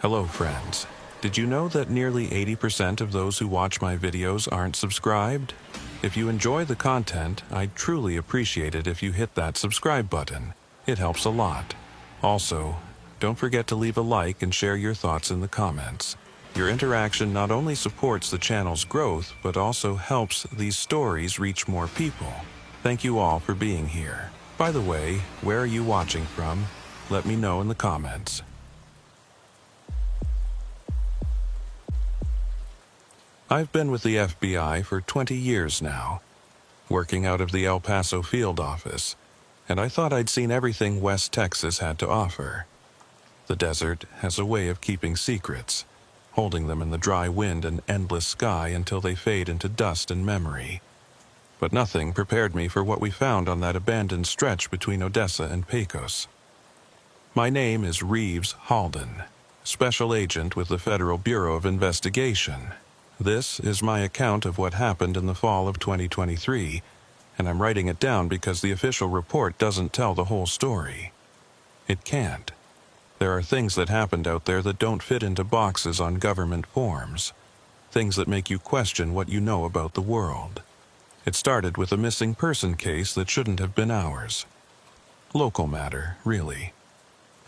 Hello friends. Did you know that nearly 80% of those who watch my videos aren't subscribed? If you enjoy the content, I'd truly appreciate it if you hit that subscribe button. It helps a lot. Also, don't forget to leave a like and share your thoughts in the comments. Your interaction not only supports the channel's growth, but also helps these stories reach more people. Thank you all for being here. By the way, where are you watching from? Let me know in the comments. I've been with the FBI for 20 years now, working out of the El Paso field office, and I thought I'd seen everything West Texas had to offer. The desert has a way of keeping secrets, holding them in the dry wind and endless sky until they fade into dust and memory. But nothing prepared me for what we found on that abandoned stretch between Odessa and Pecos. My name is Reeves Halden, Special Agent with the Federal Bureau of Investigation. This is my account of what happened in the fall of 2023, and I'm writing it down because the official report doesn't tell the whole story. It can't. There are things that happened out there that don't fit into boxes on government forms. Things that make you question what you know about the world. It started with a missing person case that shouldn't have been ours. Local matter, really.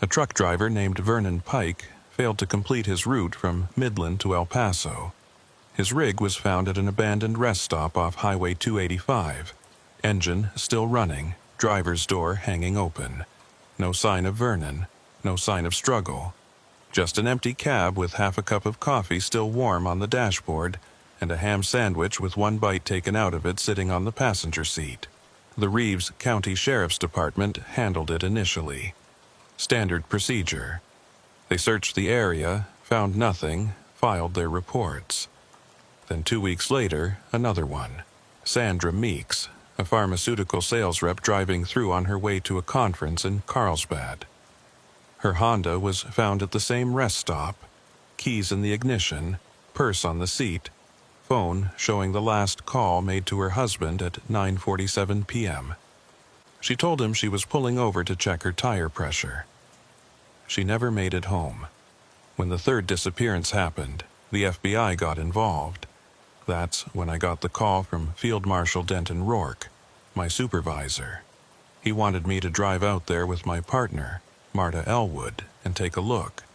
A truck driver named Vernon Pike failed to complete his route from Midland to El Paso. His rig was found at an abandoned rest stop off Highway 285. Engine still running, driver's door hanging open. No sign of Vernon, no sign of struggle. Just an empty cab with half a cup of coffee still warm on the dashboard, and a ham sandwich with one bite taken out of it sitting on the passenger seat. The Reeves County Sheriff's Department handled it initially. Standard procedure. They searched the area, found nothing, filed their reports. Then 2 weeks later, another one. Sandra Meeks, a pharmaceutical sales rep driving through on her way to a conference in Carlsbad. Her Honda was found at the same rest stop, keys in the ignition, purse on the seat, phone showing the last call made to her husband at 9:47 p.m. She told him she was pulling over to check her tire pressure. She never made it home. When the third disappearance happened, the FBI got involved. That's when I got the call from Field Marshal Denton Rourke, my supervisor. He wanted me to drive out there with my partner, Marta Elwood, and take a look.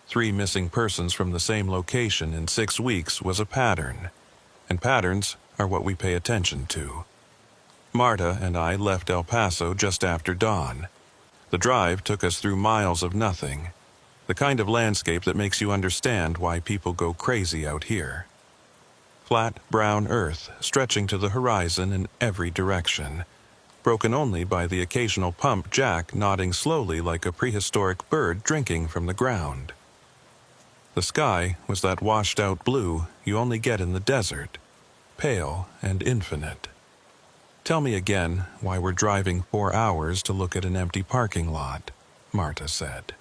3 missing persons from the same location in 6 weeks was a pattern, and patterns are what we pay attention to. Marta and I left El Paso just after dawn. The drive took us through miles of nothing, the kind of landscape that makes you understand why people go crazy out here. Flat, brown earth stretching to the horizon in every direction, broken only by the occasional pump jack nodding slowly like a prehistoric bird drinking from the ground. The sky was that washed-out blue you only get in the desert, pale and infinite. Tell me again why we're driving 4 hours to look at an empty parking lot, Marta said.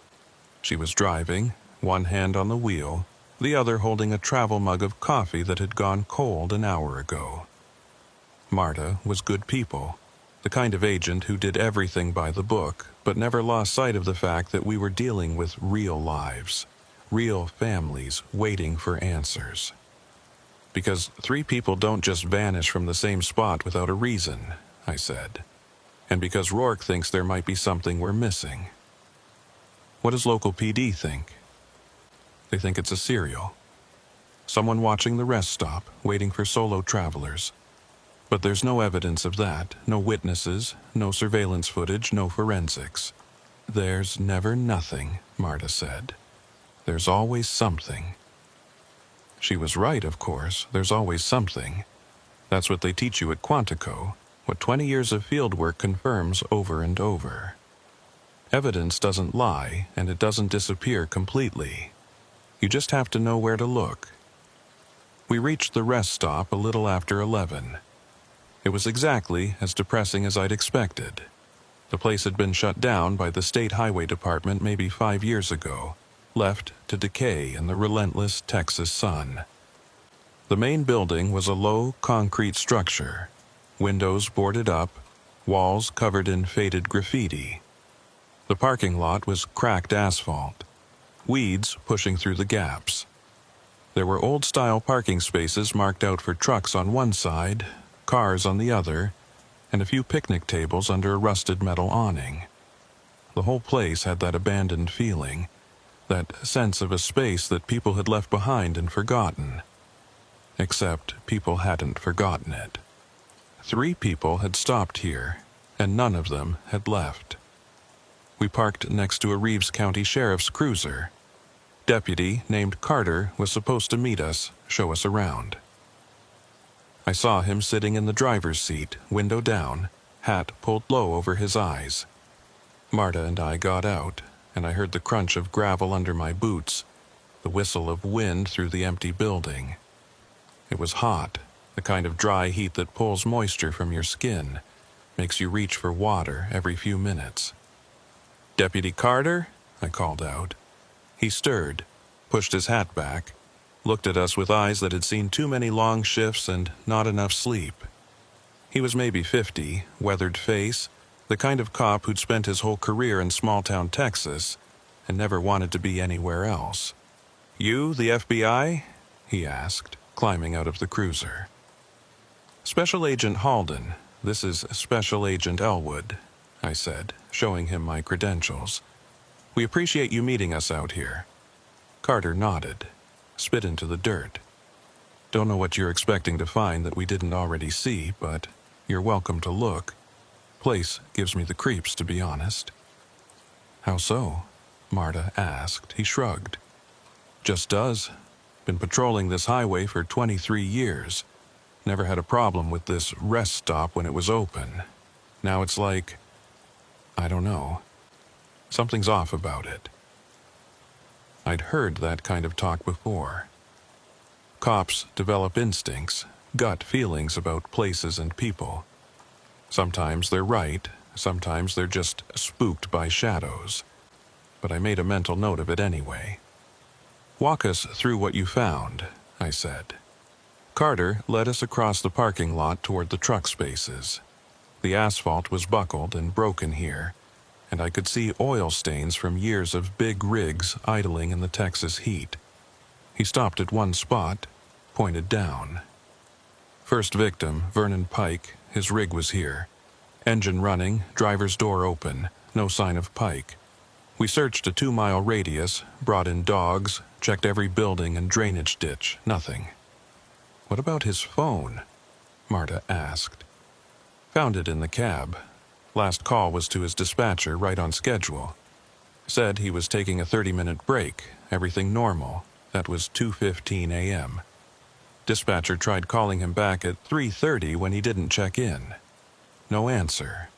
She was driving, one hand on the wheel, the other holding a travel mug of coffee that had gone cold an hour ago. Marta was good people, the kind of agent who did everything by the book, but never lost sight of the fact that we were dealing with real lives, real families waiting for answers. Because 3 people don't just vanish from the same spot without a reason, I said. And because Rourke thinks there might be something we're missing. What does local PD think? They think it's a serial. Someone watching the rest stop, waiting for solo travelers. But there's no evidence of that, no witnesses, no surveillance footage, no forensics. There's never nothing, Marta said. There's always something. She was right, of course. There's always something. That's what they teach you at Quantico, what 20 years of field work confirms over and over. Evidence doesn't lie, and it doesn't disappear completely. You just have to know where to look. We reached the rest stop a little after 11. It was exactly as depressing as I'd expected. The place had been shut down by the State Highway Department maybe 5 years ago, left to decay in the relentless Texas sun. The main building was a low concrete structure, windows boarded up, walls covered in faded graffiti. The parking lot was cracked asphalt. weeds pushing through the gaps. There were old-style parking spaces marked out for trucks on one side, cars on the other, and a few picnic tables under a rusted metal awning. The whole place had that abandoned feeling, that sense of a space that people had left behind and forgotten. Except people hadn't forgotten it. 3 people had stopped here, and none of them had left. We parked next to a Reeves County Sheriff's cruiser. Deputy named Carter was supposed to meet us, show us around. I saw him sitting in the driver's seat, window down, hat pulled low over his eyes. Marta and I got out, and I heard the crunch of gravel under my boots, the whistle of wind through the empty building. It was hot, the kind of dry heat that pulls moisture from your skin, makes you reach for water every few minutes. "Deputy Carter?" I called out. He stirred, pushed his hat back, looked at us with eyes that had seen too many long shifts and not enough sleep. He was maybe 50, weathered face, the kind of cop who'd spent his whole career in small-town Texas and never wanted to be anywhere else. "You, the FBI?" he asked, climbing out of the cruiser. "Special Agent Halden, this is Special Agent Elwood," I said, showing him my credentials. "We appreciate you meeting us out here." Carter nodded, spit into the dirt. "Don't know what you're expecting to find that we didn't already see, but you're welcome to look. Place gives me the creeps, to be honest." "How so?" Marta asked. He shrugged. "Just does. Been patrolling this highway for 23 years. Never had a problem with this rest stop when it was open. Now it's like, I don't know. Something's off about it." I'd heard that kind of talk before. Cops develop instincts, gut feelings about places and people. Sometimes they're right, sometimes they're just spooked by shadows. But I made a mental note of it anyway. "Walk us through what you found," I said. Carter led us across the parking lot toward the truck spaces. The asphalt was buckled and broken here, and I could see oil stains from years of big rigs idling in the Texas heat. He stopped at one spot, pointed down. "First victim, Vernon Pike, his rig was here. Engine running, driver's door open, no sign of Pike. We searched a 2-mile radius, brought in dogs, checked every building and drainage ditch, nothing." "What about his phone?" Marta asked. "Found it in the cab. Last call was to his dispatcher, right on schedule. Said he was taking a 30-minute break, everything normal. That was 2:15 a.m. Dispatcher tried calling him back at 3:30 when he didn't check in. No answer.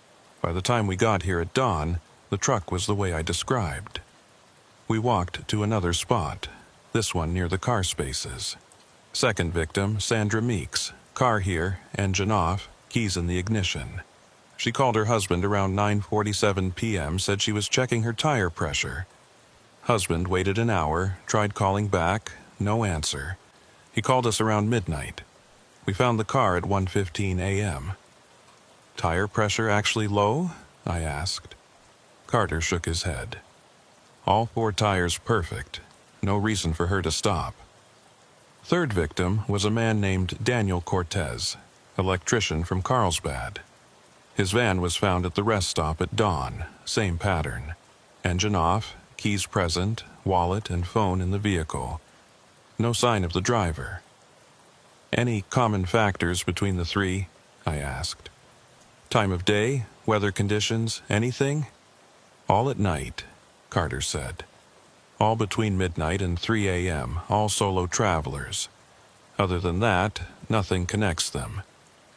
By the time we got here at dawn, the truck was the way I described." We walked to another spot, this one near the car spaces. "Second victim, Sandra Meeks. Car here, engine off, keys in the ignition. She called her husband around 9:47 p.m., said she was checking her tire pressure. Husband waited an hour, tried calling back, no answer. He called us around midnight. We found the car at 1:15 a.m. "Tire pressure actually low?" I asked. Carter shook his head. "All 4 tires perfect. No reason for her to stop." Third victim was a man named Daniel Cortez, electrician from Carlsbad. His van was found at the rest stop at dawn, same pattern. Engine off, keys present, wallet and phone in the vehicle. No sign of the driver. "Any common factors between the 3? I asked. "Time of day, weather conditions, anything?" "All at night," Carter said. "All between midnight and 3 a.m., all solo travelers. Other than that, nothing connects them.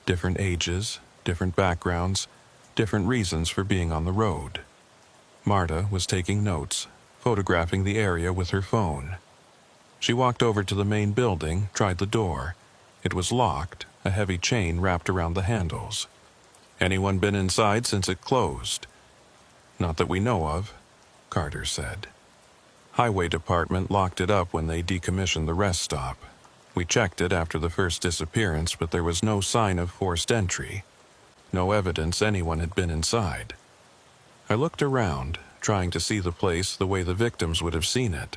Different ages, different backgrounds, different reasons for being on the road." Marta was taking notes, photographing the area with her phone. She walked over to the main building, tried the door. It was locked, a heavy chain wrapped around the handles. "Anyone been inside since it closed?" "Not that we know of," Carter said. "Highway department locked it up when they decommissioned the rest stop. We checked it after the first disappearance, but there was no sign of forced entry. No evidence anyone had been inside." I looked around, trying to see the place the way the victims would have seen it.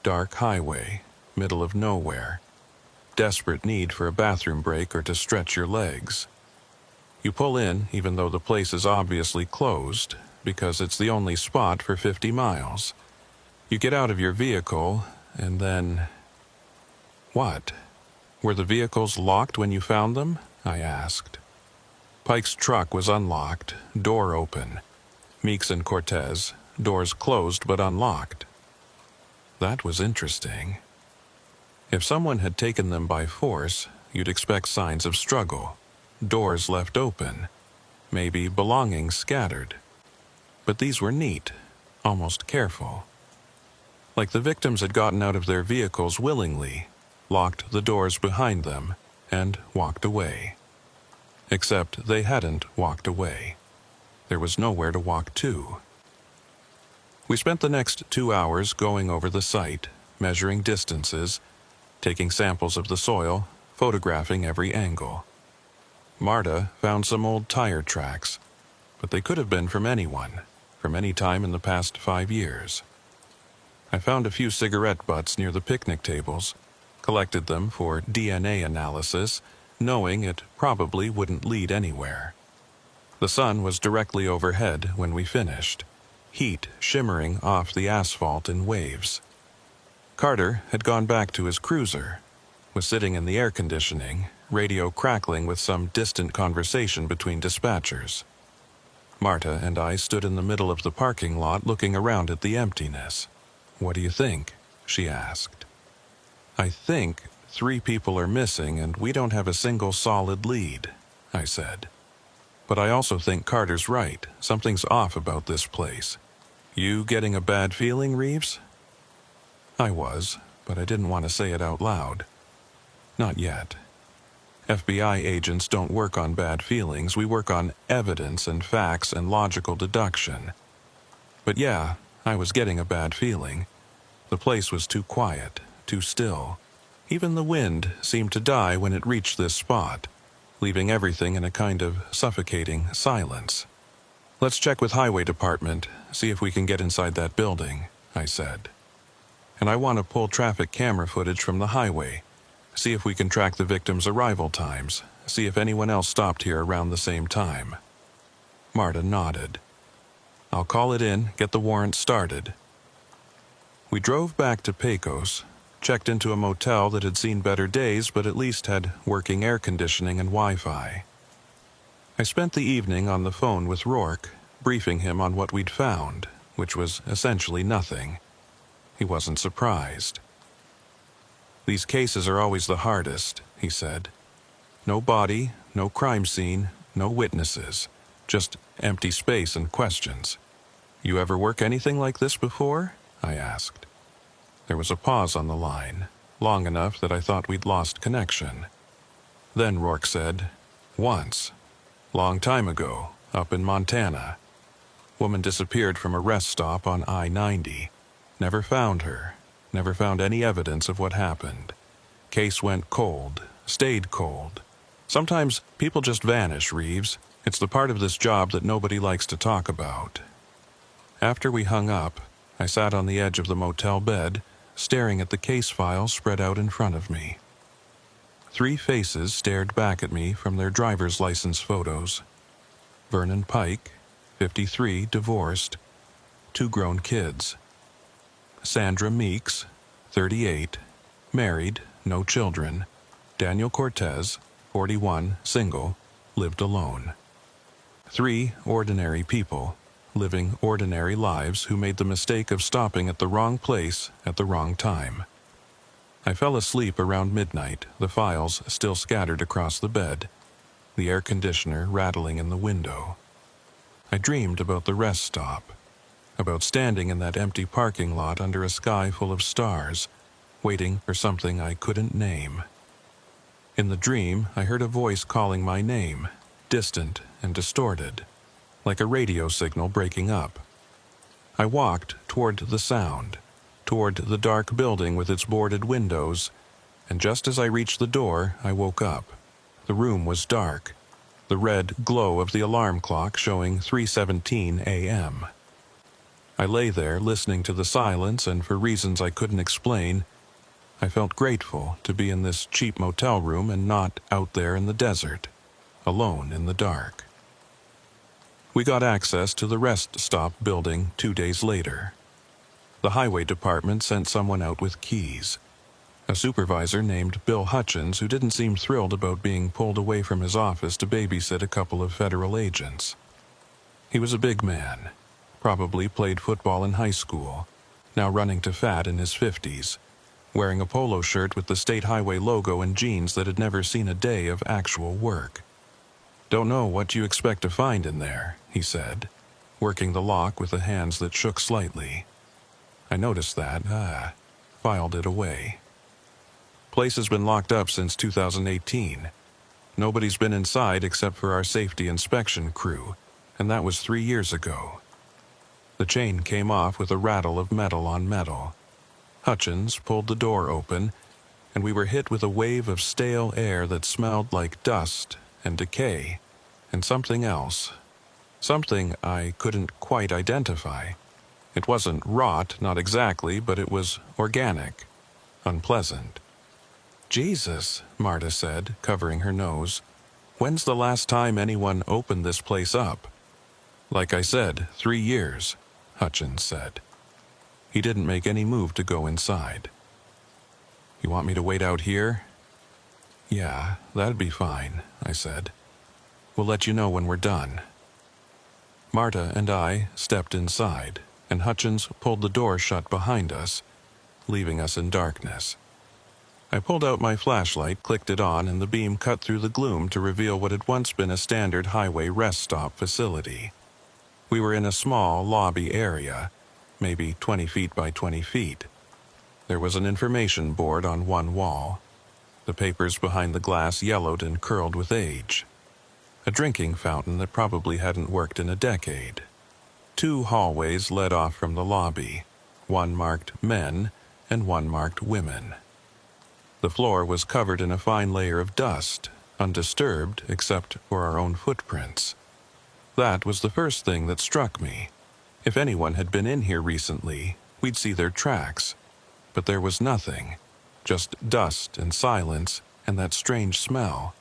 dark highway, middle of nowhere. Desperate need for a bathroom break or to stretch your legs. You pull in even though the place is obviously closed, because it's the only spot for 50 miles. You get out of your vehicle, and then... What? Were the vehicles locked when you found them? I asked. Pike's truck was unlocked, door open. Meeks and Cortez, doors closed but unlocked. That was interesting. If someone had taken them by force, you'd expect signs of struggle. Doors left open. Maybe belongings scattered. But these were neat, almost careful. Like the victims had gotten out of their vehicles willingly, locked the doors behind them, and walked away. Except they hadn't walked away. There was nowhere to walk to. We spent the next 2 hours going over the site, measuring distances, taking samples of the soil, photographing every angle. Marta found some old tire tracks, but they could have been from anyone, from any time in the past 5 years. I found a few cigarette butts near the picnic tables, collected them for DNA analysis, knowing it probably wouldn't lead anywhere. The sun was directly overhead when we finished, heat shimmering off the asphalt in waves. Carter had gone back to his cruiser, was sitting in the air conditioning, radio crackling with some distant conversation between dispatchers. Marta and I stood in the middle of the parking lot looking around at the emptiness. "What do you think?" she asked. "I think 3 people are missing and we don't have a single solid lead," I said. "But I also think Carter's right. Something's off about this place. You getting a bad feeling, Reeves?" I was, but I didn't want to say it out loud. Not yet. FBI agents don't work on bad feelings. We work on evidence and facts and logical deduction. But yeah, I was getting a bad feeling. The place was too quiet, too still. Even the wind seemed to die when it reached this spot, leaving everything in a kind of suffocating silence. "Let's check with Highway Department, see if we can get inside that building," I said. "And I want to pull traffic camera footage from the highway, see if we can track the victims' arrival times, see if anyone else stopped here around the same time." Marta nodded. "I'll call it in, get the warrant started." We drove back to Pecos, checked into a motel that had seen better days but at least had working air conditioning and Wi-Fi. I spent the evening on the phone with Rourke, briefing him on what we'd found, which was essentially nothing. He wasn't surprised. "These cases are always the hardest," he said. "No body, no crime scene, no witnesses, just empty space and questions. You ever work anything like this before?" I asked. There was a pause on the line, long enough that I thought we'd lost connection. Then Rourke said, "Once. Long time ago, up in Montana. Woman disappeared from a rest stop on I-90. Never found her. Never found any evidence of what happened. Case went cold, stayed cold. Sometimes people just vanish, Reeves. It's the part of this job that nobody likes to talk about." After we hung up, I sat on the edge of the motel bed, staring at the case file spread out in front of me. 3 faces stared back at me from their driver's license photos. Vernon Pike, 53, divorced, 2 grown kids. Sandra Meeks, 38, married, no children. Daniel Cortez, 41, single, lived alone. 3 ordinary people, living ordinary lives who made the mistake of stopping at the wrong place at the wrong time. I fell asleep around midnight, the files still scattered across the bed, the air conditioner rattling in the window. I dreamed about the rest stop, about standing in that empty parking lot under a sky full of stars, waiting for something I couldn't name. In the dream, I heard a voice calling my name, distant and distorted, like a radio signal breaking up. I walked toward the sound, toward the dark building with its boarded windows, and just as I reached the door, I woke up. The room was dark, the red glow of the alarm clock showing 3:17 a.m. I lay there listening to the silence, and for reasons I couldn't explain, I felt grateful to be in this cheap motel room and not out there in the desert, alone in the dark. We got access to the rest stop building 2 days later. The highway department sent someone out with keys. A supervisor named Bill Hutchins, who didn't seem thrilled about being pulled away from his office to babysit a couple of federal agents. He was a big man, probably played football in high school, now running to fat in his 50s, wearing a polo shirt with the state highway logo and jeans that had never seen a day of actual work. "Don't know what you expect to find in there," he said, working the lock with the hands that shook slightly. I noticed that, filed it away. "Place has been locked up since 2018. Nobody's been inside except for our safety inspection crew, and that was 3 years ago." The chain came off with a rattle of metal on metal. Hutchins pulled the door open, and we were hit with a wave of stale air that smelled like dust and decay and something else. Something I couldn't quite identify. It wasn't rot, not exactly, but it was organic, unpleasant. "Jesus," Marta said, covering her nose. "When's the last time anyone opened this place up?" "Like I said, 3 years," Hutchins said. He didn't make any move to go inside. "You want me to wait out here?" "Yeah, that'd be fine," I said. "We'll let you know when we're done." Marta and I stepped inside, and Hutchins pulled the door shut behind us, leaving us in darkness. I pulled out my flashlight, clicked it on, and the beam cut through the gloom to reveal what had once been a standard highway rest stop facility. We were in a small lobby area, maybe 20 feet by 20 feet. There was an information board on one wall. The papers behind the glass yellowed and curled with age. A drinking fountain that probably hadn't worked in a decade. 2 hallways led off from the lobby, one marked men and one marked women. The floor was covered in a fine layer of dust, undisturbed except for our own footprints. That was the first thing that struck me. If anyone had been in here recently, we'd see their tracks. But there was nothing, just dust and silence and that strange smell.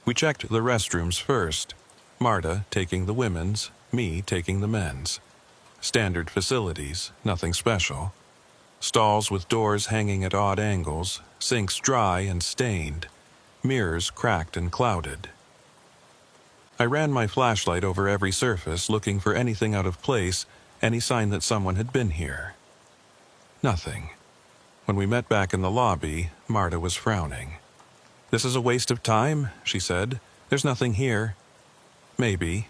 We checked the restrooms first, Marta taking the women's, me taking the men's. Standard facilities, nothing special. Stalls with doors hanging at odd angles, sinks dry and stained, mirrors cracked and clouded. I ran my flashlight over every surface, looking for anything out of place, any sign that someone had been here. Nothing. When we met back in the lobby, Marta was frowning. "This is a waste of time," she said. "There's nothing here." "Maybe,"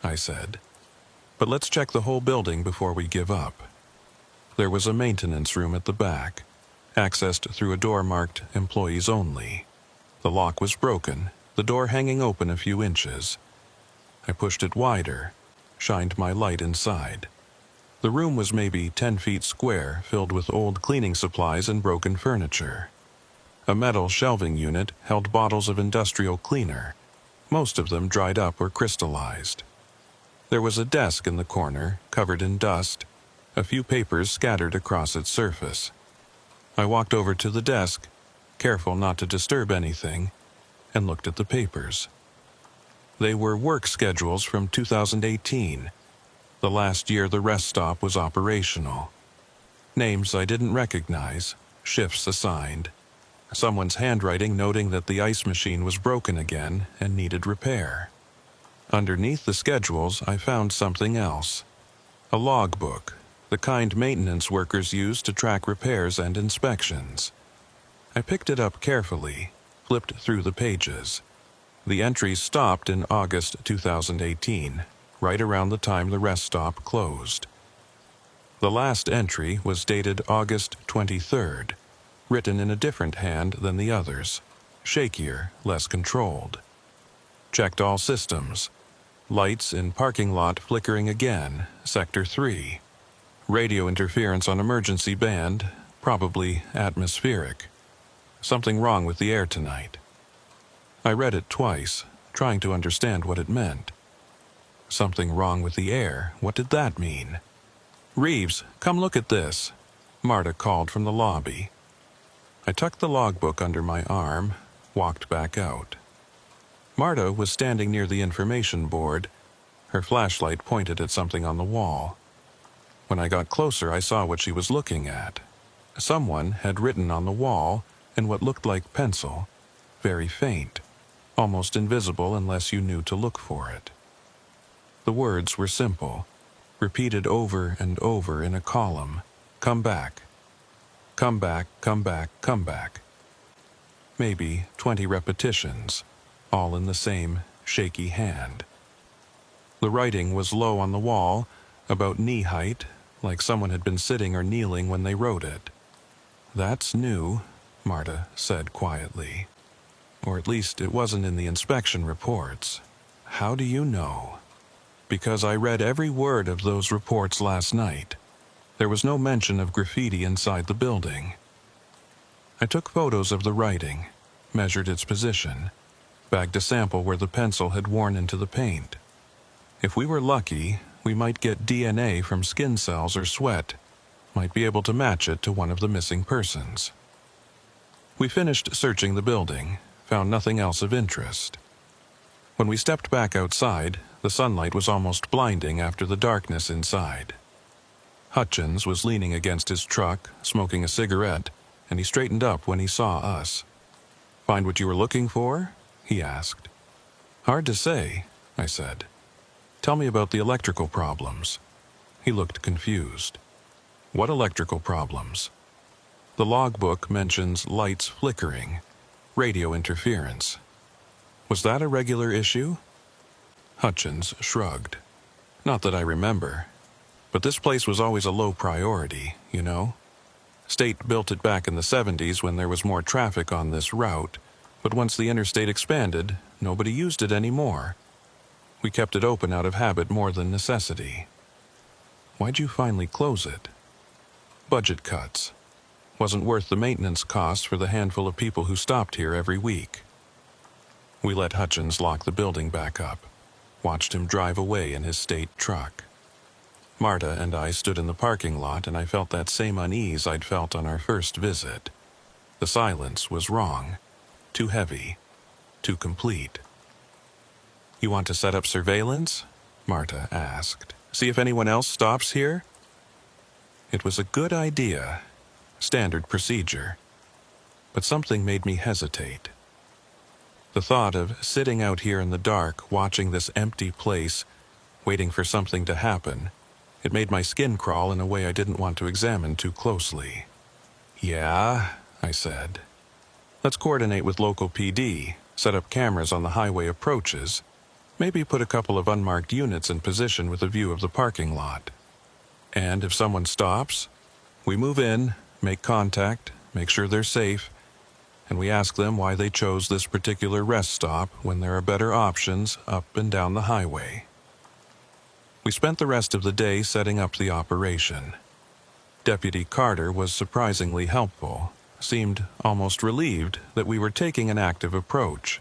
I said. "But let's check the whole building before we give up." There was a maintenance room at the back, accessed through a door marked "Employees Only." The lock was broken, the door hanging open a few inches. I pushed it wider, shined my light inside. The room was maybe 10 feet square, filled with old cleaning supplies and broken furniture. A metal shelving unit held bottles of industrial cleaner, most of them dried up or crystallized. There was a desk in the corner, covered in dust, a few papers scattered across its surface. I walked over to the desk, careful not to disturb anything, and looked at the papers. They were work schedules from 2018, the last year the rest stop was operational. Names I didn't recognize, shifts assigned. Someone's handwriting noting that the ice machine was broken again and needed repair. Underneath the schedules, I found something else. A logbook, the kind maintenance workers use to track repairs and inspections. I picked it up carefully, flipped through the pages. The entries stopped in August 2018, right around the time the rest stop closed. The last entry was dated August 23rd, written in a different hand than the others, shakier, less controlled. Checked all systems. Lights in parking lot flickering again, Sector 3. Radio interference on emergency band, probably atmospheric. Something wrong with the air tonight. I read it twice, trying to understand what it meant. Something wrong with the air, what did that mean? "Reeves, come look at this," Marta called from the lobby. I tucked the logbook under my arm, walked back out. Marta was standing near the information board, her flashlight pointed at something on the wall. When I got closer, I saw what she was looking at. Someone had written on the wall in what looked like pencil, very faint, almost invisible unless you knew to look for it. The words were simple, repeated over and over in a column. "Come back. Come back, come back, come back." Maybe 20 repetitions, all in the same shaky hand. The writing was low on the wall, about knee height, like someone had been sitting or kneeling when they wrote it. "That's new," Marta said quietly. "Or at least it wasn't in the inspection reports." "How do you know?" "Because I read every word of those reports last night. There was no mention of graffiti inside the building." I took photos of the writing, measured its position, bagged a sample where the pencil had worn into the paint. If we were lucky, we might get DNA from skin cells or sweat, might be able to match it to one of the missing persons. We finished searching the building, found nothing else of interest. When we stepped back outside, the sunlight was almost blinding after the darkness inside. Hutchins was leaning against his truck, smoking a cigarette, and he straightened up when he saw us. "Find what you were looking for?" he asked. "Hard to say," I said. "Tell me about the electrical problems." He looked confused. "What electrical problems?" "The logbook mentions lights flickering, radio interference. Was that a regular issue?" Hutchins shrugged. "Not that I remember. But this place was always a low priority, you know. State built it back in the 70s when there was more traffic on this route, but once the interstate expanded, nobody used it anymore. We kept it open out of habit more than necessity." "Why'd you finally close it?" "Budget cuts. Wasn't worth the maintenance costs for the handful of people who stopped here every week." We let Hutchins lock the building back up, watched him drive away in his state truck. Marta and I stood in the parking lot, and I felt that same unease I'd felt on our first visit. The silence was wrong, too heavy, too complete. "You want to set up surveillance?" Marta asked. "See if anyone else stops here?" It was a good idea, standard procedure. But something made me hesitate. The thought of sitting out here in the dark, watching this empty place, waiting for something to happen, it made my skin crawl in a way I didn't want to examine too closely. "Yeah," I said. "Let's coordinate with local PD, set up cameras on the highway approaches, maybe put a couple of unmarked units in position with a view of the parking lot. And if someone stops, we move in, make contact, make sure they're safe, and we ask them why they chose this particular rest stop when there are better options up and down the highway." We spent the rest of the day setting up the operation. Deputy Carter was surprisingly helpful, seemed almost relieved that we were taking an active approach.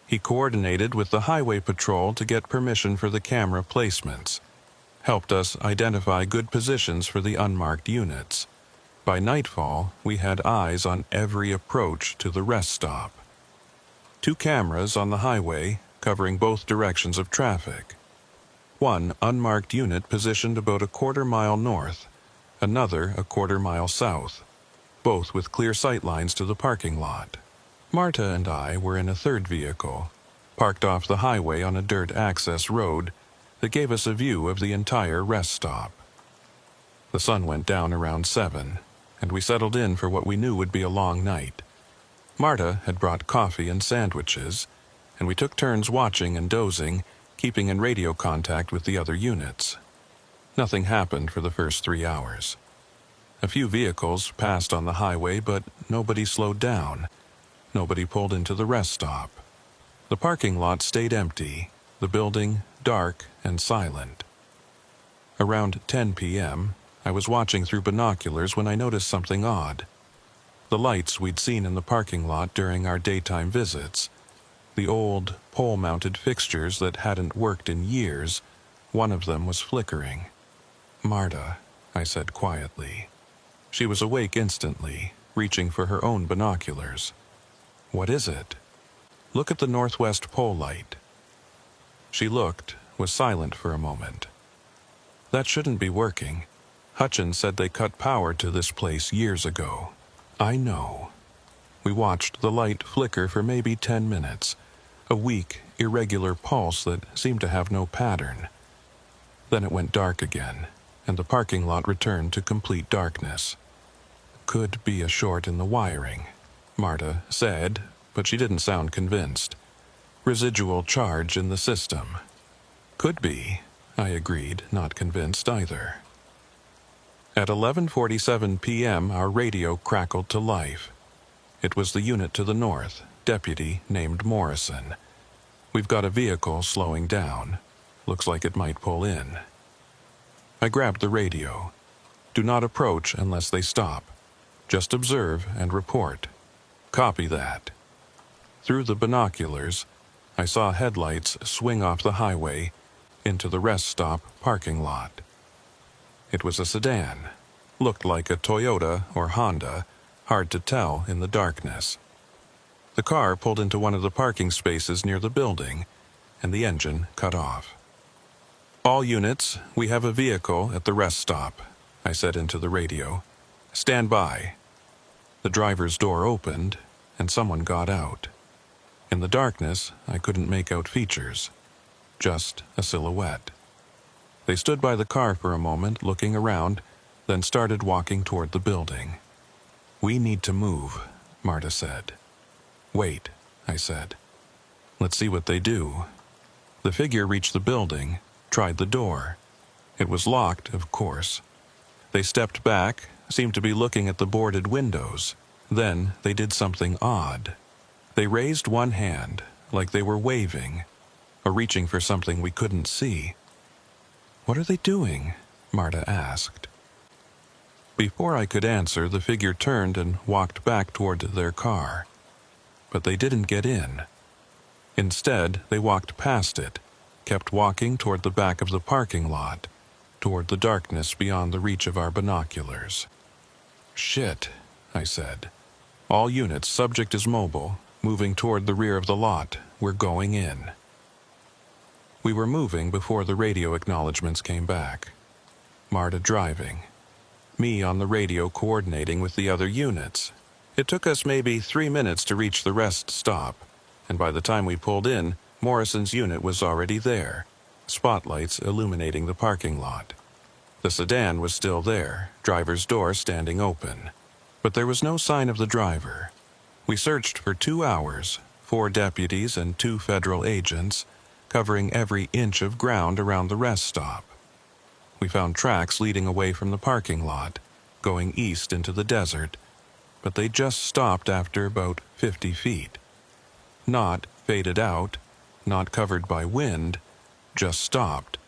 He coordinated with the highway patrol to get permission for the camera placements, helped us identify good positions for the unmarked units. By nightfall, we had eyes on every approach to the rest stop. 2 cameras on the highway, covering both directions of traffic. 1 unmarked unit positioned about a quarter-mile north, another a quarter-mile south, both with clear sight lines to the parking lot. Marta and I were in a third vehicle, parked off the highway on a dirt access road that gave us a view of the entire rest stop. The sun went down around 7, and we settled in for what we knew would be a long night. Marta had brought coffee and sandwiches, and we took turns watching and dozing, keeping in radio contact with the other units. Nothing happened for the first 3 hours. A few vehicles passed on the highway, but nobody slowed down. Nobody pulled into the rest stop. The parking lot stayed empty, the building dark and silent. Around 10 p.m., I was watching through binoculars when I noticed something odd. The lights we'd seen in the parking lot during our daytime visits, the old, pole-mounted fixtures that hadn't worked in years, one of them was flickering. "Marta," I said quietly. She was awake instantly, reaching for her own binoculars. What is it? Look at the northwest pole light. She looked, was silent for a moment. That shouldn't be working. Hutchins said they cut power to this place years ago. I know. We watched the light flicker for maybe 10 minutes, a weak, irregular pulse that seemed to have no pattern. Then it went dark again, and the parking lot returned to complete darkness. Could be a short in the wiring, Marta said, but she didn't sound convinced. Residual charge in the system. Could be, I agreed, not convinced either. At 11:47 p.m., our radio crackled to life. It was the unit to the north, deputy named Morrison. We've got a vehicle slowing down. Looks like it might pull in. I grabbed the radio. Do not approach unless they stop. Just observe and report. Copy that. Through the binoculars, I saw headlights swing off the highway into the rest stop parking lot. It was a sedan. Looked like a Toyota or Honda, hard to tell in the darkness. The car pulled into one of the parking spaces near the building, and the engine cut off. All units, we have a vehicle at the rest stop, I said into the radio. Stand by. The driver's door opened, and someone got out. In the darkness, I couldn't make out features. Just a silhouette. They stood by the car for a moment, looking around, then started walking toward the building. We need to move, Marta said. Wait, I said. Let's see what they do. The figure reached the building, tried the door. It was locked, of course. They stepped back, seemed to be looking at the boarded windows. Then they did something odd. They raised one hand, like they were waving, or reaching for something we couldn't see. What are they doing? Marta asked. Before I could answer, the figure turned and walked back toward their car. But they didn't get in. Instead, they walked past it, kept walking toward the back of the parking lot, toward the darkness beyond the reach of our binoculars. Shit, I said. All units, subject is mobile, moving toward the rear of the lot. We're going in. We were moving before the radio acknowledgments came back. Marta driving. Me on the radio coordinating with the other units. It took us maybe 3 minutes to reach the rest stop, and by the time we pulled in, Morrison's unit was already there, spotlights illuminating the parking lot. The sedan was still there, driver's door standing open. But there was no sign of the driver. We searched for 2 hours, 4 deputies and 2 federal agents, covering every inch of ground around the rest stop. We found tracks leading away from the parking lot, going east into the desert, but they just stopped after about 50 feet. Not faded out, not covered by wind, just stopped,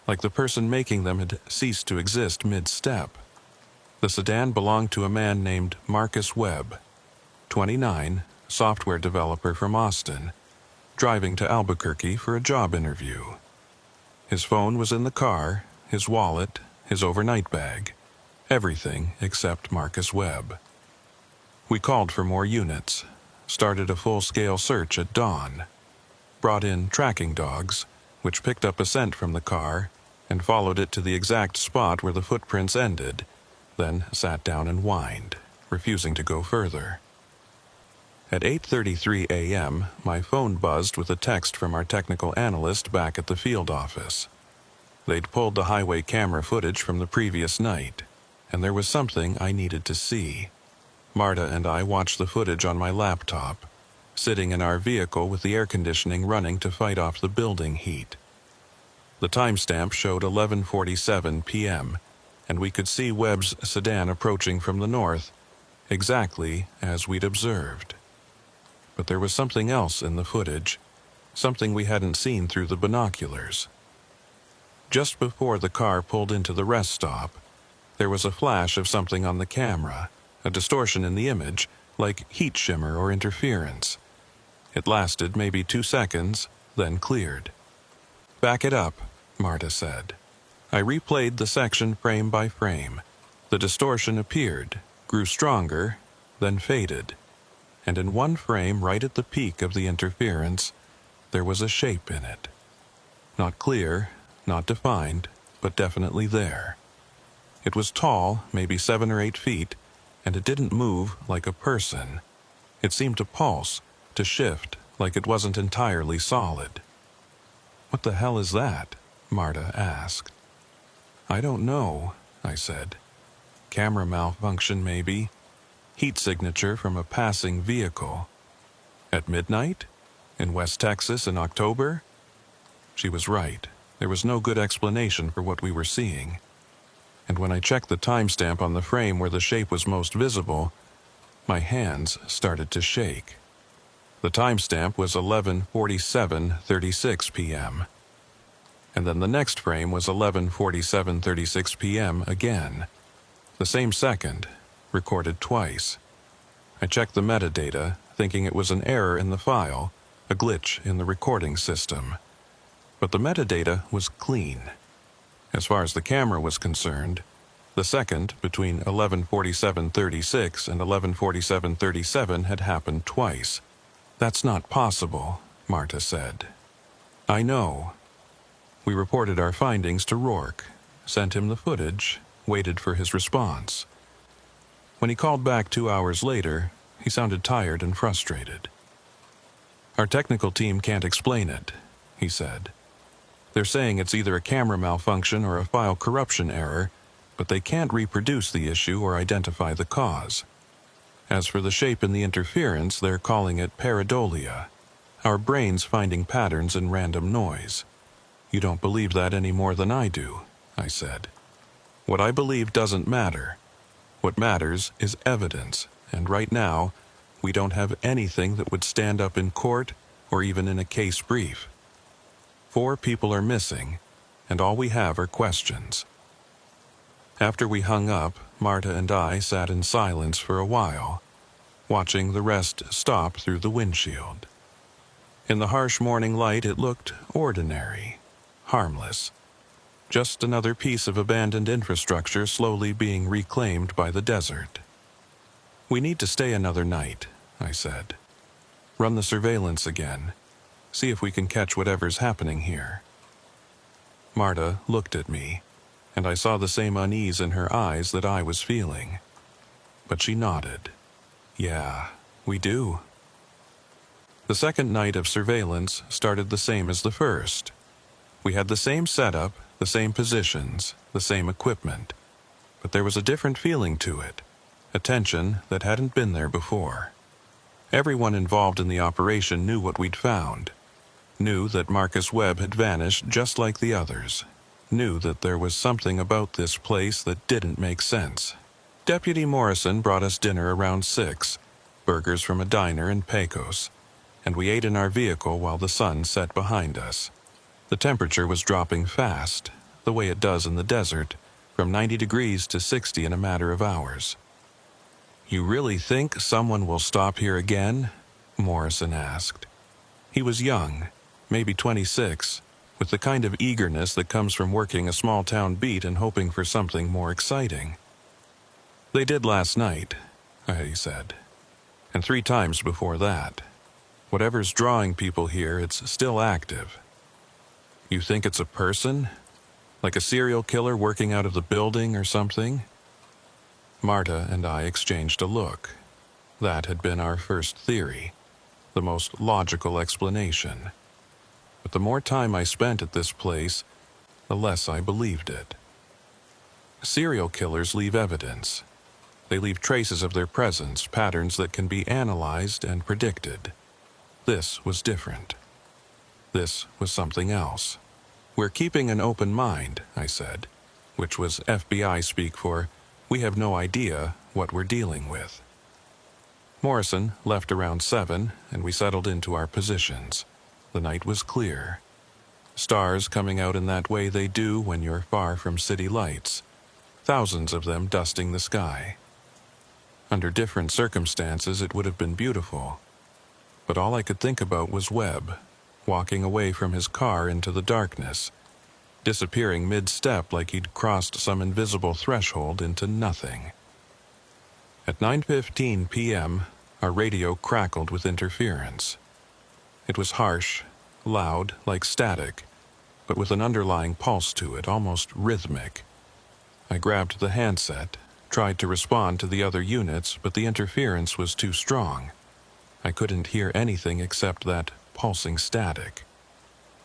like the person making them had ceased to exist mid-step. The sedan belonged to a man named Marcus Webb, 29, software developer from Austin, driving to Albuquerque for a job interview. His phone was in the car, his wallet, his overnight bag, everything except Marcus Webb. We called for more units, started a full-scale search at dawn, brought in tracking dogs, which picked up a scent from the car and followed it to the exact spot where the footprints ended, then sat down and whined, refusing to go further. At 8:33 a.m., my phone buzzed with a text from our technical analyst back at the field office. They'd pulled the highway camera footage from the previous night, and there was something I needed to see. Marta and I watched the footage on my laptop, sitting in our vehicle with the air conditioning running to fight off the building heat. The timestamp showed 11:47 p.m., and we could see Webb's sedan approaching from the north, exactly as we'd observed. But there was something else in the footage, something we hadn't seen through the binoculars. Just before the car pulled into the rest stop, there was a flash of something on the camera, a distortion in the image, like heat shimmer or interference. It lasted maybe 2 seconds, then cleared. "Back it up," Marta said. I replayed the section frame by frame. The distortion appeared, grew stronger, then faded. And in one frame right at the peak of the interference, there was a shape in it. Not clear, not defined, but definitely there. It was tall, maybe 7 or 8 feet, and it didn't move like a person. It seemed to pulse, to shift, like it wasn't entirely solid. "What the hell is that?" Marta asked. "I don't know," I said. "Camera malfunction, maybe. Heat signature from a passing vehicle. At midnight? In West Texas in October?" She was right. There was no good explanation for what we were seeing. And when I checked the timestamp on the frame where the shape was most visible, my hands started to shake. The timestamp was 11:47:36 p.m. And then the next frame was 11:47:36 p.m. again. The same second, recorded twice. I checked the metadata, thinking it was an error in the file, a glitch in the recording system. But the metadata was clean. As far as the camera was concerned, the second between 11:47:36 and 11:47:37 had happened twice. "That's not possible," Marta said. "I know." We reported our findings to Rourke, sent him the footage, waited for his response. When he called back 2 hours later, he sounded tired and frustrated. "Our technical team can't explain it," he said. "They're saying it's either a camera malfunction or a file corruption error, but they can't reproduce the issue or identify the cause. As for the shape in the interference, they're calling it pareidolia, our brains finding patterns in random noise. You don't believe that any more than I do," I said. "What I believe doesn't matter. What matters is evidence, and right now, we don't have anything that would stand up in court or even in a case brief. 4 people are missing, and all we have are questions." After we hung up, Marta and I sat in silence for a while, watching the rest stop through the windshield. In the harsh morning light, it looked ordinary, harmless. Just another piece of abandoned infrastructure slowly being reclaimed by the desert. "We need to stay another night," I said. "Run the surveillance again. See if we can catch whatever's happening here." Marta looked at me, and I saw the same unease in her eyes that I was feeling. But she nodded. "Yeah, we do." The second night of surveillance started the same as the first. We had the same setup, the same positions, the same equipment. But there was a different feeling to it, a tension that hadn't been there before. Everyone involved in the operation knew what we'd found, knew that Marcus Webb had vanished just like the others, knew that there was something about this place that didn't make sense. Deputy Morrison brought us dinner around 6, burgers from a diner in Pecos, and we ate in our vehicle while the sun set behind us. The temperature was dropping fast, the way it does in the desert, from 90 degrees to 60 in a matter of hours. "You really think someone will stop here again?" Morrison asked. He was young, maybe 26, with the kind of eagerness that comes from working a small-town beat and hoping for something more exciting. "They did last night," he said, "and 3 times before that. Whatever's drawing people here, it's still active." "You think it's a person? Like a serial killer working out of the building or something?" Marta and I exchanged a look. That had been our first theory, the most logical explanation. But the more time I spent at this place, the less I believed it. Serial killers leave evidence. They leave traces of their presence, patterns that can be analyzed and predicted. This was different. This was something else. "We're keeping an open mind," I said, which was FBI speak for, "We have no idea what we're dealing with." Morrison left around 7, and we settled into our positions. The night was clear. Stars coming out in that way they do when you're far from city lights, thousands of them dusting the sky. Under different circumstances, it would have been beautiful. But all I could think about was Webb, walking away from his car into the darkness, disappearing mid-step like he'd crossed some invisible threshold into nothing. At 9:15 p.m., our radio crackled with interference. It was harsh, loud, like static, but with an underlying pulse to it, almost rhythmic. I grabbed the handset, tried to respond to the other units, but the interference was too strong. I couldn't hear anything except that pulsing static.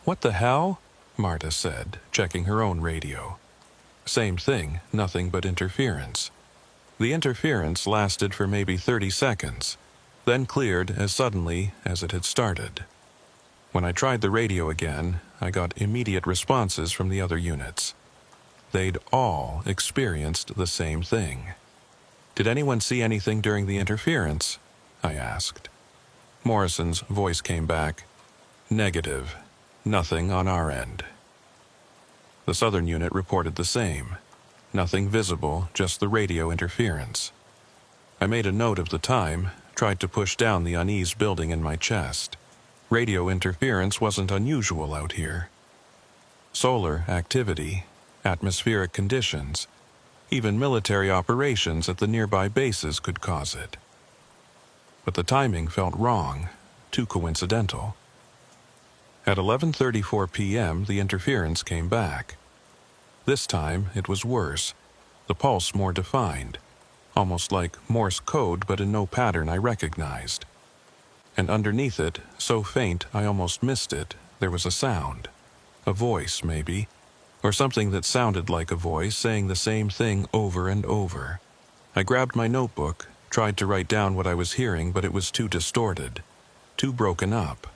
"What the hell?" Marta said, checking her own radio. Same thing, nothing but interference. The interference lasted for maybe 30 seconds, then cleared as suddenly as it had started. When I tried the radio again, I got immediate responses from the other units. They'd all experienced the same thing. "Did anyone see anything during the interference?" I asked. Morrison's voice came back. "Negative. Nothing on our end." The southern unit reported the same. Nothing visible, just the radio interference. I made a note of the time, tried to push down the unease building in my chest. Radio interference wasn't unusual out here. Solar activity, atmospheric conditions, even military operations at the nearby bases could cause it. But the timing felt wrong, too coincidental. At 11:34 p.m., the interference came back. This time, it was worse, the pulse more defined, almost like Morse code but in no pattern I recognized. And underneath it, so faint I almost missed it, there was a sound. A voice, maybe, or something that sounded like a voice saying the same thing over and over. I grabbed my notebook, tried to write down what I was hearing, but it was too distorted, too broken up.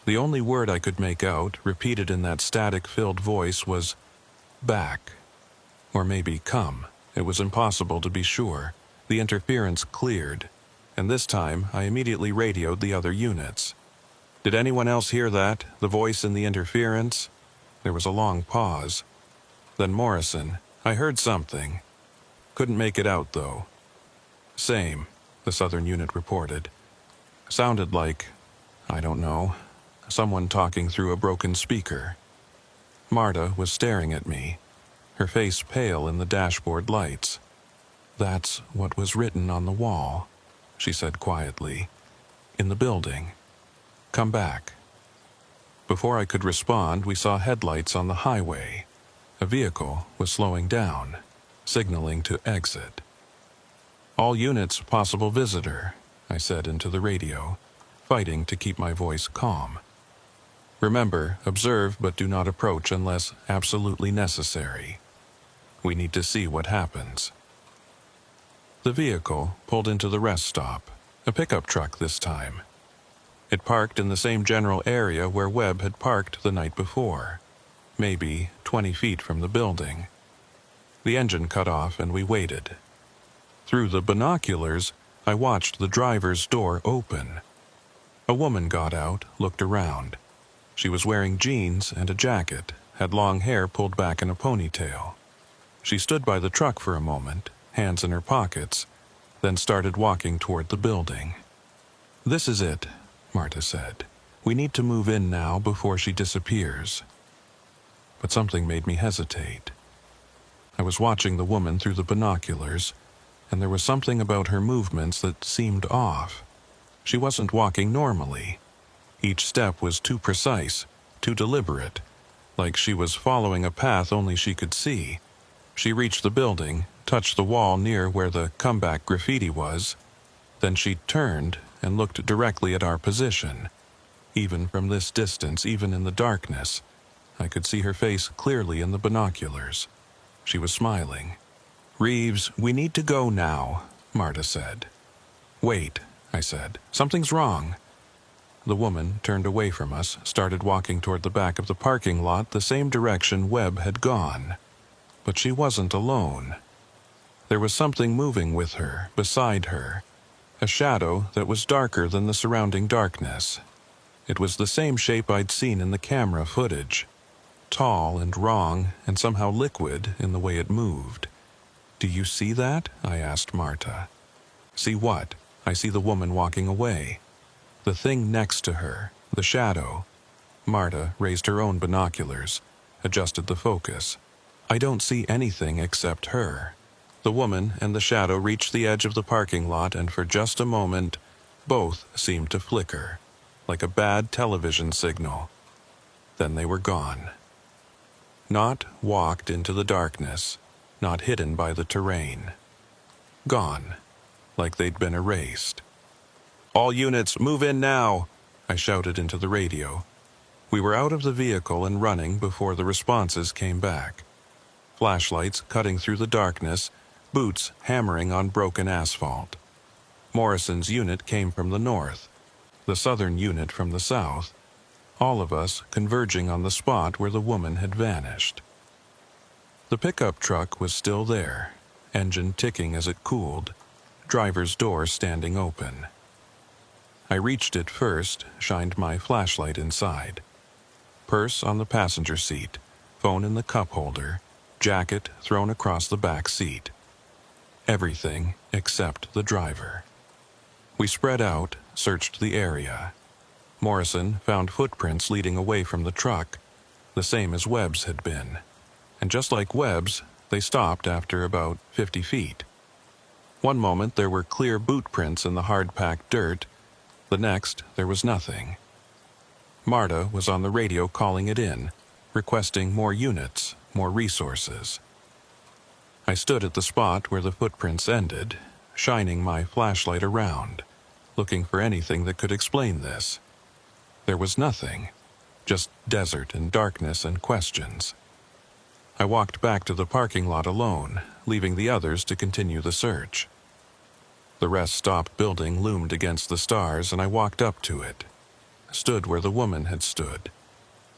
The only word I could make out, repeated in that static-filled voice, was "back." Or maybe "come." It was impossible to be sure. The interference cleared, and this time I immediately radioed the other units. "Did anyone else hear that? The voice in the interference?" There was a long pause. Then Morrison, "I heard something. Couldn't make it out, though." "Same," the southern unit reported. Sounded like, I don't know, someone talking through a broken speaker. Marta was staring at me, her face pale in the dashboard lights. "That's what was written on the wall," she said quietly. "In the building. Come back." Before I could respond, we saw headlights on the highway. A vehicle was slowing down, signaling to exit. "All units, possible visitor," I said into the radio, fighting to keep my voice calm. "Remember, observe but do not approach unless absolutely necessary. We need to see what happens." The vehicle pulled into the rest stop, a pickup truck this time. It parked in the same general area where Webb had parked the night before, maybe 20 feet from the building. The engine cut off and we waited. Through the binoculars, I watched the driver's door open. A woman got out, looked around. She was wearing jeans and a jacket, had long hair pulled back in a ponytail. She stood by the truck for a moment, hands in her pockets, then started walking toward the building. "This is it," Marta said. "We need to move in now before she disappears." But something made me hesitate. I was watching the woman through the binoculars, and there was something about her movements that seemed off. She wasn't walking normally. Each step was too precise, too deliberate, like she was following a path only she could see. She reached the building, touched the wall near where the comeback graffiti was. Then she turned and looked directly at our position. Even from this distance, even in the darkness, I could see her face clearly in the binoculars. She was smiling. "Reeves, we need to go now," Marta said. "Wait," I said. "Something's wrong." The woman turned away from us, started walking toward the back of the parking lot, the same direction Webb had gone. But she wasn't alone. There was something moving with her, beside her, a shadow that was darker than the surrounding darkness. It was the same shape I'd seen in the camera footage, tall and wrong and somehow liquid in the way it moved. "Do you see that?" I asked Marta. "See what?" "I see the woman walking away. The thing next to her, the shadow." Marta raised her own binoculars, adjusted the focus. I don't see anything except her. The woman and the shadow reached the edge of the parking lot, and for just a moment, both seemed to flicker, like a bad television signal. Then they were gone. Not walked into the darkness, not hidden by the terrain. Gone, like they'd been erased. "All units, move in now!" I shouted into the radio. We were out of the vehicle and running before the responses came back. Flashlights cutting through the darkness, boots hammering on broken asphalt. Morrison's unit came from the north, the southern unit from the south, all of us converging on the spot where the woman had vanished. The pickup truck was still there, engine ticking as it cooled, driver's door standing open. I reached it first, shined my flashlight inside. Purse on the passenger seat, phone in the cup holder, jacket thrown across the back seat. Everything except the driver. We spread out, searched the area. Morrison found footprints leading away from the truck, the same as Webb's had been. And just like Webb's, they stopped after about 50 feet. One moment there were clear boot prints in the hard-packed dirt. The next, there was nothing. Marta was on the radio calling it in, requesting more units, more resources. I stood at the spot where the footprints ended, shining my flashlight around, looking for anything that could explain this. There was nothing, just desert and darkness and questions. I walked back to the parking lot alone, leaving the others to continue the search. The rest-stop building loomed against the stars, and I walked up to it, stood where the woman had stood,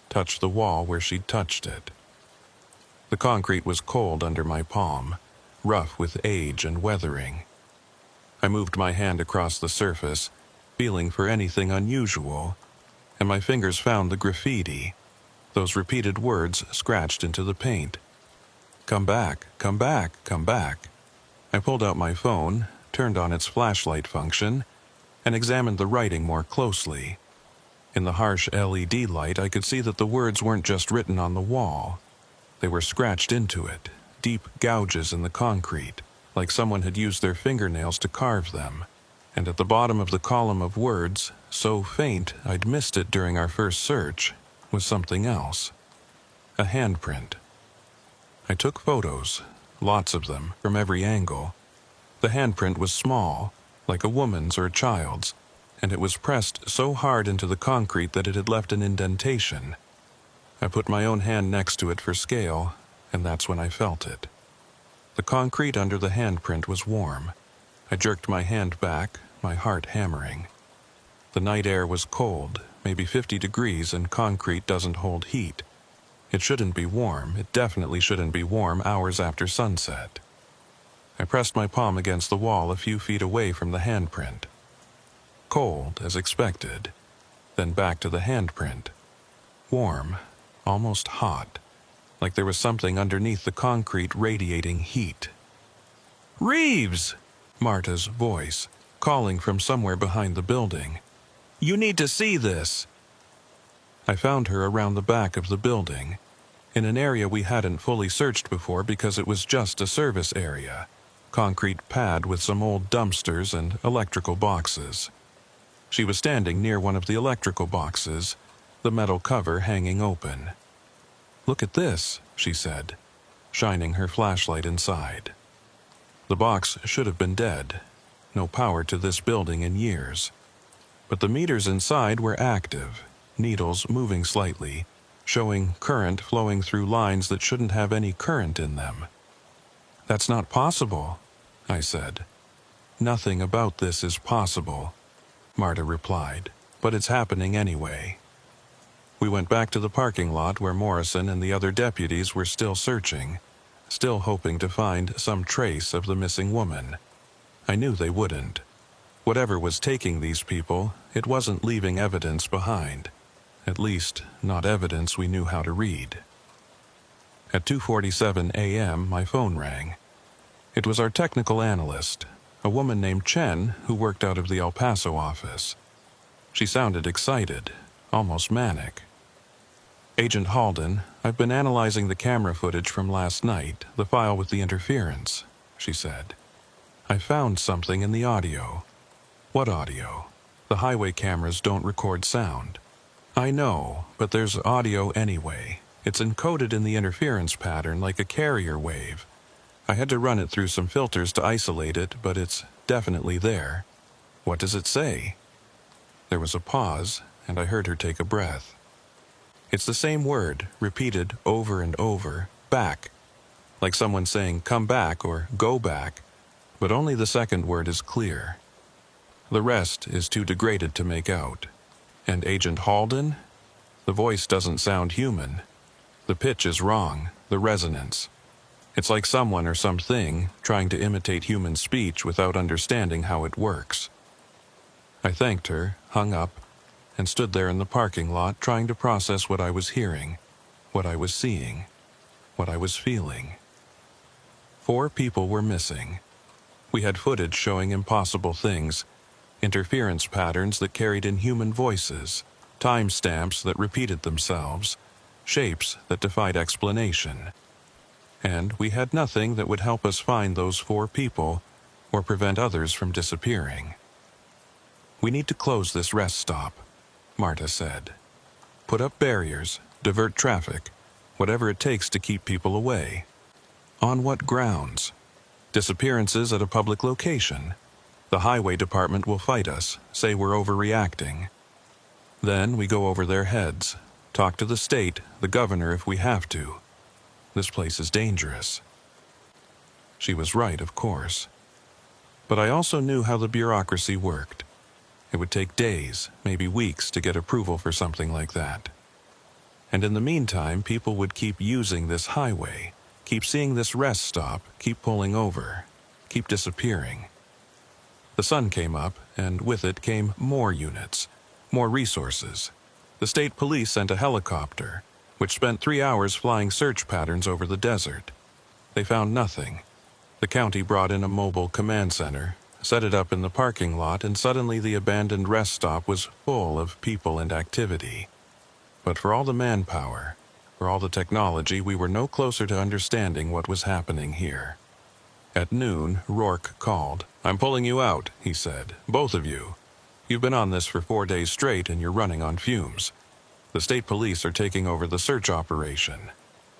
touched the wall where she'd touched it. The concrete was cold under my palm, rough with age and weathering. I moved my hand across the surface, feeling for anything unusual, and my fingers found the graffiti, those repeated words scratched into the paint. "Come back, come back, come back." I pulled out my phone, turned on its flashlight function, and examined the writing more closely. In the harsh LED light, I could see that the words weren't just written on the wall. They were scratched into it, deep gouges in the concrete, like someone had used their fingernails to carve them. And at the bottom of the column of words, so faint I'd missed it during our first search, was something else. A handprint. I took photos, lots of them, from every angle. The handprint was small, like a woman's or a child's, and it was pressed so hard into the concrete that it had left an indentation. I put my own hand next to it for scale, and that's when I felt it. The concrete under the handprint was warm. I jerked my hand back, my heart hammering. The night air was cold, maybe 50 degrees, and concrete doesn't hold heat. It shouldn't be warm, it definitely shouldn't be warm hours after sunset. I pressed my palm against the wall a few feet away from the handprint. Cold, as expected. Then back to the handprint. Warm, almost hot, like there was something underneath the concrete radiating heat. "Reeves!" Marta's voice, calling from somewhere behind the building. "You need to see this!" I found her around the back of the building, in an area we hadn't fully searched before because it was just a service area, concrete pad with some old dumpsters and electrical boxes. She was standing near one of the electrical boxes, the metal cover hanging open. "Look at this," she said, shining her flashlight inside. The box should have been dead, no power to this building in years. But the meters inside were active, needles moving slightly, showing current flowing through lines that shouldn't have any current in them. "That's not possible," I said. "Nothing about this is possible," Marta replied, "but it's happening anyway." We went back to the parking lot where Morrison and the other deputies were still searching, still hoping to find some trace of the missing woman. I knew they wouldn't. Whatever was taking these people, it wasn't leaving evidence behind. At least, not evidence we knew how to read. At 2:47 a.m., my phone rang. It was our technical analyst, a woman named Chen who worked out of the El Paso office. She sounded excited, almost manic. Agent Halden, I've been analyzing the camera footage from last night, the file with the interference, she said. I found something in the audio. What audio? The highway cameras don't record sound. I know, but there's audio anyway. It's encoded in the interference pattern like a carrier wave. I had to run it through some filters to isolate it, but it's definitely there. What does it say? There was a pause, and I heard her take a breath. It's the same word, repeated over and over, back. Like someone saying come back or go back, but only the second word is clear. The rest is too degraded to make out. And Agent Halden? The voice doesn't sound human. The pitch is wrong, the resonance. It's like someone or something trying to imitate human speech without understanding how it works. I thanked her, hung up, and stood there in the parking lot trying to process what I was hearing, what I was seeing, what I was feeling. 4 people were missing. We had footage showing impossible things, interference patterns that carried in human voices, timestamps that repeated themselves, shapes that defied explanation. And we had nothing that would help us find those 4 people or prevent others from disappearing. We need to close this rest stop, Marta said. Put up barriers, divert traffic, whatever it takes to keep people away. On what grounds? Disappearances at a public location. The highway department will fight us, say we're overreacting. Then we go over their heads, talk to the state, the governor if we have to. This place is dangerous. She was right, of course. But I also knew how the bureaucracy worked. It would take days, maybe weeks, to get approval for something like that. And in the meantime, people would keep using this highway, keep seeing this rest stop, keep pulling over, keep disappearing. The sun came up, and with it came more units, more resources. The state police sent a helicopter, which spent 3 hours flying search patterns over the desert. They found nothing. The county brought in a mobile command center, set it up in the parking lot, and suddenly the abandoned rest stop was full of people and activity. But for all the manpower, for all the technology, we were no closer to understanding what was happening here. At noon, Rourke called. "I'm pulling you out," he said. "Both of you. You've been on this for 4 days straight and you're running on fumes. The state police are taking over the search operation."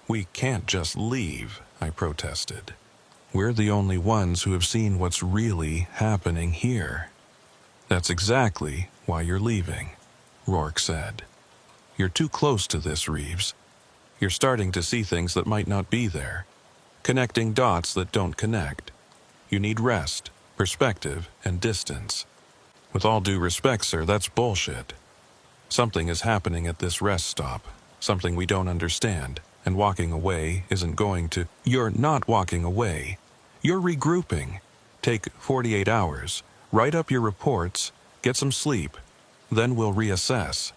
"We can't just leave," I protested. "We're the only ones who have seen what's really happening here." "That's exactly why you're leaving," Rourke said. "You're too close to this, Reeves. You're starting to see things that might not be there, connecting dots that don't connect. You need rest, perspective, and distance. With all due respect, sir, that's bullshit. Something is happening at this rest stop, something we don't understand, and walking away isn't going to—" "You're not walking away. You're regrouping. Take 48 hours, write up your reports, get some sleep, then we'll reassess."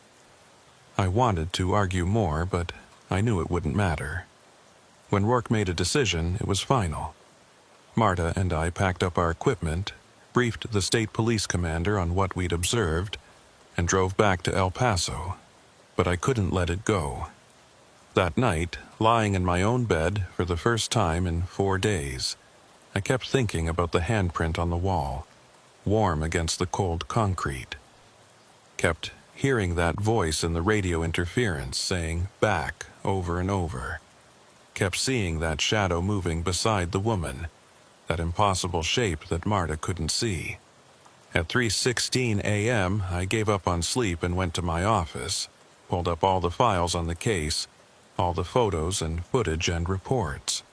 I wanted to argue more, but I knew it wouldn't matter. When Rourke made a decision, it was final. Marta and I packed up our equipment, briefed the state police commander on what we'd observed, and drove back to El Paso. But I couldn't let it go. That night, lying in my own bed for the first time in 4 days, I kept thinking about the handprint on the wall, warm against the cold concrete. Kept hearing that voice in the radio interference saying "back" over and over. Kept seeing that shadow moving beside the woman, that impossible shape that Marta couldn't see. At 3:16 a.m., I gave up on sleep and went to my office, pulled up all the files on the case, all the photos and footage and reports.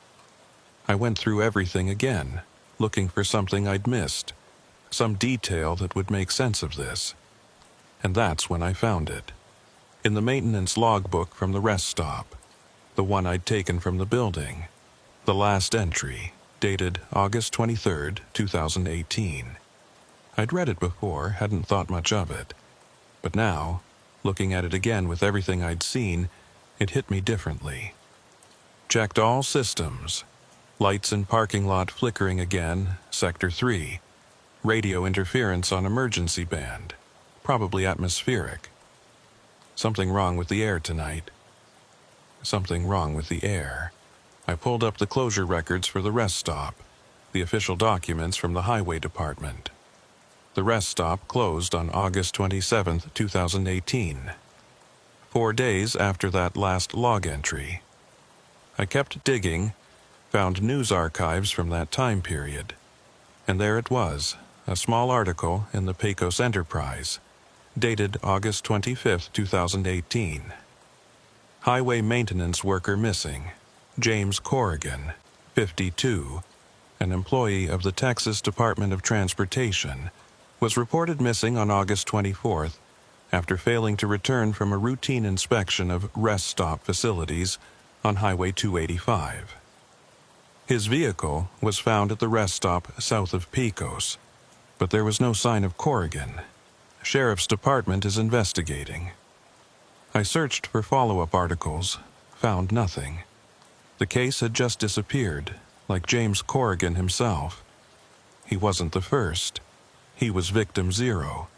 I went through everything again, looking for something I'd missed, some detail that would make sense of this. And that's when I found it. In the maintenance logbook from the rest stop, the one I'd taken from the building, the last entry, dated August 23, 2018. I'd read it before, hadn't thought much of it. But now, looking at it again with everything I'd seen, it hit me differently. Checked all systems. Lights in parking lot flickering again, Sector 3. Radio interference on emergency band. Probably atmospheric. Something wrong with the air tonight. something wrong with the air. I pulled up the closure records for the rest stop, the official documents from the highway department. The rest stop closed on August 27, 2018, 4 days after that last log entry. I kept digging, found news archives from that time period, and there it was, a small article in the Pecos Enterprise, dated August 25, 2018. Highway maintenance worker missing, James Corrigan, 52, an employee of the Texas Department of Transportation, was reported missing on August 24th after failing to return from a routine inspection of rest stop facilities on Highway 285. His vehicle was found at the rest stop south of Pecos, but there was no sign of Corrigan. Sheriff's Department is investigating. I searched for follow-up articles, found nothing. The case had just disappeared, like James Corrigan himself. He wasn't the first. He was victim zero,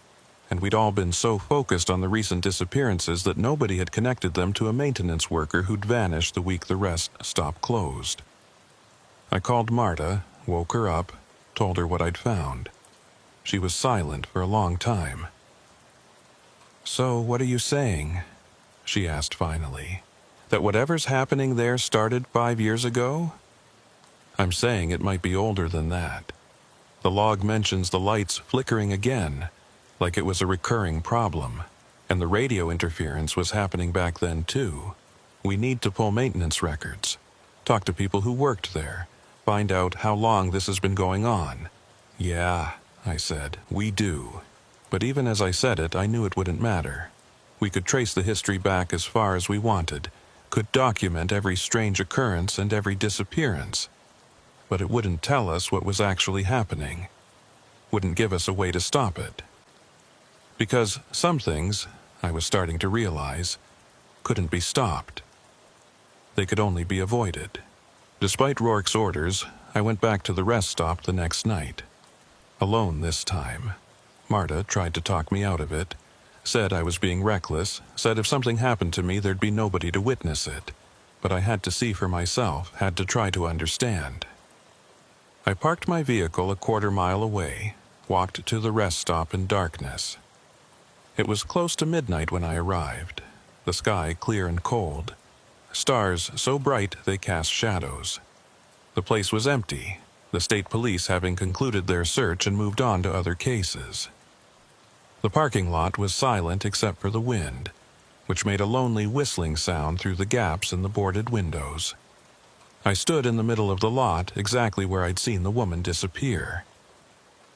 and we'd all been so focused on the recent disappearances that nobody had connected them to a maintenance worker who'd vanished the week the rest stop closed. I called Marta, woke her up, told her what I'd found. She was silent for a long time. "So, what are you saying?" she asked finally. "That whatever's happening there started 5 years ago?" "I'm saying it might be older than that. The log mentions the lights flickering again, like it was a recurring problem, and the radio interference was happening back then too. We need to pull maintenance records, talk to people who worked there, find out how long this has been going on." "Yeah," I said, "we do." But even as I said it, I knew it wouldn't matter. We could trace the history back as far as we wanted, could document every strange occurrence and every disappearance. But it wouldn't tell us what was actually happening. Wouldn't give us a way to stop it. Because some things, I was starting to realize, couldn't be stopped. They could only be avoided. Despite Rourke's orders, I went back to the rest stop the next night. Alone this time. Marta tried to talk me out of it, said I was being reckless, said if something happened to me there'd be nobody to witness it. But I had to see for myself, had to try to understand. I parked my vehicle a quarter-mile away, walked to the rest stop in darkness. It was close to midnight when I arrived, the sky clear and cold, stars so bright they cast shadows. The place was empty, the state police having concluded their search and moved on to other cases. The parking lot was silent except for the wind, which made a lonely whistling sound through the gaps in the boarded windows. I stood in the middle of the lot, exactly where I'd seen the woman disappear.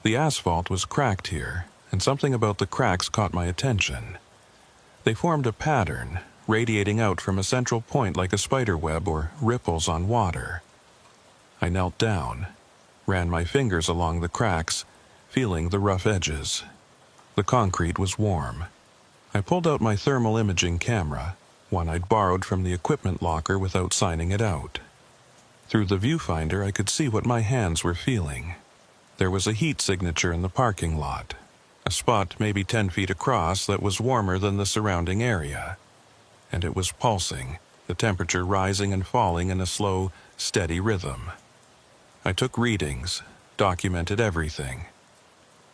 The asphalt was cracked here, and something about the cracks caught my attention. They formed a pattern, radiating out from a central point like a spider web or ripples on water. I knelt down, ran my fingers along the cracks, feeling the rough edges. The concrete was warm. I pulled out my thermal imaging camera, one I'd borrowed from the equipment locker without signing it out. Through the viewfinder, I could see what my hands were feeling. There was a heat signature in the parking lot, a spot maybe 10 feet across that was warmer than the surrounding area. And it was pulsing, the temperature rising and falling in a slow, steady rhythm. I took readings, documented everything.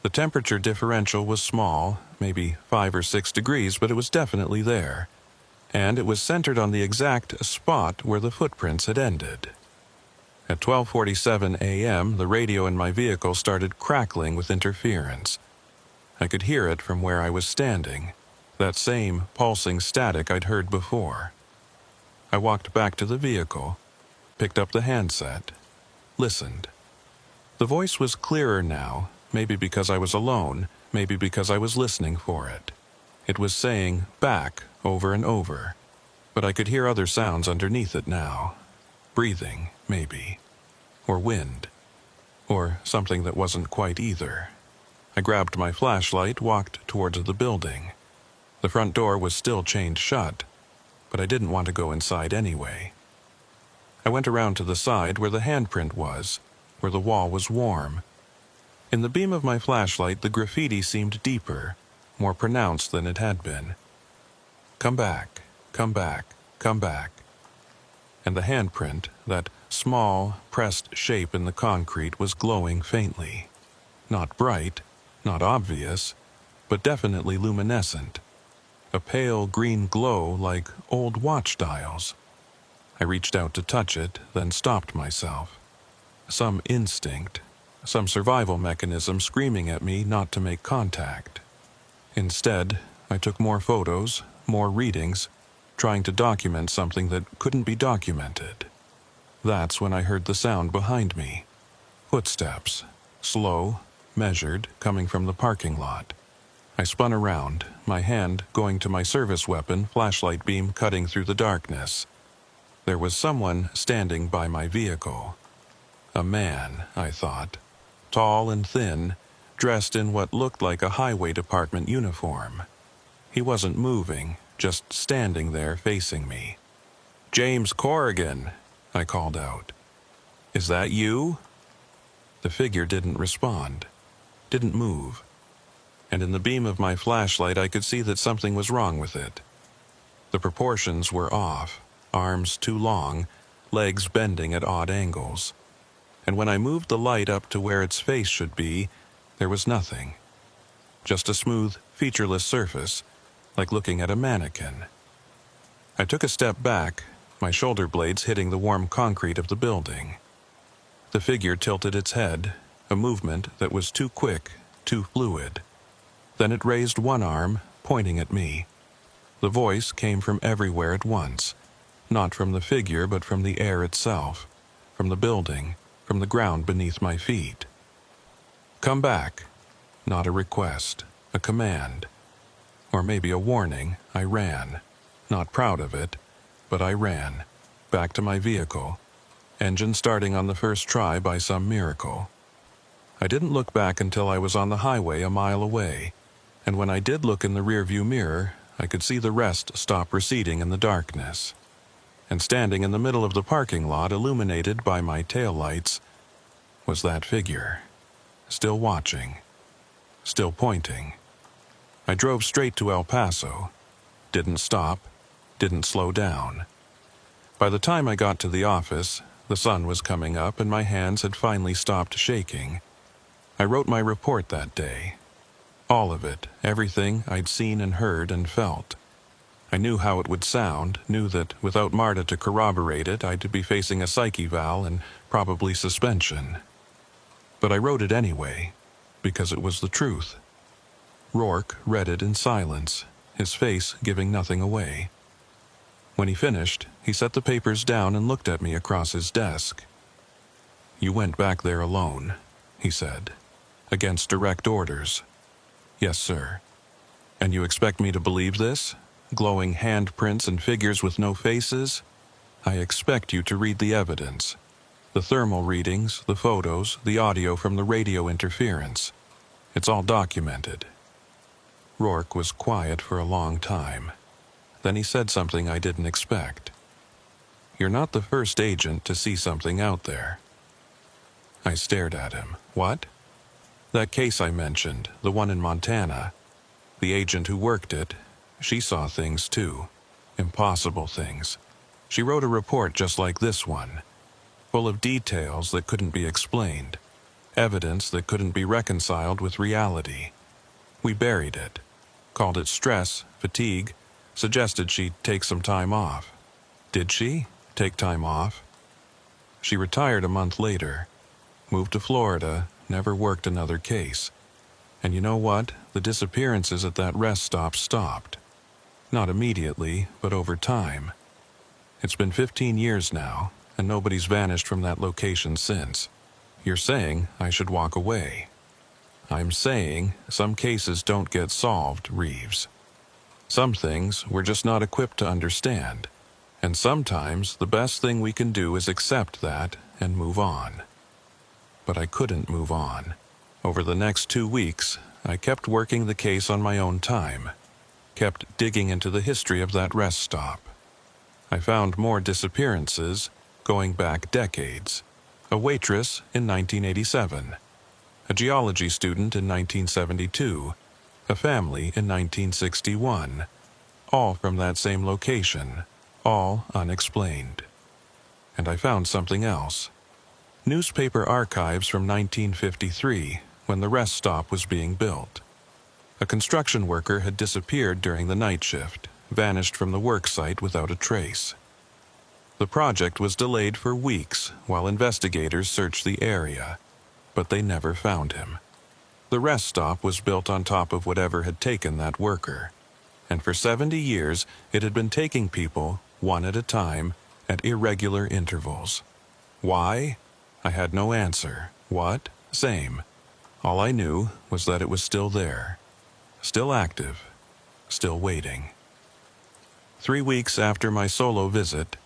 The temperature differential was small, maybe 5 or 6 degrees, but it was definitely there. And it was centered on the exact spot where the footprints had ended. At 12:47 a.m., the radio in my vehicle started crackling with interference. I could hear it from where I was standing, that same pulsing static I'd heard before. I walked back to the vehicle, picked up the handset, listened. The voice was clearer now, maybe because I was alone, maybe because I was listening for it. It was saying "back" over and over, but I could hear other sounds underneath it now. Breathing, maybe. Or wind. Or something that wasn't quite either. I grabbed my flashlight, walked towards the building. The front door was still chained shut, but I didn't want to go inside anyway. I went around to the side where the handprint was, where the wall was warm. In the beam of my flashlight, the graffiti seemed deeper, more pronounced than it had been. "Come back, come back, come back." and the handprint, that small, pressed shape in the concrete, was glowing faintly. Not bright, not obvious, but definitely luminescent. A pale green glow like old watch dials. I reached out to touch it, then stopped myself. Some instinct, some survival mechanism screaming at me not to make contact. Instead, I took more photos, more readings, trying to document something that couldn't be documented. That's when I heard the sound behind me. Footsteps, slow, measured, coming from the parking lot. I spun around, my hand going to my service weapon, flashlight beam cutting through the darkness. There was someone standing by my vehicle. A man, I thought, tall and thin, dressed in what looked like a highway department uniform. He wasn't moving, just standing there facing me. "James Corrigan," I called out. "Is that you?" The figure didn't respond, didn't move. And in the beam of my flashlight I could see that something was wrong with it. The proportions were off, arms too long, legs bending at odd angles. And when I moved the light up to where its face should be, there was nothing. Just a smooth, featureless surface, like looking at a mannequin. I took a step back, my shoulder blades hitting the warm concrete of the building. The figure tilted its head, a movement that was too quick, too fluid. Then it raised one arm, pointing at me. The voice came from everywhere at once, not from the figure but from the air itself, from the building, from the ground beneath my feet. "Come back." Not a request, a command. Or maybe a warning. I ran. Not proud of it, but I ran. Back to my vehicle. Engine starting on the first try by some miracle. I didn't look back until I was on the highway a mile away, and when I did look in the rearview mirror, I could see the rest stop receding in the darkness. And standing in the middle of the parking lot, illuminated by my taillights, was that figure. Still watching. Still pointing. I drove straight to El Paso. Didn't stop. Didn't slow down. By the time I got to the office, the sun was coming up and my hands had finally stopped shaking. I wrote my report that day. All of it, everything I'd seen and heard and felt. I knew how it would sound, knew that without Marta to corroborate it, I'd be facing a psych eval and probably suspension. But I wrote it anyway, because it was the truth. Rourke read it in silence, his face giving nothing away. When he finished, he set the papers down and looked at me across his desk. "You went back there alone," he said. "Against direct orders." "Yes, sir." "And you expect me to believe this? Glowing handprints and figures with no faces? I expect you to read the evidence. The thermal readings, the photos, the audio from the radio interference. It's all documented." Rourke was quiet for a long time. Then he said something I didn't expect. "You're not the first agent to see something out there." I stared at him. "What?" "That case I mentioned, the one in Montana. The agent who worked it, she saw things too. Impossible things. She wrote a report just like this one, full of details that couldn't be explained, evidence that couldn't be reconciled with reality. We buried it, called it stress, fatigue, suggested she'd take some time off. Did she take time off? She retired a month later, moved to Florida, never worked another case. And you know what? The disappearances at that rest stop stopped. Not immediately, but over time. It's been 15 years now, and nobody's vanished from that location since. You're saying I should walk away. I'm saying some cases don't get solved, Reeves. Some things we're just not equipped to understand, and sometimes the best thing we can do is accept that and move on. But I couldn't move on. Over the next 2 weeks, I kept working the case on my own time, kept digging into the history of that rest stop. I found more disappearances going back decades. A waitress in 1987, a geology student in 1972, a family in 1961, all from that same location, all unexplained. And I found something else. Newspaper archives from 1953, when the rest stop was being built. A construction worker had disappeared during the night shift, vanished from the work site without a trace. The project was delayed for weeks while investigators searched the area, but they never found him. The rest stop was built on top of whatever had taken that worker, and for 70 years it had been taking people, one at a time, at irregular intervals. Why? I had no answer. What? Same. All I knew was that it was still there, still active, still waiting. 3 weeks after my solo visit,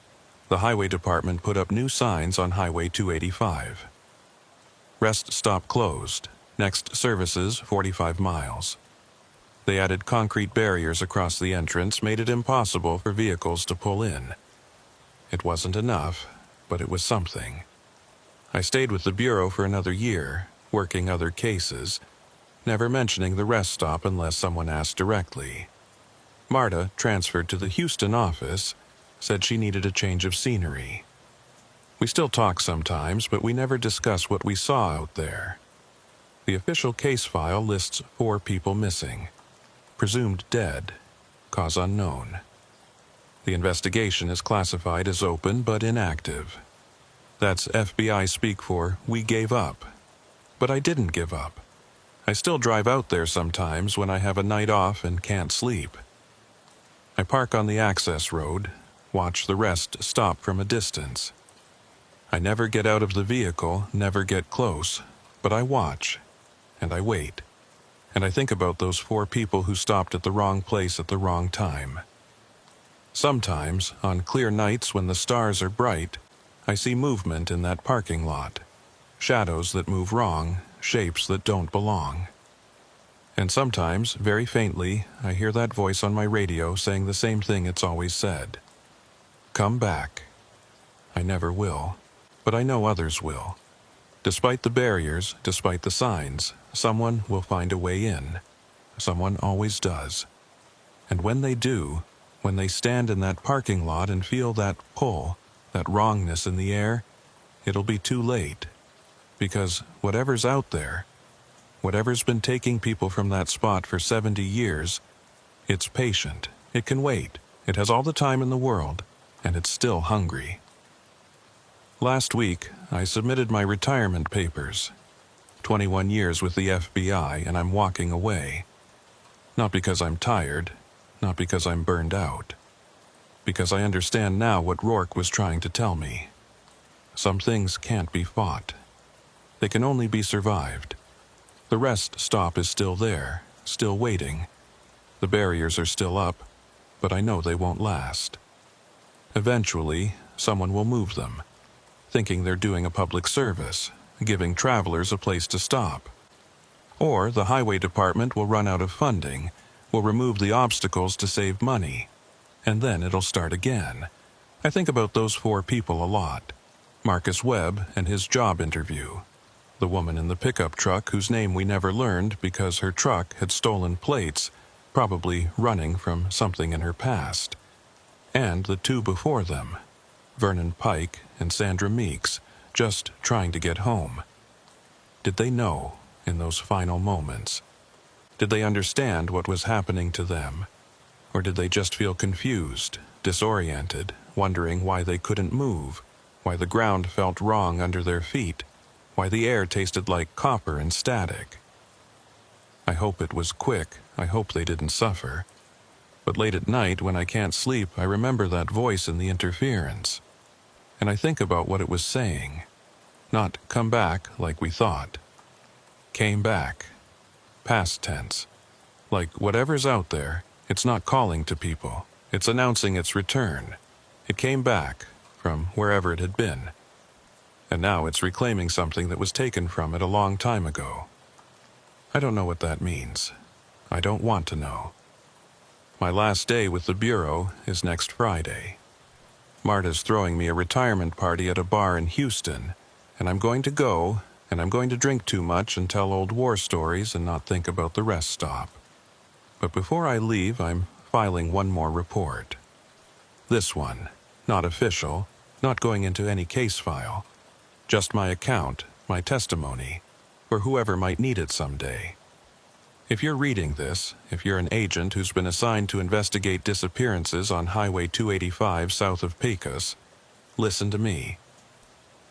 the highway department put up new signs on Highway 285. Rest stop closed. Next services 45 miles. They added concrete barriers across the entrance, made it impossible for vehicles to pull in. It wasn't enough, but it was something. I stayed with the Bureau for another year, working other cases, never mentioning the rest stop unless someone asked directly. Marta, transferred to the Houston office, said she needed a change of scenery. We still talk sometimes, but we never discuss what we saw out there. The official case file lists 4 people missing, presumed dead, cause unknown. The investigation is classified as open but inactive. That's FBI speak for "we gave up." But I didn't give up. I still drive out there sometimes when I have a night off and can't sleep. I park on the access road, watch the rest stop from a distance. I never get out of the vehicle, never get close, but I watch, and I wait, and I think about those 4 people who stopped at the wrong place at the wrong time. Sometimes, on clear nights when the stars are bright, I see movement in that parking lot, shadows that move wrong, shapes that don't belong. And sometimes, very faintly, I hear that voice on my radio saying the same thing it's always said. Come back. I never will, but I know others will. Despite the barriers, despite the signs, someone will find a way in. Someone always does. And when they do, when they stand in that parking lot and feel that pull, that wrongness in the air, it'll be too late. Because whatever's out there, whatever's been taking people from that spot for 70 years, it's patient, it can wait, it has all the time in the world, and it's still hungry. Last week, I submitted my retirement papers. 21 years with the FBI, and I'm walking away. Not because I'm tired, not because I'm burned out. Because I understand now what Rourke was trying to tell me. Some things can't be fought. They can only be survived. The rest stop is still there, still waiting. The barriers are still up, but I know they won't last. Eventually, someone will move them, thinking they're doing a public service, giving travelers a place to stop. Or the highway department will run out of funding, will remove the obstacles to save money, and then it'll start again. I think about those 4 people a lot. Marcus Webb and his job interview. The woman in the pickup truck whose name we never learned because her truck had stolen plates, probably running from something in her past. And the 2 before them, Vernon Pike and Sandra Meeks, just trying to get home. Did they know in those final moments? Did they understand what was happening to them? Or did they just feel confused, disoriented, wondering why they couldn't move, why the ground felt wrong under their feet, why the air tasted like copper and static? I hope it was quick. I hope they didn't suffer. But late at night, when I can't sleep, I remember that voice in the interference. And I think about what it was saying. Not come back like we thought. Came back. Past tense. Like whatever's out there, it's not calling to people. It's announcing its return. It came back from wherever it had been. And now it's reclaiming something that was taken from it a long time ago. I don't know what that means. I don't want to know. My last day with the Bureau is next Friday. Marta's throwing me a retirement party at a bar in Houston, and I'm going to go, and I'm going to drink too much and tell old war stories and not think about the rest stop. But before I leave, I'm filing one more report. This one, not official, not going into any case file. Just my account, my testimony, for whoever might need it someday. If you're reading this, if you're an agent who's been assigned to investigate disappearances on Highway 285 south of Pecos, listen to me.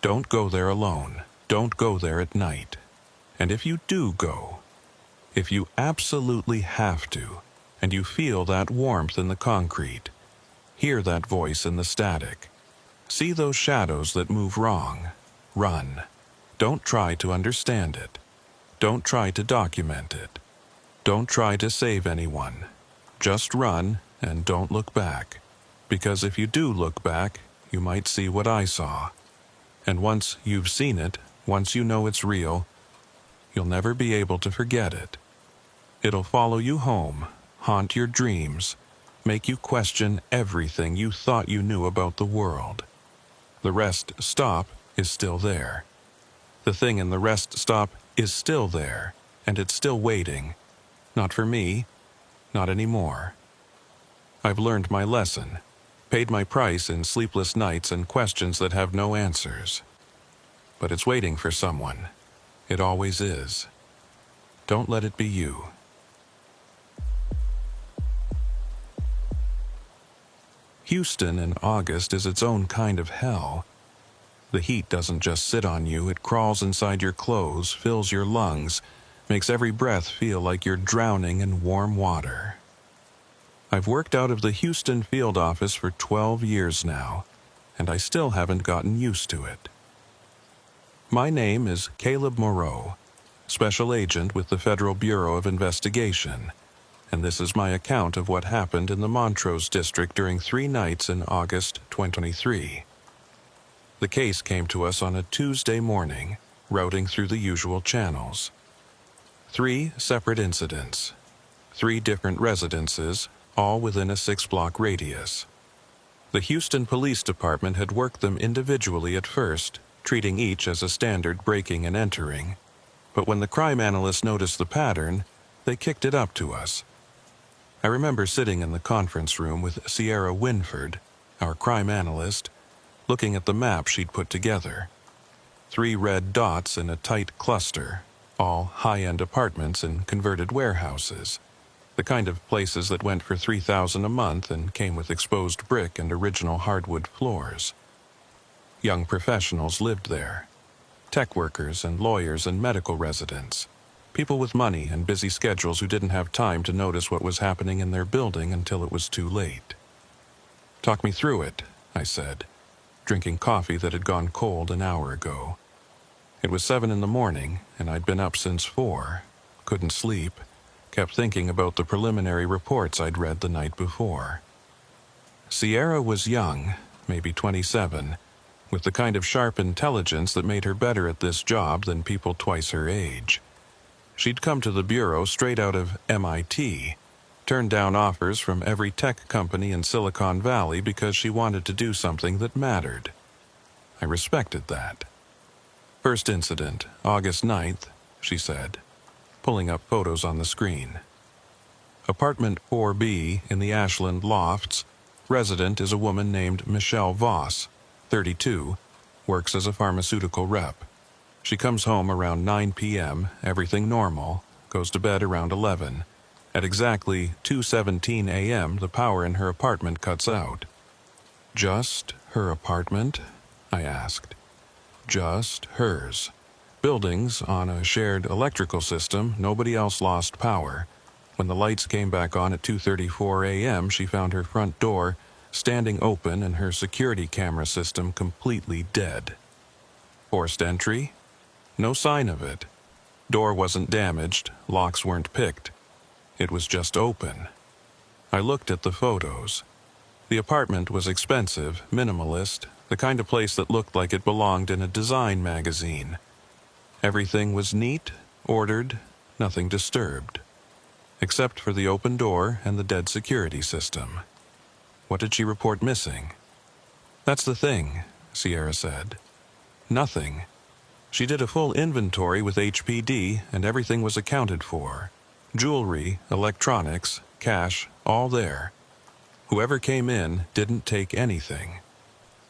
Don't go there alone. Don't go there at night. And if you do go, if you absolutely have to, and you feel that warmth in the concrete, hear that voice in the static, see those shadows that move wrong, run. Don't try to understand it. Don't try to document it. Don't try to save anyone. Just run and don't look back. Because if you do look back, you might see what I saw. And once you've seen it, once you know it's real, you'll never be able to forget it. It'll follow you home, haunt your dreams, make you question everything you thought you knew about the world. The rest stop is still there. The thing in the rest stop is still there, and it's still waiting. Not for me, not anymore. I've learned my lesson, paid my price in sleepless nights and questions that have no answers. But it's waiting for someone. It always is. Don't let it be you. Houston in August is its own kind of hell. The heat doesn't just sit on you, it crawls inside your clothes, fills your lungs, makes every breath feel like you're drowning in warm water. I've worked out of the Houston field office for 12 years now, and I still haven't gotten used to it. My name is Caleb Moreau, Special Agent with the Federal Bureau of Investigation, and this is my account of what happened in the Montrose District during 3 nights in August 2023. The case came to us on a Tuesday morning, routing through the usual channels. 3 separate incidents, 3 different residences, all within a 6-block radius. The Houston Police Department had worked them individually at first, treating each as a standard breaking and entering. But when the crime analysts noticed the pattern, they kicked it up to us. I remember sitting in the conference room with Sierra Winford, our crime analyst, looking at the map she'd put together. 3 red dots in a tight cluster, all high-end apartments and converted warehouses, the kind of places that went for $3,000 a month and came with exposed brick and original hardwood floors. Young professionals lived there, tech workers and lawyers and medical residents, people with money and busy schedules who didn't have time to notice what was happening in their building until it was too late. "Talk me through it," I said, drinking coffee that had gone cold an hour ago. It was 7 in the morning, and I'd been up since 4, couldn't sleep, kept thinking about the preliminary reports I'd read the night before. Sierra was young, maybe 27, with the kind of sharp intelligence that made her better at this job than people twice her age. She'd come to the Bureau straight out of MIT, turned down offers from every tech company in Silicon Valley because she wanted to do something that mattered. I respected that. "First incident, August 9th, she said, pulling up photos on the screen. Apartment 4B in the Ashland Lofts. Resident is a woman named Michelle Voss, 32, works as a pharmaceutical rep. She comes home around 9 p.m., everything normal, goes to bed around 11. At exactly 2:17 a.m., the power in her apartment cuts out." "Just her apartment?" I asked. "Just hers. Buildings on a shared electrical system, nobody else lost power. When the lights came back on at 2:34 a.m., she found her front door standing open and her security camera system completely dead. Forced entry? No sign of it. Door wasn't damaged, locks weren't picked. It was just open. I looked at the photos. The apartment was expensive, minimalist, the kind of place that looked like it belonged in a design magazine. Everything was neat, ordered, nothing disturbed. Except for the open door and the dead security system. What did she report missing?" "That's the thing," Sierra said. "Nothing. She did a full inventory with HPD and everything was accounted for. Jewelry, electronics, cash, all there. Whoever came in didn't take anything.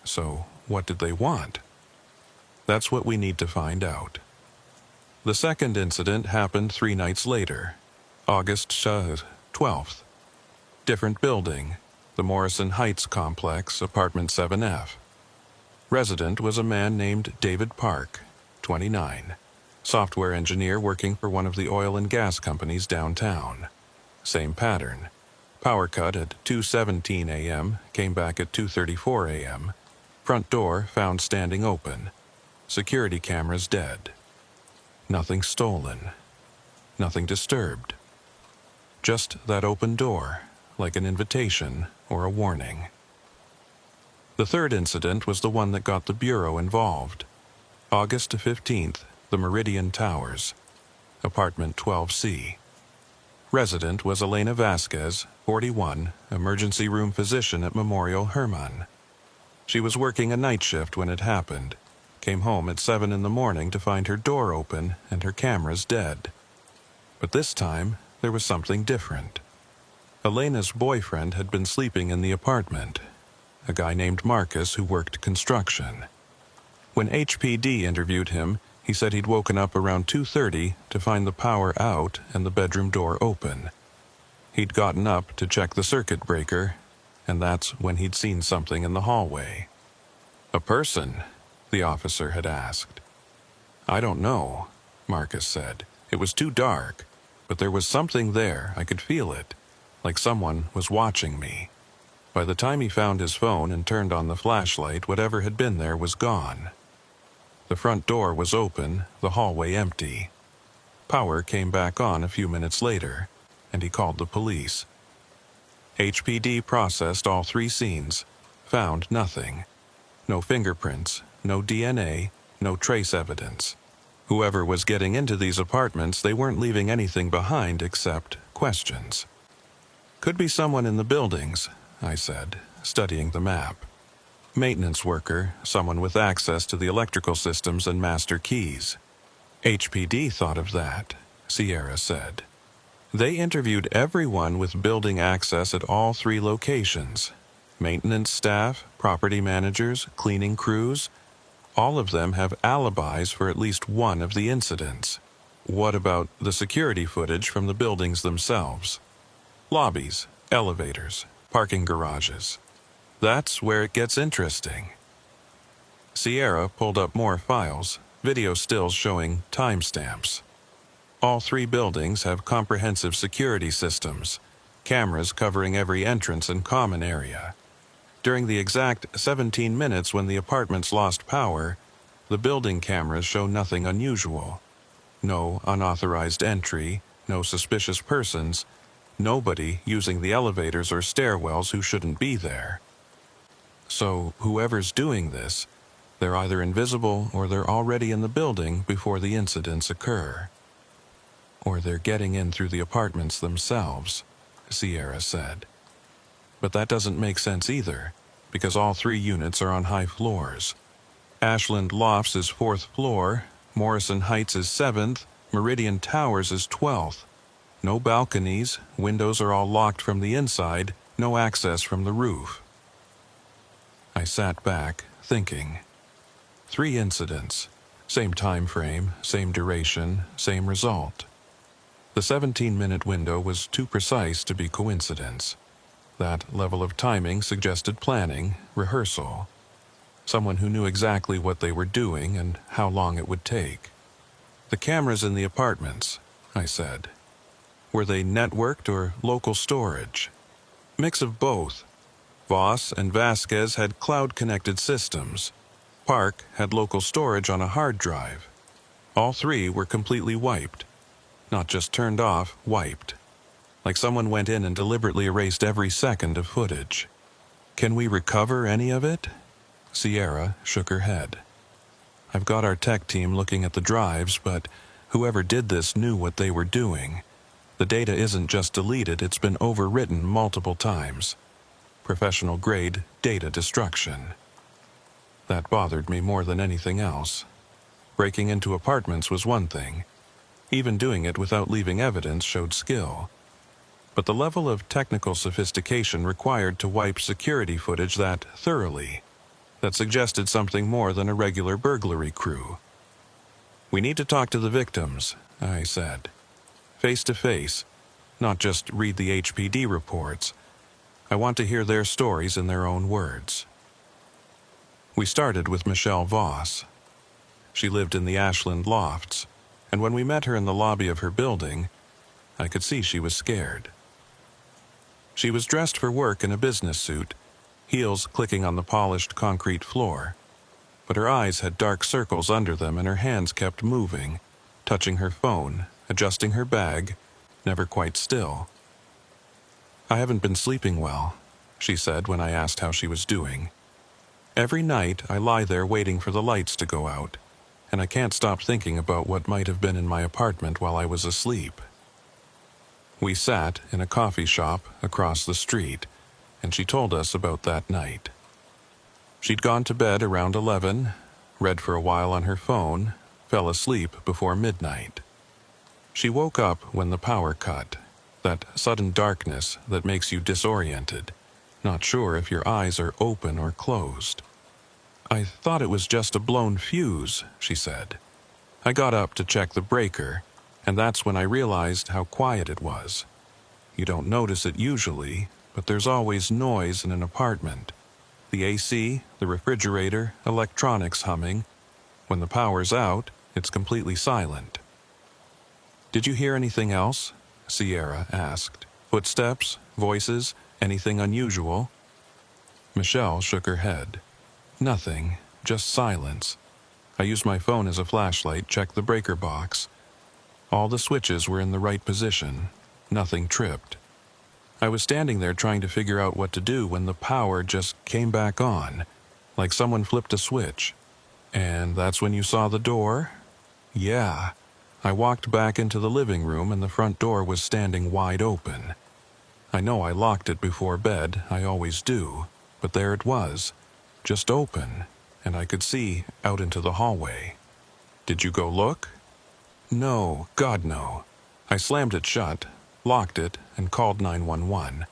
So, what did they want? That's what we need to find out. The second incident happened 3 nights later, August 12th. Different building, the Morrison Heights complex, apartment 7F. Resident was a man named David Park, 29, software engineer working for one of the oil and gas companies downtown. Same pattern. Power cut at 2:17 a.m., came back at 2:34 a.m. Front door found standing open. Security cameras dead. Nothing stolen. Nothing disturbed. Just that open door, like an invitation or a warning. The third incident was the one that got the Bureau involved. August 15th, the Meridian Towers, apartment 12C. Resident was Elena Vasquez, 41, emergency room physician at Memorial Hermann. She was working a night shift when it happened. Came home at 7 in the morning to find her door open and her cameras dead. But this time, there was something different. Elena's boyfriend had been sleeping in the apartment, a guy named Marcus who worked construction. When HPD interviewed him, he said he'd woken up around 2:30 to find the power out and the bedroom door open. He'd gotten up to check the circuit breaker, and that's when he'd seen something in the hallway. A person, the officer had asked. I don't know, Marcus said. It was too dark, but there was something there. I could feel it, like someone was watching me. By the time he found his phone and turned on the flashlight, whatever had been there was gone. The front door was open, the hallway empty. Power came back on a few minutes later, and he called the police. HPD processed all 3 scenes, found nothing. No fingerprints, no DNA, no trace evidence. Whoever was getting into these apartments, they weren't leaving anything behind except questions. Could be someone in the buildings, I said, studying the map. Maintenance worker, someone with access to the electrical systems and master keys. HPD thought of that, Sierra said. They interviewed everyone with building access at all 3 locations. Maintenance staff, property managers, cleaning crews. All of them have alibis for at least one of the incidents. What about the security footage from the buildings themselves? Lobbies, elevators, parking garages. That's where it gets interesting. Sierra pulled up more files, video stills showing timestamps. All 3 buildings have comprehensive security systems, cameras covering every entrance and common area. During the exact 17 minutes when the apartments lost power, the building cameras show nothing unusual. No unauthorized entry, no suspicious persons, nobody using the elevators or stairwells who shouldn't be there. So whoever's doing this, they're either invisible or they're already in the building before the incidents occur. Or they're getting in through the apartments themselves, Sierra said. But that doesn't make sense either, because all 3 units are on high floors. Ashland Lofts is 4th floor, Morrison Heights is 7th, Meridian Towers is 12th. No balconies, windows are all locked from the inside, no access from the roof. I sat back, thinking. 3 incidents, same time frame, same duration, same result. The 17-minute window was too precise to be coincidence. That level of timing suggested planning, rehearsal. Someone who knew exactly what they were doing and how long it would take. The cameras in the apartments, I said. Were they networked or local storage? Mix of both. Voss and Vasquez had cloud-connected systems. Park had local storage on a hard drive. All 3 were completely wiped. Not just turned off, wiped. Like someone went in and deliberately erased every second of footage. Can we recover any of it? Sierra shook her head. I've got our tech team looking at the drives, but whoever did this knew what they were doing. The data isn't just deleted, it's been overwritten multiple times. Professional-grade data destruction. That bothered me more than anything else. Breaking into apartments was one thing. Even doing it without leaving evidence showed skill. But the level of technical sophistication required to wipe security footage that thoroughly, that suggested something more than a regular burglary crew. "We need to talk to the victims," I said. "Face to face, not just read the HPD reports. I want to hear their stories in their own words." We started with Michelle Voss. She lived in the Ashland Lofts, and when we met her in the lobby of her building, I could see she was scared. She was dressed for work in a business suit, heels clicking on the polished concrete floor, but her eyes had dark circles under them and her hands kept moving, touching her phone, adjusting her bag, never quite still. "I haven't been sleeping well," she said when I asked how she was doing. "Every night I lie there waiting for the lights to go out, and I can't stop thinking about what might have been in my apartment while I was asleep." We sat in a coffee shop across the street, and she told us about that night. She'd gone to bed around 11, read for a while on her phone, fell asleep before midnight. She woke up when the power cut, that sudden darkness that makes you disoriented, not sure if your eyes are open or closed. "I thought it was just a blown fuse," she said. "I got up to check the breaker, and that's when I realized how quiet it was. You don't notice it usually, but there's always noise in an apartment. The AC, the refrigerator, electronics humming. When the power's out, it's completely silent." "Did you hear anything else?" Sierra asked. "Footsteps, voices, anything unusual?" Michelle shook her head. "Nothing, just silence. I used my phone as a flashlight, checked the breaker box. All the switches were in the right position. Nothing tripped. I was standing there trying to figure out what to do when the power just came back on, like someone flipped a switch." "And that's when you saw the door?" "Yeah. I walked back into the living room and the front door was standing wide open. I know I locked it before bed, I always do, but there it was, just open, and I could see out into the hallway." "Did you go look?" "No, God no. I slammed it shut, locked it, and called 911.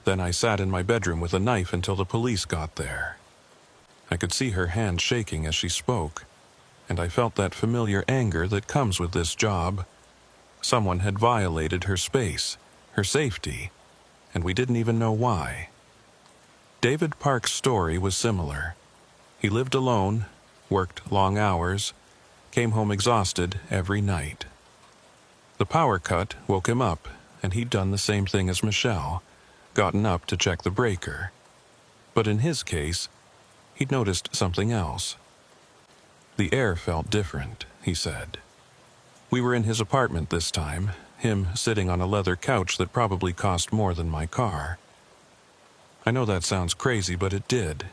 Then I sat in my bedroom with a knife until the police got there." I could see her hand shaking as she spoke, and I felt that familiar anger that comes with this job. Someone had violated her space, her safety, and we didn't even know why. David Park's story was similar. He lived alone, worked long hours, came home exhausted every night. The power cut woke him up, and he'd done the same thing as Michelle, gotten up to check the breaker. But in his case, he'd noticed something else. "The air felt different," he said. "We were in his apartment this time, him sitting on a leather couch that probably cost more than my car. I know that sounds crazy, but it did.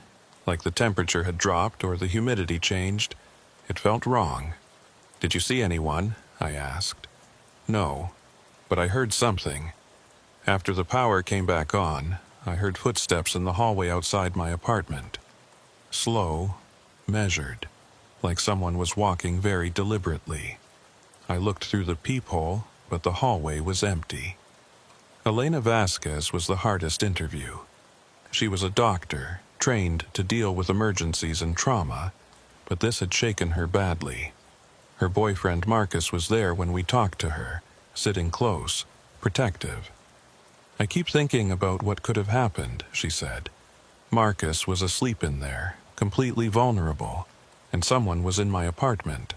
Like the temperature had dropped or the humidity changed. It felt wrong." "Did you see anyone?" I asked. "No, but I heard something. After the power came back on, I heard footsteps in the hallway outside my apartment. Slow, measured, like someone was walking very deliberately. I looked through the peephole, but the hallway was empty." Elena Vasquez was the hardest interview. She was a doctor, trained to deal with emergencies and trauma, but this had shaken her badly. Her boyfriend Marcus was there when we talked to her, sitting close, protective. "I keep thinking about what could have happened," she said. "Marcus was asleep in there, completely vulnerable, and someone was in my apartment.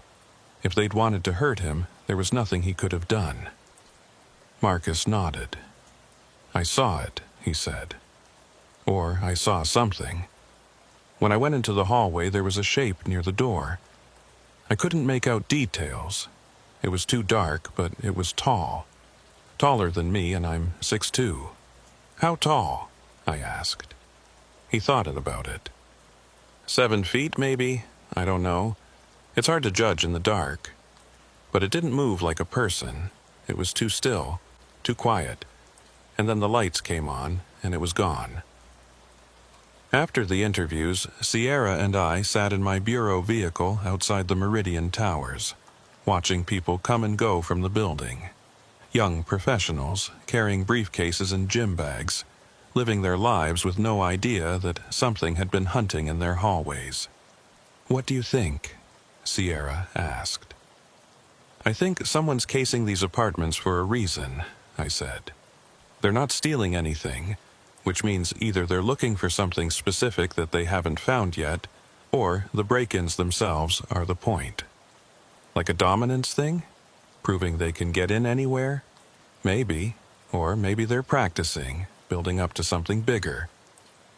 If they'd wanted to hurt him, there was nothing he could have done." Marcus nodded. "I saw it," he said. "Or I saw something. When I went into the hallway, there was a shape near the door. I couldn't make out details. It was too dark, but it was tall. Taller than me, and I'm 6'2". "How tall?" I asked. He thought about it. 7 feet, maybe? I don't know. It's hard to judge in the dark. But it didn't move like a person. It was too still, too quiet. And then the lights came on, and it was gone. After the interviews, Sierra and I sat in my bureau vehicle outside the Meridian Towers, watching people come and go from the building. Young professionals carrying briefcases and gym bags, living their lives with no idea that something had been hunting in their hallways. "What do you think?" Sierra asked. "I think someone's casing these apartments for a reason," I said. "They're not stealing anything, which means either they're looking for something specific that they haven't found yet, or the break-ins themselves are the point. Like a dominance thing? Proving they can get in anywhere? Maybe. Or maybe they're practicing, building up to something bigger."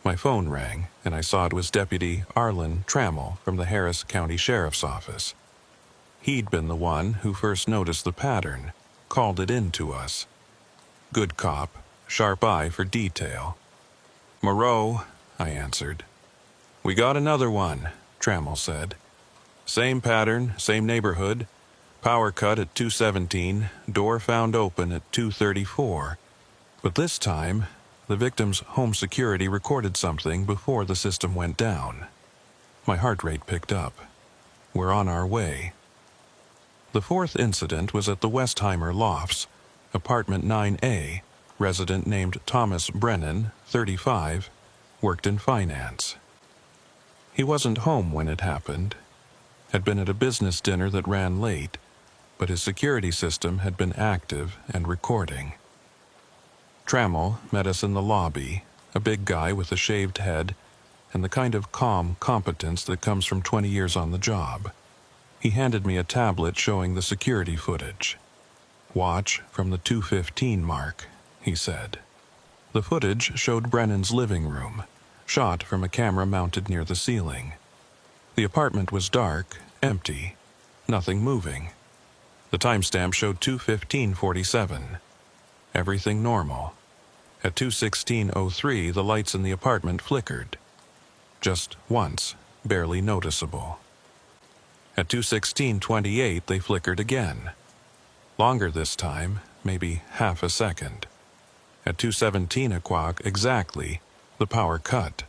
My phone rang, and I saw it was Deputy Arlen Trammell from the Harris County Sheriff's Office. He'd been the one who first noticed the pattern, called it in to us. Good cop, sharp eye for detail. "Moreau," I answered. "We got another one," Trammell said. "Same pattern, same neighborhood. Power cut at 2:17, door found open at 2:34. But this time, the victim's home security recorded something before the system went down." My heart rate picked up. We're on our way. The fourth incident was at the Westheimer Lofts, apartment 9A, resident named Thomas Brennan, 35, worked in finance. He wasn't home when it happened, had been at a business dinner that ran late, but his security system had been active and recording. Trammell met us in the lobby, a big guy with a shaved head and the kind of calm competence that comes from 20 years on the job. He handed me a tablet showing the security footage. "Watch from the 2:15 mark," he said. The footage showed Brennan's living room, shot from a camera mounted near the ceiling. The apartment was dark, empty, nothing moving. The timestamp showed 2:15:47. Everything normal. At 2:16:03, the lights in the apartment flickered. Just once, barely noticeable. At 2:16:28, they flickered again. Longer this time, maybe half a second. At 2:17 o'clock exactly, the power cut.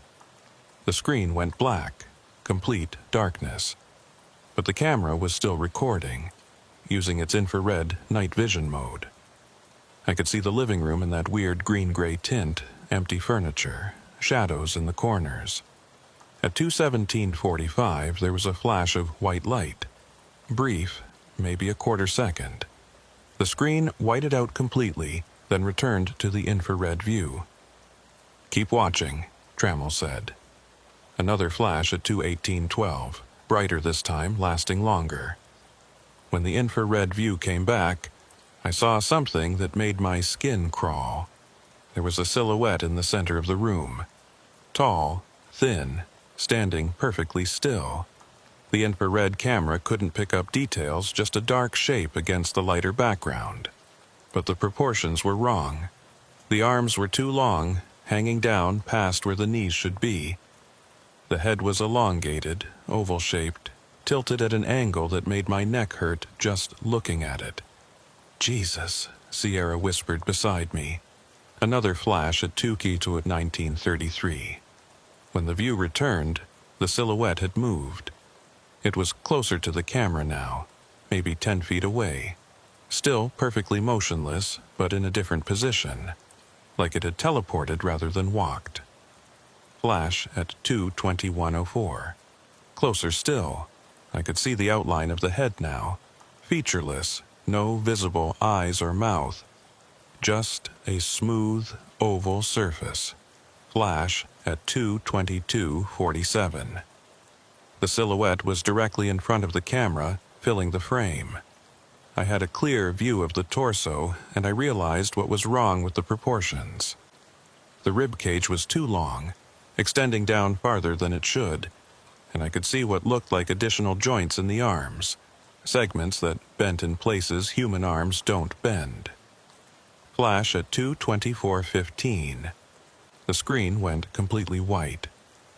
The screen went black, complete darkness. But the camera was still recording, using its infrared night vision mode. I could see the living room in that weird green-gray tint, empty furniture, shadows in the corners. At 2:17:45, there was a flash of white light. Brief, maybe a quarter second. The screen whited out completely, then returned to the infrared view. "Keep watching," Trammell said. Another flash at 2:18:12, brighter this time, lasting longer. When the infrared view came back, I saw something that made my skin crawl. There was a silhouette in the center of the room. Tall, thin, standing perfectly still. The infrared camera couldn't pick up details, just a dark shape against the lighter background. But the proportions were wrong. The arms were too long, hanging down past where the knees should be. The head was elongated, oval-shaped, tilted at an angle that made my neck hurt just looking at it. "Jesus," Sierra whispered beside me. Another flash at 2:19:33. When the view returned, the silhouette had moved. It was closer to the camera now, maybe 10 feet away. Still perfectly motionless, but in a different position, like it had teleported rather than walked. Flash at 2:21:04. Closer still. I could see the outline of the head now, featureless, no visible eyes or mouth. Just a smooth, oval surface. Flash at 2:22:47. The silhouette was directly in front of the camera, filling the frame. I had a clear view of the torso, and I realized what was wrong with the proportions. The rib cage was too long, extending down farther than it should, and I could see what looked like additional joints in the arms, segments that bent in places human arms don't bend. Flash at 2:24:15. The screen went completely white,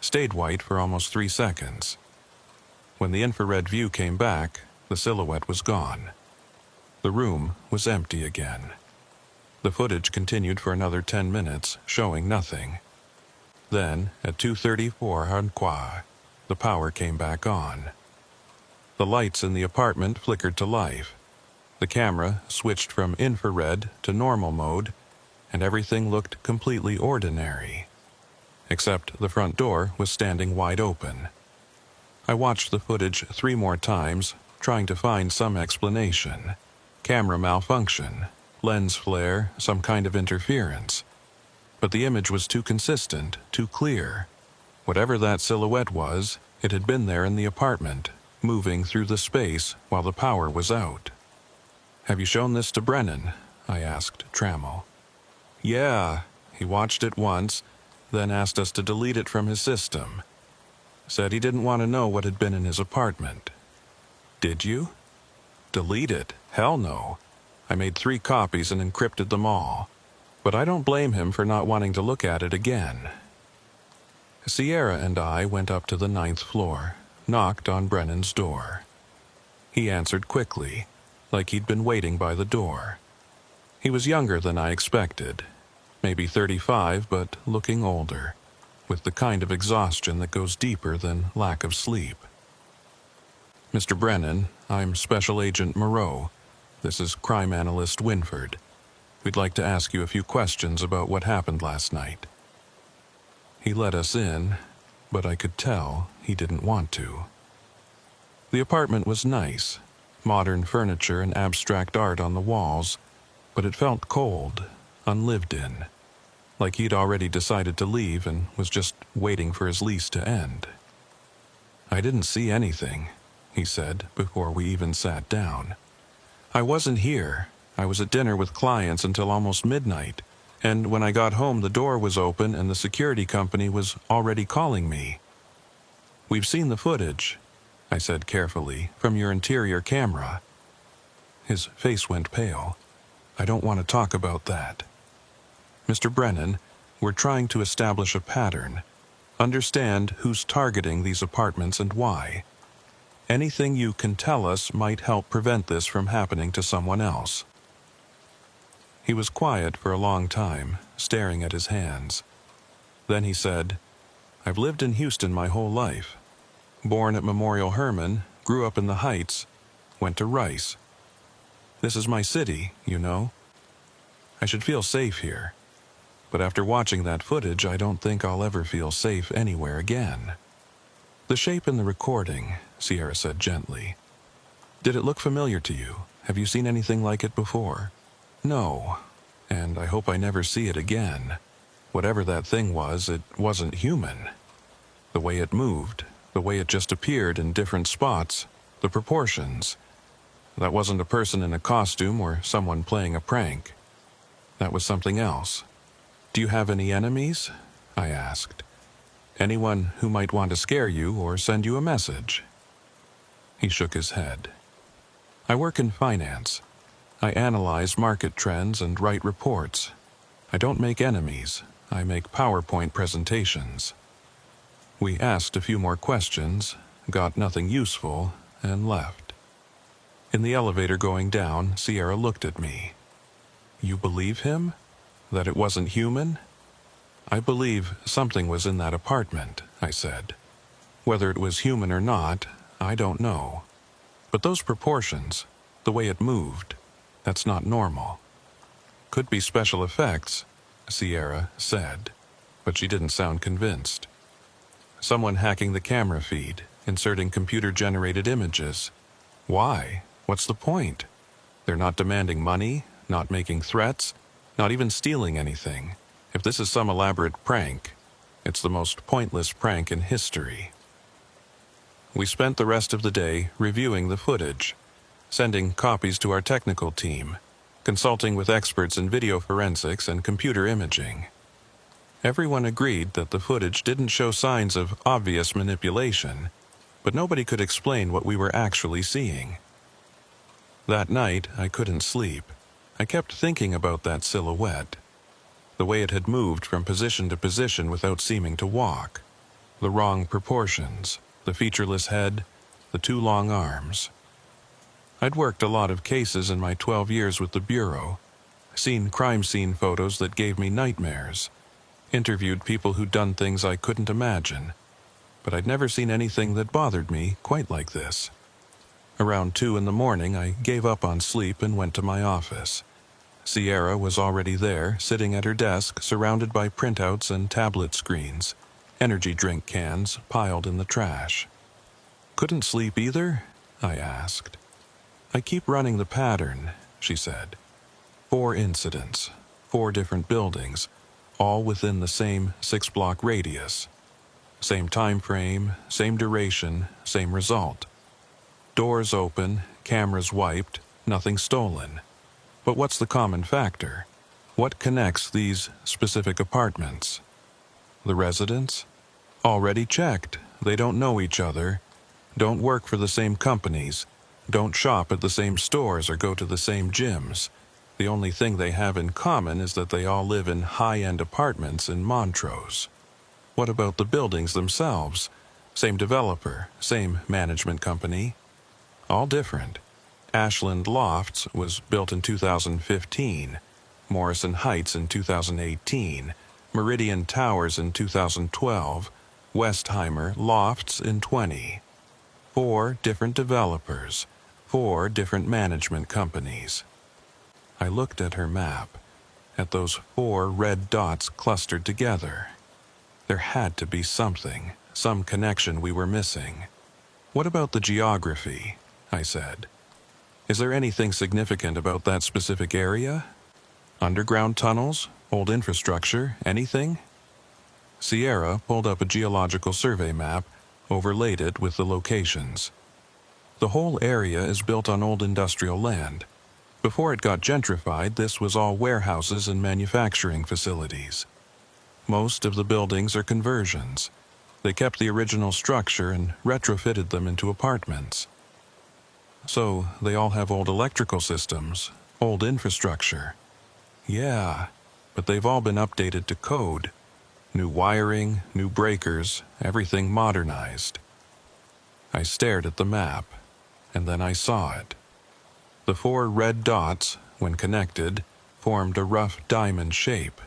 stayed white for almost 3 seconds. When the infrared view came back, the silhouette was gone. The room was empty again. The footage continued for another 10 minutes, showing nothing. Then, at 2:34, the power came back on. The lights in the apartment flickered to life. The camera switched from infrared to normal mode, and everything looked completely ordinary. Except the front door was standing wide open. I watched the footage 3 more times, trying to find some explanation. Camera malfunction, lens flare, some kind of interference. But the image was too consistent, too clear. Whatever that silhouette was, it had been there in the apartment, moving through the space while the power was out. "Have you shown this to Brennan?" I asked Trammell. "Yeah, he watched it once, then asked us to delete it from his system. Said he didn't want to know what had been in his apartment." "Did you?" "Delete it? Hell no. I made 3 copies and encrypted them all. But I don't blame him for not wanting to look at it again." Sierra and I went up to the 9th floor, knocked on Brennan's door. He answered quickly, like he'd been waiting by the door. He was younger than I expected, maybe 35, but looking older, with the kind of exhaustion that goes deeper than lack of sleep. "Mr. Brennan, I'm Special Agent Moreau. This is Crime Analyst Winford. We'd like to ask you a few questions about what happened last night." He let us in, but I could tell he didn't want to. The apartment was nice, modern furniture and abstract art on the walls, but it felt cold, unlived in, like he'd already decided to leave and was just waiting for his lease to end. "I didn't see anything," he said before we even sat down. "I wasn't here. I was at dinner with clients until almost midnight, and when I got home the door was open and the security company was already calling me." "We've seen the footage," I said carefully, "from your interior camera." His face went pale. "I don't want to talk about that. Mr. Brennan, we're trying to establish a pattern, understand who's targeting these apartments and why. Anything you can tell us might help prevent this from happening to someone else." He was quiet for a long time, staring at his hands. Then he said, "I've lived in Houston my whole life. Born at Memorial Hermann, grew up in the Heights, went to Rice. This is my city, you know. I should feel safe here. But after watching that footage, I don't think I'll ever feel safe anywhere again." "The shape in the recording," Sierra said gently. "Did it look familiar to you? Have you seen anything like it before?" "No, and I hope I never see it again. Whatever that thing was, it wasn't human. The way it moved, the way it just appeared in different spots, the proportions. That wasn't a person in a costume or someone playing a prank. That was something else. Do you have any enemies?" I asked. "Anyone who might want to scare you or send you a message?" He shook his head. "I work in finance. I analyze market trends and write reports. I don't make enemies. I make PowerPoint presentations." We asked a few more questions, got nothing useful, and left. In the elevator going down, Sierra looked at me. "You believe him? That it wasn't human?" "I believe something was in that apartment," I said. "Whether it was human or not, I don't know. But those proportions, the way it moved, that's not normal." "Could be special effects," Sierra said, but she didn't sound convinced. "Someone hacking the camera feed, inserting computer-generated images. Why? What's the point? They're not demanding money, not making threats, not even stealing anything. If this is some elaborate prank, it's the most pointless prank in history." We spent the rest of the day reviewing the footage, sending copies to our technical team, consulting with experts in video forensics and computer imaging. Everyone agreed that the footage didn't show signs of obvious manipulation, but nobody could explain what we were actually seeing. That night, I couldn't sleep. I kept thinking about that silhouette, the way it had moved from position to position without seeming to walk, the wrong proportions, the featureless head, the 2 long arms. I'd worked a lot of cases in my 12 years with the Bureau, seen crime scene photos that gave me nightmares, interviewed people who'd done things I couldn't imagine, but I'd never seen anything that bothered me quite like this. Around 2 in the morning, I gave up on sleep and went to my office. Sierra was already there, sitting at her desk, surrounded by printouts and tablet screens, energy drink cans piled in the trash. "Couldn't sleep either?" I asked. "I keep running the pattern," she said. 4 incidents, 4 different buildings, all within the same 6-block radius. Same time frame, same duration, same result. Doors open, cameras wiped, nothing stolen. But what's the common factor? What connects these specific apartments? The residents? Already checked. They don't know each other, don't work for the same companies, don't shop at the same stores or go to the same gyms. The only thing they have in common is that they all live in high-end apartments in Montrose. What about the buildings themselves? Same developer, same management company. All different. Ashland Lofts was built in 2015, Morrison Heights in 2018, Meridian Towers in 2012, Westheimer Lofts in 20. 4 different developers, 4 different management companies. I looked at her map, at those 4 red dots clustered together. There had to be something, some connection we were missing. "What about the geography?" I said. "Is there anything significant about that specific area? Underground tunnels, old infrastructure, anything?" Sierra pulled up a geological survey map, overlaid it with the locations. "The whole area is built on old industrial land. Before it got gentrified, this was all warehouses and manufacturing facilities. Most of the buildings are conversions. They kept the original structure and retrofitted them into apartments. So they all have old electrical systems, old infrastructure. Yeah, but they've all been updated to code. New wiring, new breakers, everything modernized." I stared at the map, and then I saw it. The 4 red dots, when connected, formed a rough diamond shape.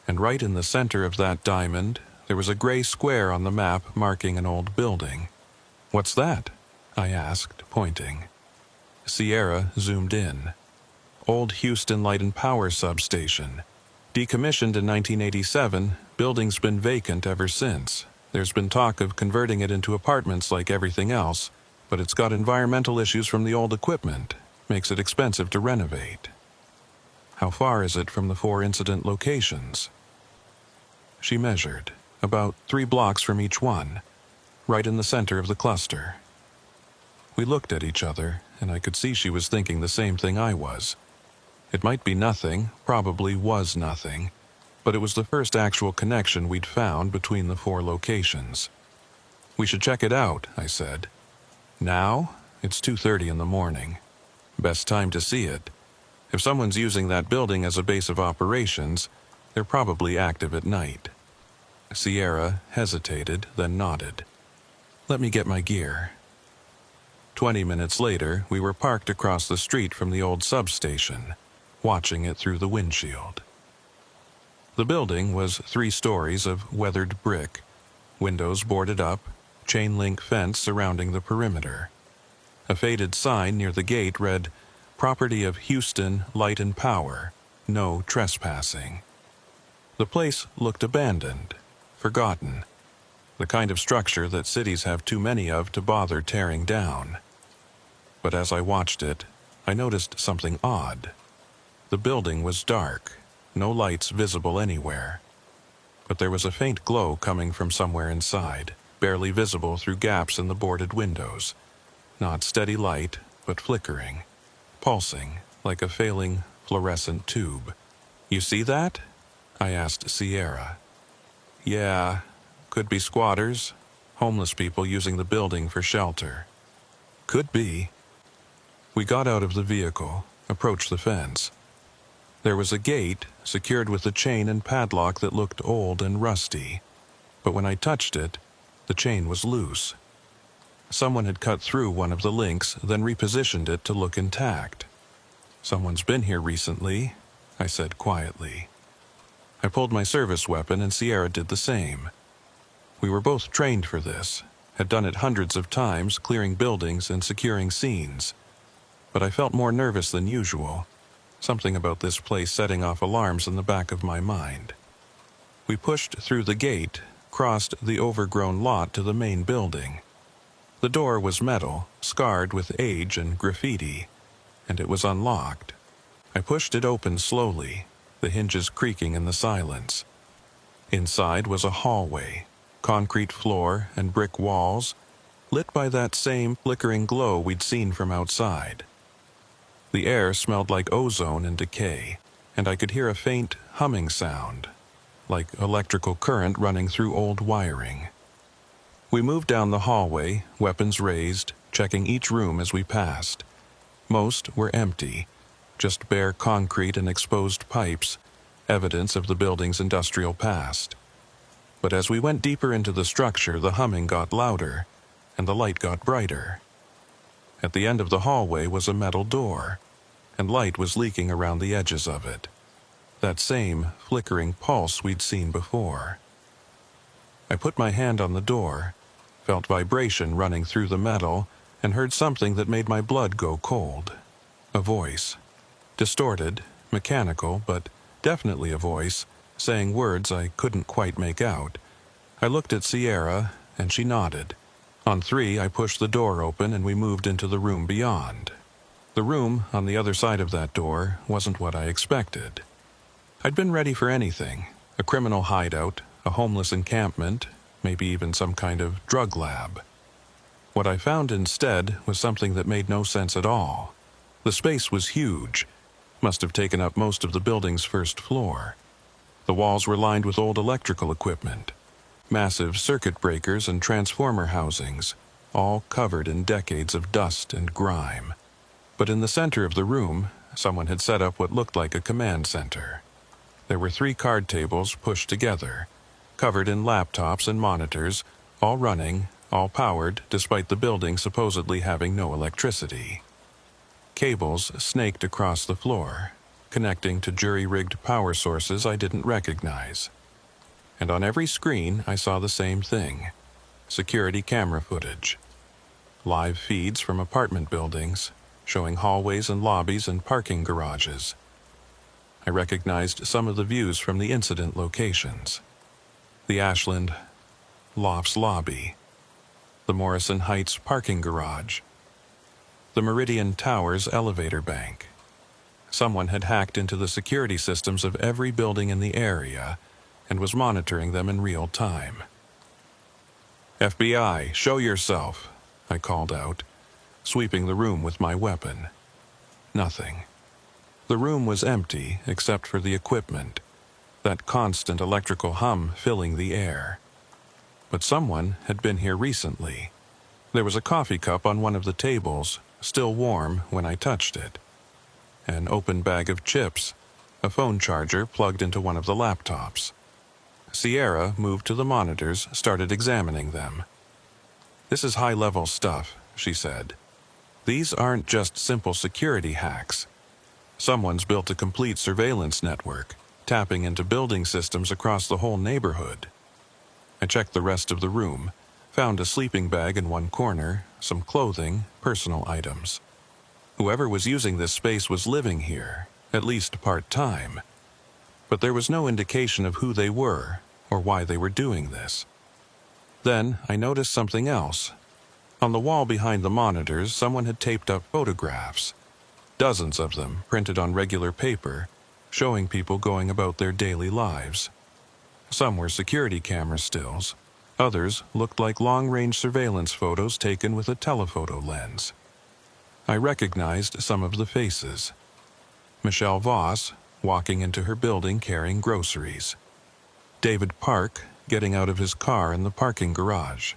And right in the center of that diamond, there was a gray square on the map marking an old building. "What's that?" I asked, pointing. Sierra zoomed in. "Old Houston Light and Power Substation. Decommissioned in 1987, building's been vacant ever since. There's been talk of converting it into apartments like everything else, but it's got environmental issues from the old equipment. Makes it expensive to renovate." "How far is it from the 4 incident locations?" She measured, about 3 blocks from each one, right in the center of the cluster. We looked at each other, and I could see she was thinking the same thing I was. It might be nothing, probably was nothing, but it was the first actual connection we'd found between the 4 locations. "We should check it out," I said. "Now? It's 2:30 in the morning. Best time to see it. If someone's using that building as a base of operations, they're probably active at night." Sierra hesitated, then nodded. "Let me get my gear." 20 minutes later, we were parked across the street from the old substation, watching it through the windshield. The building was 3 stories of weathered brick, windows boarded up, chain-link fence surrounding the perimeter. A faded sign near the gate read, "Property of Houston Light and Power, no trespassing." The place looked abandoned, forgotten, the kind of structure that cities have too many of to bother tearing down. But as I watched it, I noticed something odd. The building was dark, no lights visible anywhere. But there was a faint glow coming from somewhere inside, barely visible through gaps in the boarded windows. Not steady light, but flickering, pulsing like a failing fluorescent tube. "You see that?" I asked Sierra. "Yeah, could be squatters, homeless people using the building for shelter." "Could be." We got out of the vehicle, approached the fence. There was a gate, secured with a chain and padlock that looked old and rusty. But when I touched it, the chain was loose. Someone had cut through one of the links, then repositioned it to look intact. "Someone's been here recently," I said quietly. I pulled my service weapon and Sierra did the same. We were both trained for this, had done it hundreds of times, clearing buildings and securing scenes. But I felt more nervous than usual. something about this place setting off alarms in the back of my mind. We pushed through the gate, crossed the overgrown lot to the main building. The door was metal, scarred with age and graffiti, and it was unlocked. I pushed it open slowly, the hinges creaking in the silence. Inside was a hallway, concrete floor and brick walls, lit by that same flickering glow we'd seen from outside. The air smelled like ozone and decay, and I could hear a faint humming sound, like electrical current running through old wiring. We moved down the hallway, weapons raised, checking each room as we passed. Most were empty, just bare concrete and exposed pipes, evidence of the building's industrial past. But as we went deeper into the structure, the humming got louder, and the light got brighter. At the end of the hallway was a metal door, and light was leaking around the edges of it. That same flickering pulse we'd seen before. I put my hand on the door, felt vibration running through the metal, and heard something that made my blood go cold. A voice. Distorted, mechanical, but definitely a voice, saying words I couldn't quite make out. I looked at Sierra, and she nodded. On 3, I pushed the door open and we moved into the room beyond. The room on the other side of that door wasn't what I expected. I'd been ready for anything, a criminal hideout, a homeless encampment, maybe even some kind of drug lab. What I found instead was something that made no sense at all. The space was huge, must have taken up most of the building's first floor. The walls were lined with old electrical equipment, massive circuit breakers and transformer housings, all covered in decades of dust and grime. But in the center of the room, someone had set up what looked like a command center. There were 3 card tables pushed together, covered in laptops and monitors, all running, all powered, despite the building supposedly having no electricity. Cables snaked across the floor, connecting to jury-rigged power sources I didn't recognize. And on every screen I saw the same thing: security camera footage. Live feeds from apartment buildings, showing hallways and lobbies and parking garages. I recognized some of the views from the incident locations. The Ashland Lofts lobby, the Morrison Heights parking garage, the Meridian Towers elevator bank. Someone had hacked into the security systems of every building in the area and was monitoring them in real time. "FBI, show yourself," I called out, sweeping the room with my weapon. Nothing. The room was empty except for the equipment, that constant electrical hum filling the air. But someone had been here recently. There was a coffee cup on one of the tables, still warm when I touched it. An open bag of chips, a phone charger plugged into one of the laptops. Sierra moved to the monitors, started examining them. "This is high-level stuff," she said. "These aren't just simple security hacks. Someone's built a complete surveillance network, tapping into building systems across the whole neighborhood." I checked the rest of the room, found a sleeping bag in one corner, some clothing, personal items. Whoever was using this space was living here, at least part-time. But there was no indication of who they were or why they were doing this. Then I noticed something else. On the wall behind the monitors, someone had taped up photographs. Dozens of them, printed on regular paper, showing people going about their daily lives. Some were security camera stills. Others looked like long-range surveillance photos taken with a telephoto lens. I recognized some of the faces. Michelle Voss, walking into her building carrying groceries. David Park, getting out of his car in the parking garage.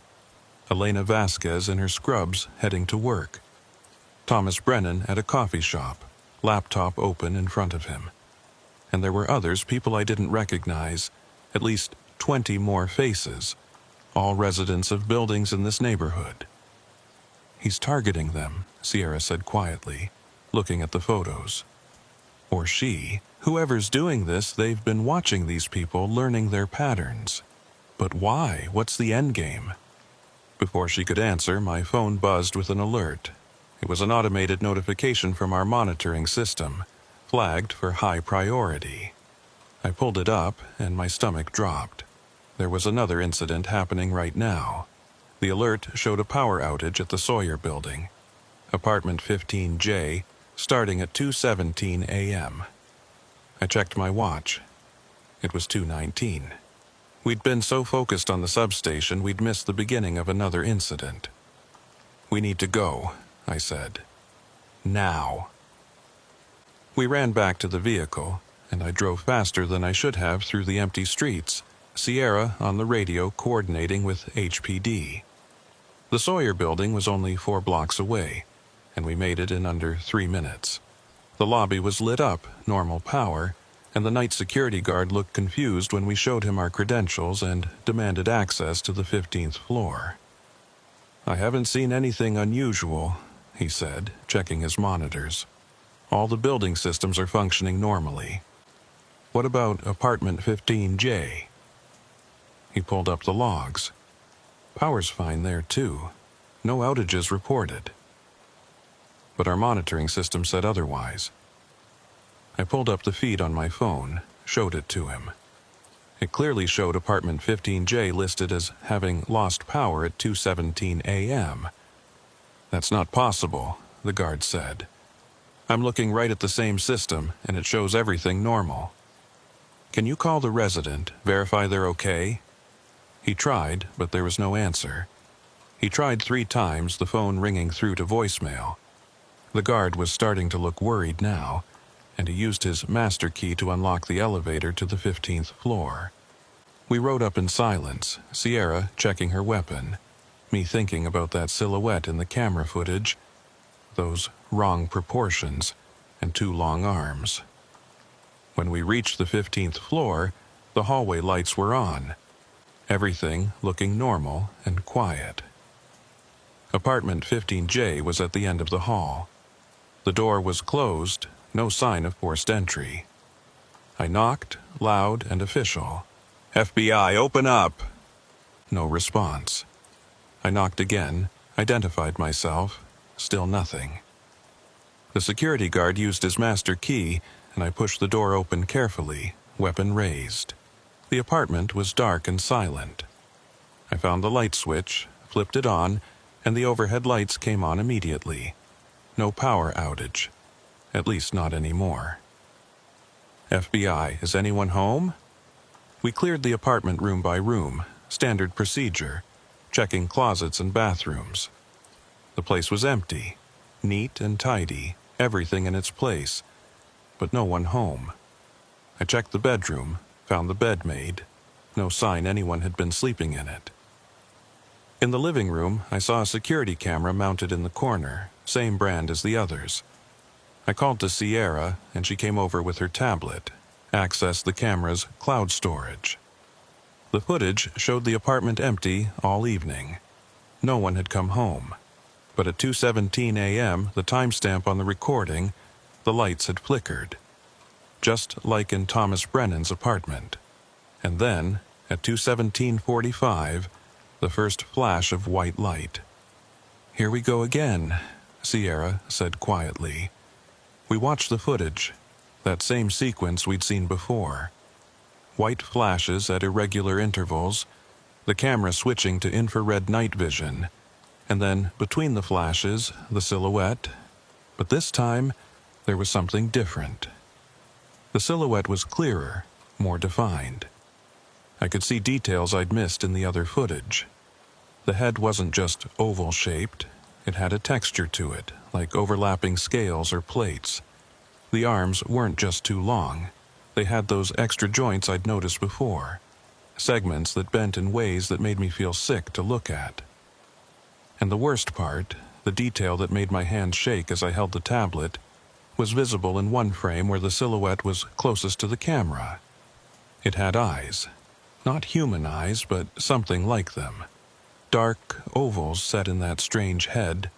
Elena Vasquez in her scrubs, heading to work. Thomas Brennan at a coffee shop, laptop open in front of him. And there were others, people I didn't recognize, at least 20 more faces, all residents of buildings in this neighborhood. "He's targeting them," Sierra said quietly, looking at the photos. Or she. Whoever's doing this, they've been watching these people, learning their patterns. But why? What's the endgame? Before she could answer, my phone buzzed with an alert. It was an automated notification from our monitoring system. flagged for high priority. I pulled it up, and my stomach dropped. There was another incident happening right now. The alert showed a power outage at the Sawyer building, apartment 15J, starting at 2:17 a.m. I checked my watch. It was 2:19. We'd been so focused on the substation we'd missed the beginning of another incident. "We need to go," I said. "Now." We ran back to the vehicle, and I drove faster than I should have through the empty streets, Sierra on the radio coordinating with HPD. The Sawyer building was only 4 blocks away, and we made it in under 3 minutes. The lobby was lit up, normal power, and the night security guard looked confused when we showed him our credentials and demanded access to the 15th floor. "I haven't seen anything unusual," he said, checking his monitors. "All the building systems are functioning normally. What about apartment 15J? He pulled up the logs. Power's fine there, too. No outages reported. But our monitoring system said otherwise. I pulled up the feed on my phone, showed it to him. It clearly showed apartment 15J listed as having lost power at 2:17 a.m. "That's not possible," the guard said. "I'm looking right at the same system, and it shows everything normal. Can you call the resident, verify they're okay?" He tried, but there was no answer. He tried 3 times, the phone ringing through to voicemail. The guard was starting to look worried now, and he used his master key to unlock the elevator to the 15th floor. We rode up in silence, Sierra checking her weapon, me thinking about that silhouette in the camera footage, those wrong proportions, and 2 long arms. When we reached the 15th floor, the hallway lights were on, everything looking normal and quiet. Apartment 15J was at the end of the hall. The door was closed, no sign of forced entry. I knocked, loud and official. "FBI, open up!" No response. I knocked again, identified myself, still nothing. The security guard used his master key, and I pushed the door open carefully, weapon raised. The apartment was dark and silent. I found the light switch, flipped it on, and the overhead lights came on immediately. No power outage. At least not anymore. "FBI, is anyone home?" We cleared the apartment room by room, standard procedure, checking closets and bathrooms. The place was empty, neat and tidy, everything in its place, but no one home. I checked the bedroom, found the bed made, no sign anyone had been sleeping in it. In the living room, I saw a security camera mounted in the corner, same brand as the others. I called to Sierra, and she came over with her tablet, accessed the camera's cloud storage. The footage showed the apartment empty all evening. No one had come home. But at 2:17 a.m., the timestamp on the recording, the lights had flickered, just like in Thomas Brennan's apartment. And then, at 2:17:45, the first flash of white light. "Here we go again," Sierra said quietly. We watched the footage, that same sequence we'd seen before. White flashes at irregular intervals, the camera switching to infrared night vision, and then, between the flashes, the silhouette. But this time, there was something different. The silhouette was clearer, more defined. I could see details I'd missed in the other footage. The head wasn't just oval-shaped, it had a texture to it, like overlapping scales or plates. The arms weren't just too long. They had those extra joints I'd noticed before, segments that bent in ways that made me feel sick to look at. And the worst part, the detail that made my hands shake as I held the tablet, was visible in one frame where the silhouette was closest to the camera. It had eyes. Not human eyes, but something like them. Dark ovals set in that strange head,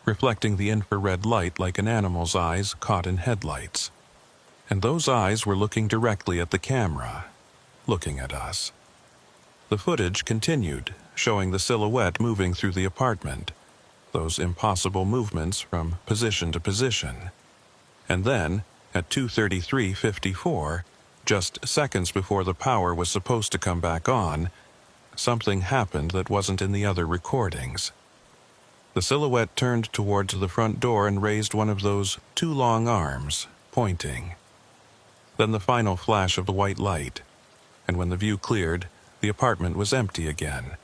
reflecting the infrared light like an animal's eyes caught in headlights. And those eyes were looking directly at the camera, looking at us. The footage continued, showing the silhouette moving through the apartment, those impossible movements from position to position. And then, At 2:33:54, just seconds before the power was supposed to come back on, something happened that wasn't in the other recordings. The silhouette turned towards the front door and raised one of those two long arms, pointing. Then the final flash of the white light, and when the view cleared, the apartment was empty again.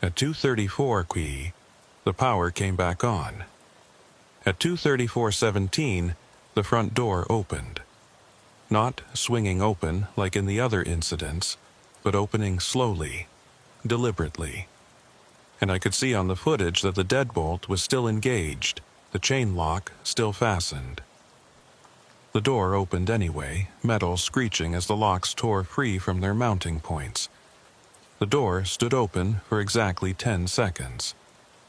At 2:34 the power came back on. At 2:34:17, the front door opened. Not swinging open like in the other incidents, but opening slowly, deliberately. And I could see on the footage that the deadbolt was still engaged, the chain lock still fastened. The door opened anyway, metal screeching as the locks tore free from their mounting points. The door stood open for exactly 10 seconds.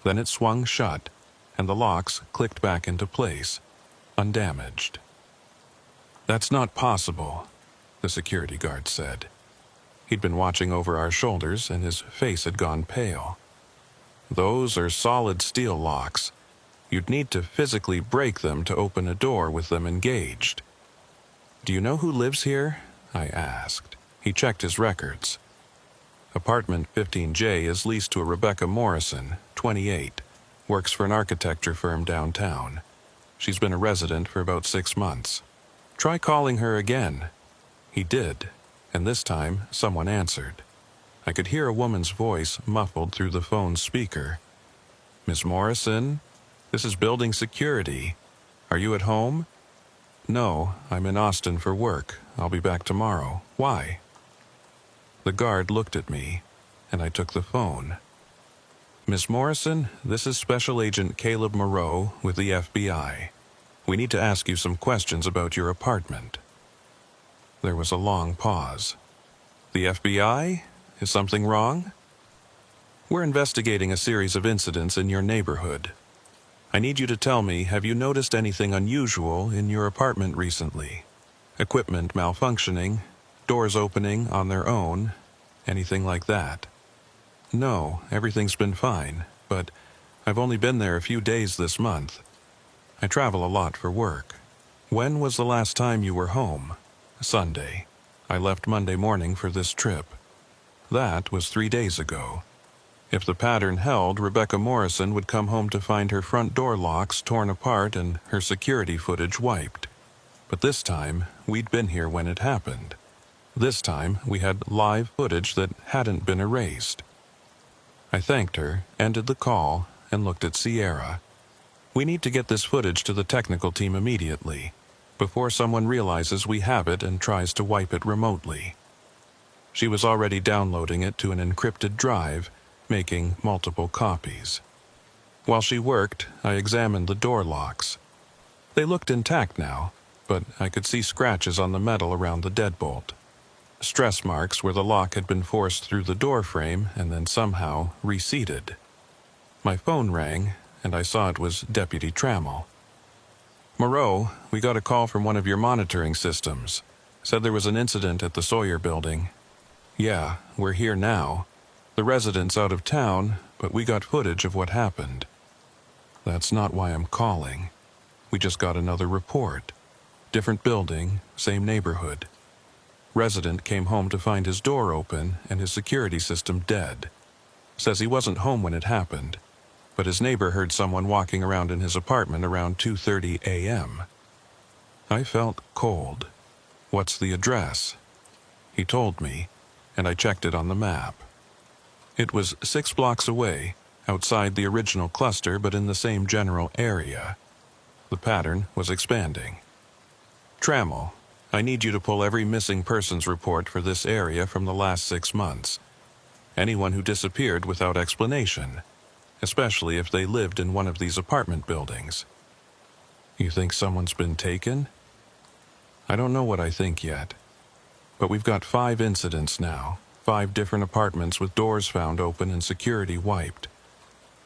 Then it swung shut, and the locks clicked back into place, undamaged. "That's not possible," the security guard said. He'd been watching over our shoulders, and his face had gone pale. "Those are solid steel locks. You'd need to physically break them to open a door with them engaged." "Do you know who lives here?" I asked. He checked his records. Apartment 15J is leased to a Rebecca Morrison, 28, works for an architecture firm downtown. She's been a resident for about 6 months. "Try calling her again." He did, and this time someone answered. I could hear a woman's voice muffled through the phone's speaker. "Miss Morrison, this is building security. Are you at home?" "No, I'm in Austin for work. I'll be back tomorrow. Why?" The guard looked at me, and I took the phone. "Miss Morrison, this is Special Agent Caleb Moreau with the FBI. We need to ask you some questions about your apartment." There was a long pause. "The FBI? Is something wrong?" "We're investigating a series of incidents in your neighborhood. I need you to tell me, have you noticed anything unusual in your apartment recently? Equipment malfunctioning, doors opening on their own, anything like that?" "No, everything's been fine, but I've only been there a few days this month. I travel a lot for work." "When was the last time you were home?" "Sunday. I left Monday morning for this trip." "That was 3 days ago. If the pattern held, Rebecca Morrison would come home to find her front door locks torn apart and her security footage wiped. But this time, we'd been here when it happened. This time, we had live footage that hadn't been erased." I thanked her, ended the call, and looked at Sierra. "We need to get this footage to the technical team immediately, before someone realizes we have it and tries to wipe it remotely." She was already downloading it to an encrypted drive, making multiple copies. While she worked, I examined the door locks. They looked intact now, but I could see scratches on the metal around the deadbolt. Stress marks where the lock had been forced through the door frame and then somehow reseated. My phone rang, and I saw it was Deputy Trammell. "Moreau, we got a call from one of your monitoring systems. Said there was an incident at the Sawyer building." "Yeah, we're here now. The resident's out of town, but we got footage of what happened." "That's not why I'm calling. We just got another report. Different building, same neighborhood. Resident came home to find his door open and his security system dead. Says he wasn't home when it happened, but his neighbor heard someone walking around in his apartment around 2:30 a.m. I felt cold. "What's the address?" He told me, and I checked it on the map. It was 6 blocks away, outside the original cluster but in the same general area. The pattern was expanding. "Trammell, I need you to pull every missing persons report for this area from the last 6 months. Anyone who disappeared without explanation, especially if they lived in one of these apartment buildings." "You think someone's been taken?" "I don't know what I think yet. But we've got 5 incidents now, 5 different apartments with doors found open and security wiped.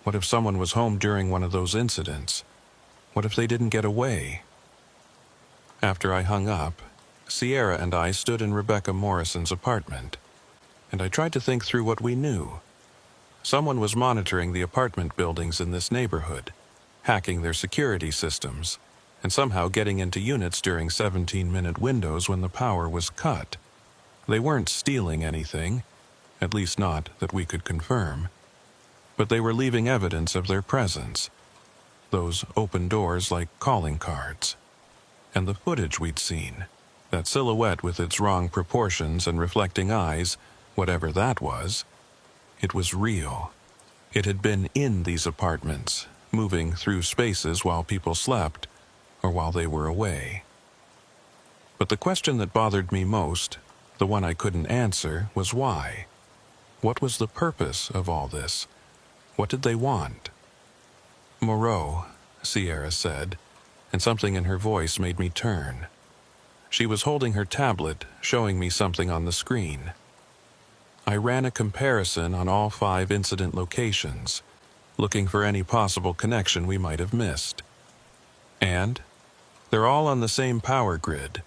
What if someone was home during one of those incidents? What if they didn't get away?" After I hung up, Sierra and I stood in Rebecca Morrison's apartment, and I tried to think through what we knew. Someone was monitoring the apartment buildings in this neighborhood, hacking their security systems, and somehow getting into units during 17-minute windows when the power was cut. They weren't stealing anything, at least not that we could confirm, but they were leaving evidence of their presence. Those open doors like calling cards. And the footage we'd seen, that silhouette with its wrong proportions and reflecting eyes, whatever that was, it was real. It had been in these apartments, moving through spaces while people slept or while they were away. But the question that bothered me most, the one I couldn't answer, was why? What was the purpose of all this? What did they want? Moreau, Sierra said, and something in her voice made me turn. She was holding her tablet, showing me something on the screen. I ran a comparison on all 5 incident locations, looking for any possible connection we might have missed. And they're all on the same power grid.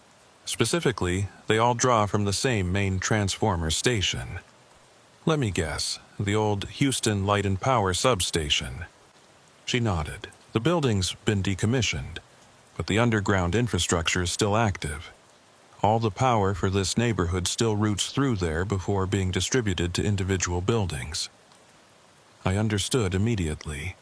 Specifically, they all draw from the same main transformer station. Let me guess, the old Houston Light and Power substation. She nodded. The building's been decommissioned, but the underground infrastructure is still active. All the power for this neighborhood still routes through there before being distributed to individual buildings. I understood immediately.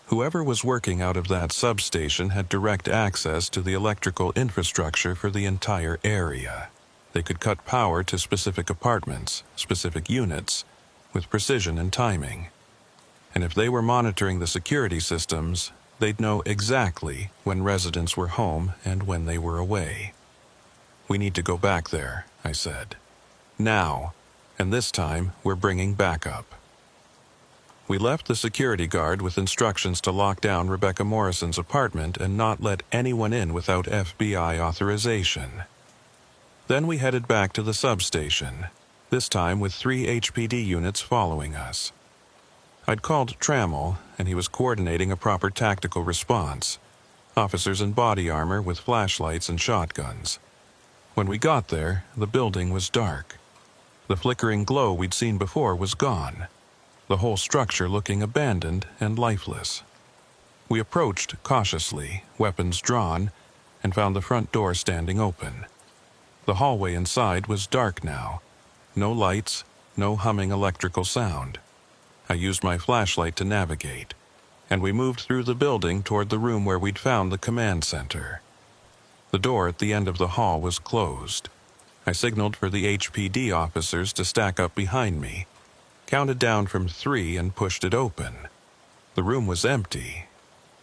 Whoever was working out of that substation had direct access to the electrical infrastructure for the entire area. They could cut power to specific apartments, specific units, with precision and timing. And if they were monitoring the security systems, they'd know exactly when residents were home and when they were away. We need to go back there, I said. Now, and this time we're bringing backup. We left the security guard with instructions to lock down Rebecca Morrison's apartment and not let anyone in without FBI authorization. Then we headed back to the substation, this time with 3 HPD units following us. I'd called Trammell, and he was coordinating a proper tactical response. Officers in body armor with flashlights and shotguns. When we got there, the building was dark. The flickering glow we'd seen before was gone, the whole structure looking abandoned and lifeless. We approached cautiously, weapons drawn, and found the front door standing open. The hallway inside was dark now. No lights, no humming electrical sound. I used my flashlight to navigate, and we moved through the building toward the room where we'd found the command center. The door at the end of the hall was closed. I signaled for the HPD officers to stack up behind me, counted down from 3 and pushed it open. The room was empty.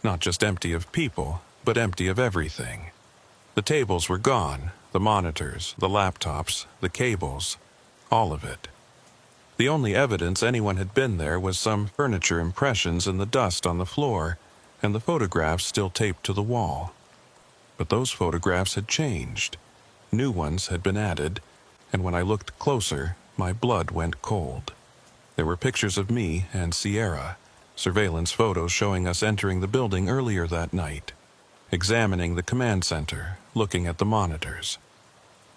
Not just empty of people, but empty of everything. The tables were gone, the monitors, the laptops, the cables, all of it. The only evidence anyone had been there was some furniture impressions in the dust on the floor and the photographs still taped to the wall. But those photographs had changed. New ones had been added, and when I looked closer, my blood went cold. There were pictures of me and Sierra, surveillance photos showing us entering the building earlier that night, examining the command center, looking at the monitors.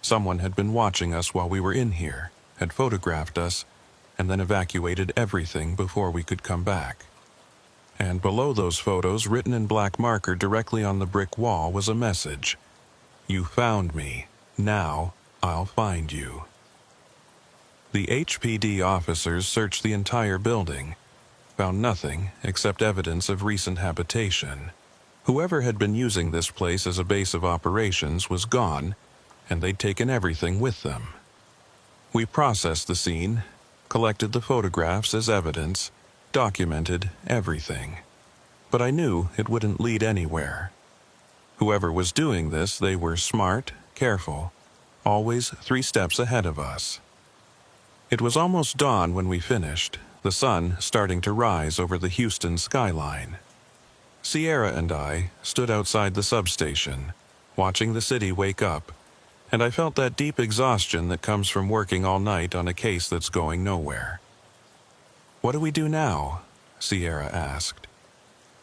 Someone had been watching us while we were in here, had photographed us, and then evacuated everything before we could come back. And below those photos, written in black marker directly on the brick wall, was a message. "You found me. Now I'll find you." The HPD officers searched the entire building, found nothing except evidence of recent habitation. Whoever had been using this place as a base of operations was gone, and they'd taken everything with them. We processed the scene, collected the photographs as evidence, documented everything. But I knew it wouldn't lead anywhere. Whoever was doing this, they were smart, careful, always 3 steps ahead of us. It was almost dawn when we finished, the sun starting to rise over the Houston skyline. Sierra and I stood outside the substation, watching the city wake up, and I felt that deep exhaustion that comes from working all night on a case that's going nowhere. "What do we do now?" Sierra asked.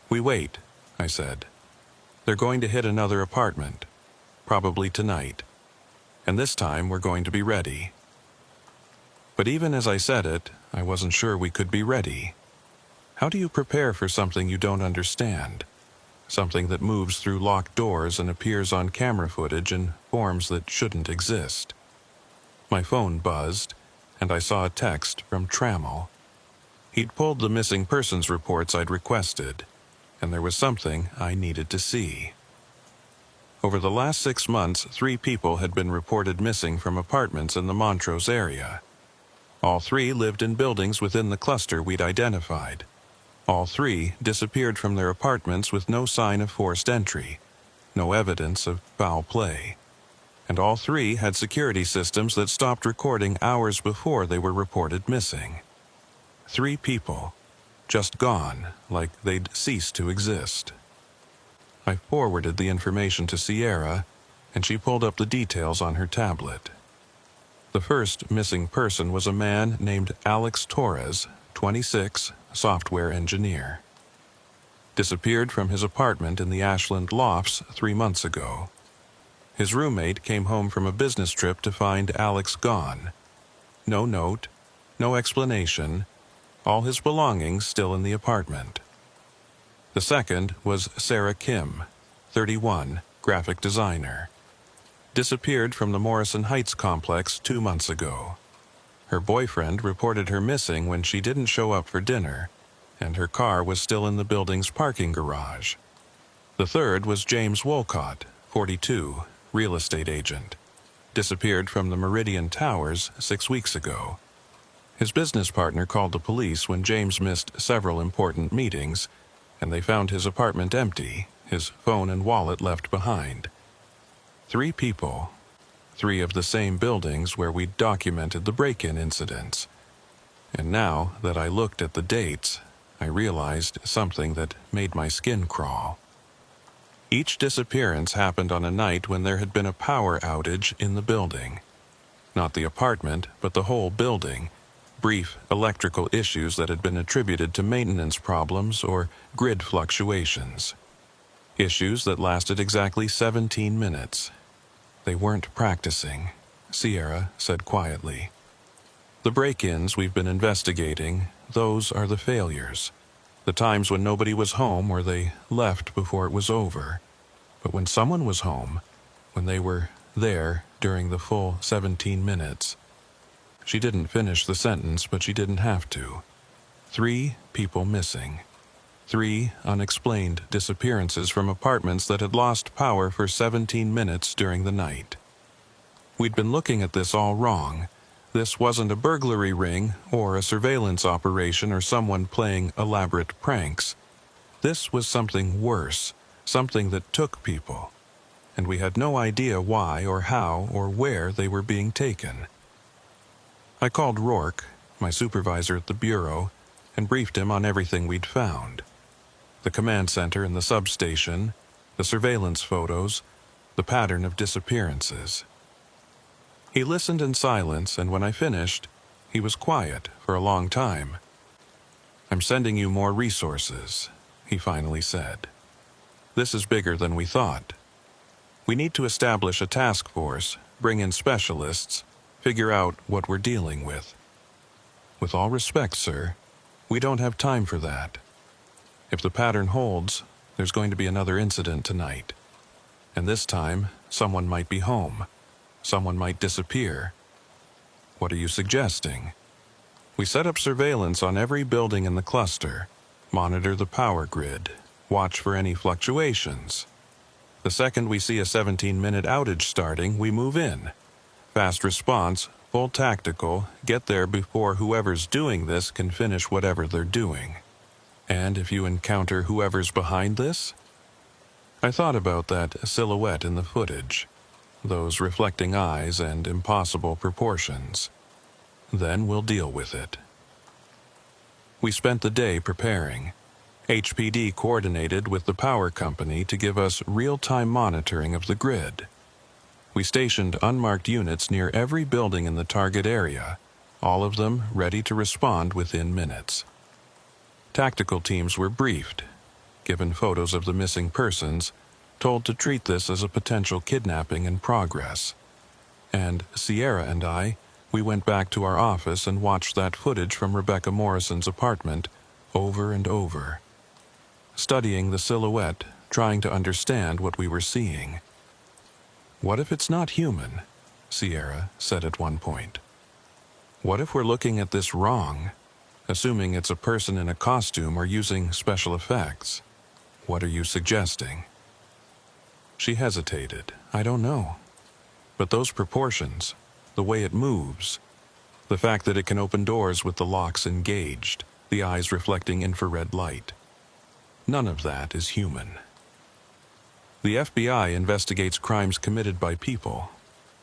"We wait," I said. "They're going to hit another apartment, probably tonight. And this time we're going to be ready." But even as I said it, I wasn't sure we could be ready. How do you prepare for something you don't understand? something that moves through locked doors and appears on camera footage in forms that shouldn't exist. My phone buzzed, and I saw a text from Trammell. He'd pulled the missing persons reports I'd requested, and there was something I needed to see. Over the last 6 months, 3 people had been reported missing from apartments in the Montrose area. All 3 lived in buildings within the cluster we'd identified. All 3 disappeared from their apartments with no sign of forced entry, no evidence of foul play. And all 3 had security systems that stopped recording hours before they were reported missing. 3 people, just gone, like they'd ceased to exist. I forwarded the information to Sierra, and she pulled up the details on her tablet. The first missing person was a man named Alex Torres, 26, software engineer. Disappeared from his apartment in the Ashland Lofts 3 months ago. His roommate came home from a business trip to find Alex gone. No note, no explanation, all his belongings still in the apartment. The second was Sarah Kim, 31, graphic designer. Disappeared from the Morrison Heights complex 2 months ago. Her boyfriend reported her missing when she didn't show up for dinner, and her car was still in the building's parking garage. The third was James Wolcott, 42, real estate agent. Disappeared from the Meridian Towers 6 weeks ago. His business partner called the police when James missed several important meetings, and they found his apartment empty, his phone and wallet left behind. 3 people, 3 of the same buildings where we'd documented the break-in incidents. And now that I looked at the dates, I realized something that made my skin crawl. Each disappearance happened on a night when there had been a power outage in the building. Not the apartment, but the whole building. Brief electrical issues that had been attributed to maintenance problems or grid fluctuations. Issues that lasted exactly 17 minutes. They weren't practicing, Sierra said quietly. The break-ins we've been investigating, those are the failures. The times when nobody was home or they left before it was over. But when someone was home, when they were there during the full 17 minutes. She didn't finish the sentence, but she didn't have to. 3 people missing. 3 unexplained disappearances from apartments that had lost power for 17 minutes during the night. We'd been looking at this all wrong. This wasn't a burglary ring or a surveillance operation or someone playing elaborate pranks. This was something worse, something that took people. And we had no idea why or how or where they were being taken. I called Rourke, my supervisor at the Bureau, and briefed him on everything we'd found. The command center and the substation, the surveillance photos, the pattern of disappearances. He listened in silence, and when I finished, he was quiet for a long time. "I'm sending you more resources," he finally said. "This is bigger than we thought. We need to establish a task force, bring in specialists, figure out what we're dealing with. With all respect, sir, we don't have time for that. If the pattern holds, there's going to be another incident tonight. And this time, someone might be home. Someone might disappear. What are you suggesting? We set up surveillance on every building in the cluster, monitor the power grid, watch for any fluctuations. The second we see a 17-minute outage starting, we move in. Fast response, full tactical, get there before whoever's doing this can finish whatever they're doing. And if you encounter whoever's behind this?" I thought about that silhouette in the footage, those reflecting eyes and impossible proportions. Then we'll deal with it. We spent the day preparing. HPD coordinated with the power company to give us real-time monitoring of the grid. We stationed unmarked units near every building in the target area, all of them ready to respond within minutes. Tactical teams were briefed, given photos of the missing persons, told to treat this as a potential kidnapping in progress. And Sierra and we went back to our office and watched that footage from Rebecca Morrison's apartment over and over. Studying the silhouette, trying to understand what we were seeing. "What if it's not human?" Sierra said at one point. "What if we're looking at this wrong, assuming it's a person in a costume or using special effects? What are you suggesting?" She hesitated. "I don't know. But those proportions, the way it moves, the fact that it can open doors with the locks engaged, the eyes reflecting infrared light, none of that is human." "The FBI investigates crimes committed by people,"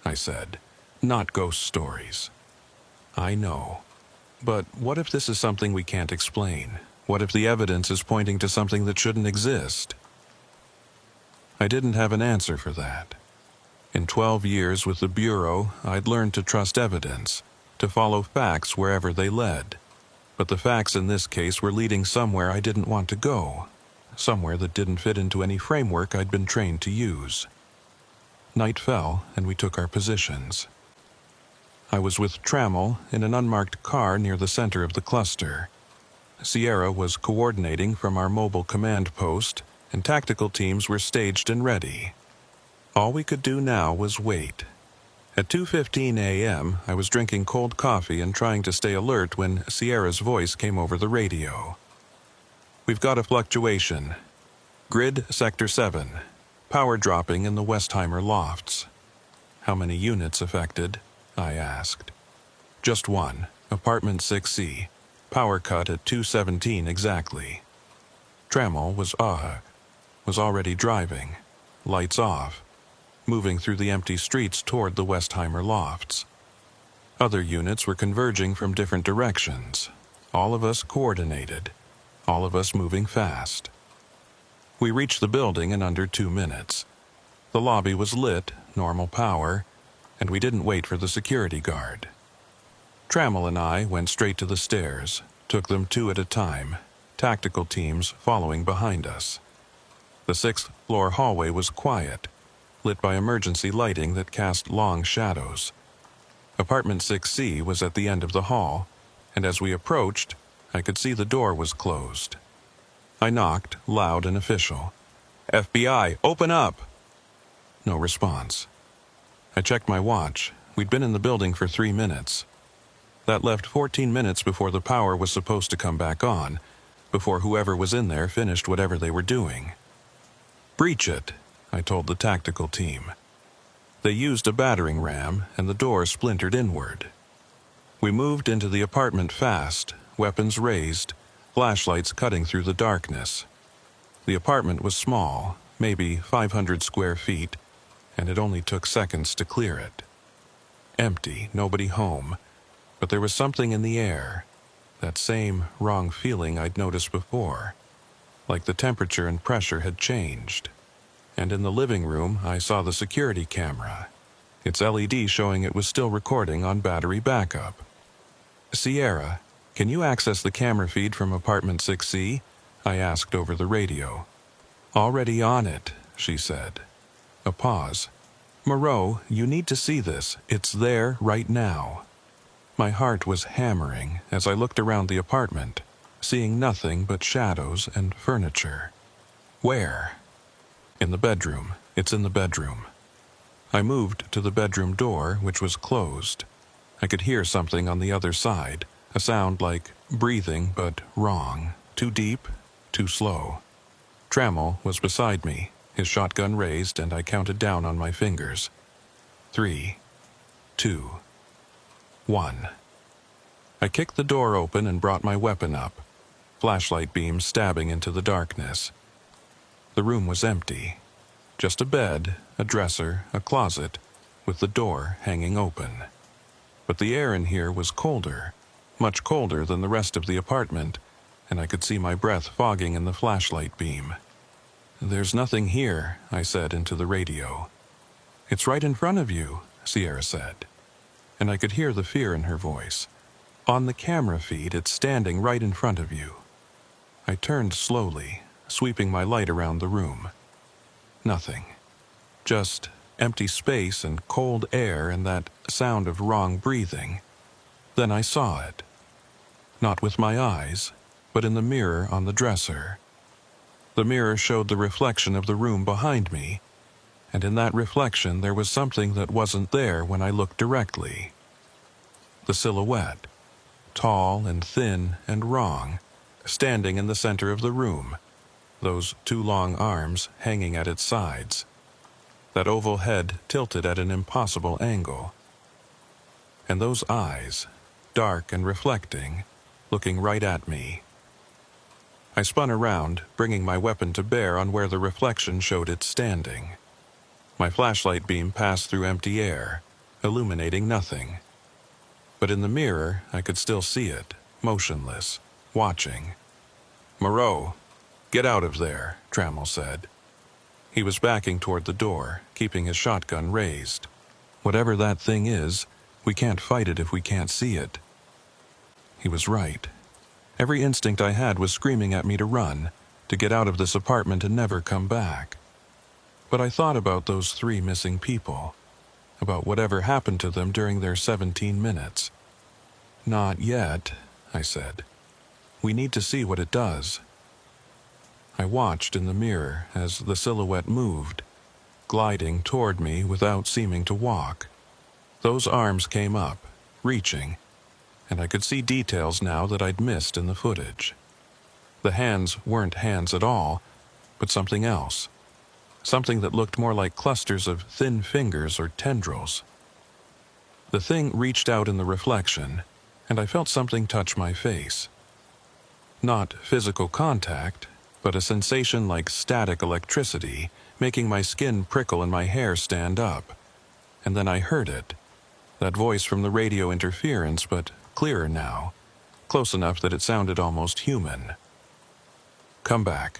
I said, "not ghost stories." "I know. But what if this is something we can't explain? What if the evidence is pointing to something that shouldn't exist?" I didn't have an answer for that. In 12 years with the Bureau, I'd learned to trust evidence, to follow facts wherever they led. But the facts in this case were leading somewhere I didn't want to go, somewhere that didn't fit into any framework I'd been trained to use. Night fell, and we took our positions. I was with Trammell in an unmarked car near the center of the cluster. Sierra was coordinating from our mobile command post, and tactical teams were staged and ready. All we could do now was wait. At 2:15 a.m., I was drinking cold coffee and trying to stay alert when Sierra's voice came over the radio. "We've got a fluctuation. Grid Sector 7. Power dropping in the Westheimer lofts." "How many units affected?" I asked. "Just one. Apartment 6C. Power cut at 2:17 exactly." Trammell was already driving. Lights off, moving through the empty streets toward the Westheimer lofts. Other units were converging from different directions. All of us coordinated. All of us moving fast. We reached the building in under 2 minutes. The lobby was lit, normal power, and we didn't wait for the security guard. Trammell and I went straight to the stairs, took them 2 at a time, tactical teams following behind us. The 6th-floor hallway was quiet, lit by emergency lighting that cast long shadows. Apartment 6C was at the end of the hall, and as we approached, I could see the door was closed. I knocked, loud and official. "FBI, open up!" No response. I checked my watch. We'd been in the building for 3 minutes. That left 14 minutes before the power was supposed to come back on, before whoever was in there finished whatever they were doing. "Breach it," I told the tactical team. They used a battering ram, and the door splintered inward. We moved into the apartment fast, weapons raised, flashlights cutting through the darkness. The apartment was small, maybe 500 square feet, and it only took seconds to clear it. Empty, nobody home, but there was something in the air, that same wrong feeling I'd noticed before, like the temperature and pressure had changed. And in the living room, I saw the security camera, its LED showing it was still recording on battery backup. "Sierra, can you access the camera feed from apartment 6C?" I asked over the radio. "Already on it," she said. A pause. "Moreau, you need to see this. It's there right now." My heart was hammering as I looked around the apartment, seeing nothing but shadows and furniture. "Where?" "In the bedroom. It's in the bedroom." I moved to the bedroom door, which was closed. I could hear something on the other side, a sound like breathing, but wrong, too deep, too slow. Trammell was beside me, his shotgun raised, and I counted down on my fingers. 3, 2, 1. I kicked the door open and brought my weapon up, flashlight beams stabbing into the darkness. The room was empty. Just a bed, a dresser, a closet, with the door hanging open. But the air in here was colder, much colder than the rest of the apartment, and I could see my breath fogging in the flashlight beam. "There's nothing here," I said into the radio. "It's right in front of you," Sierra said. And I could hear the fear in her voice. "On the camera feed, it's standing right in front of you." I turned slowly, sweeping my light around the room. Nothing. Just empty space and cold air and that sound of wrong breathing. Then I saw it. Not with my eyes, but in the mirror on the dresser. The mirror showed the reflection of the room behind me, and in that reflection there was something that wasn't there when I looked directly. The silhouette, tall and thin and wrong, standing in the center of the room, those two long arms hanging at its sides, that oval head tilted at an impossible angle, and those eyes, dark and reflecting, looking right at me. I spun around, bringing my weapon to bear on where the reflection showed it standing. My flashlight beam passed through empty air, illuminating nothing. But in the mirror, I could still see it, motionless, watching. "Moreau, get out of there," Trammell said. He was backing toward the door, keeping his shotgun raised. "Whatever that thing is, we can't fight it if we can't see it." He was right. Every instinct I had was screaming at me to run, to get out of this apartment and never come back. But I thought about those 3 missing people, about whatever happened to them during their 17 minutes. "Not yet," I said. "We need to see what it does." I watched in the mirror as the silhouette moved, gliding toward me without seeming to walk. Those arms came up, reaching, and I could see details now that I'd missed in the footage. The hands weren't hands at all, but something else. Something that looked more like clusters of thin fingers or tendrils. The thing reached out in the reflection, and I felt something touch my face. Not physical contact, but a sensation like static electricity, making my skin prickle and my hair stand up. And then I heard it. That voice from the radio interference, but clearer now, close enough that it sounded almost human. "Come back."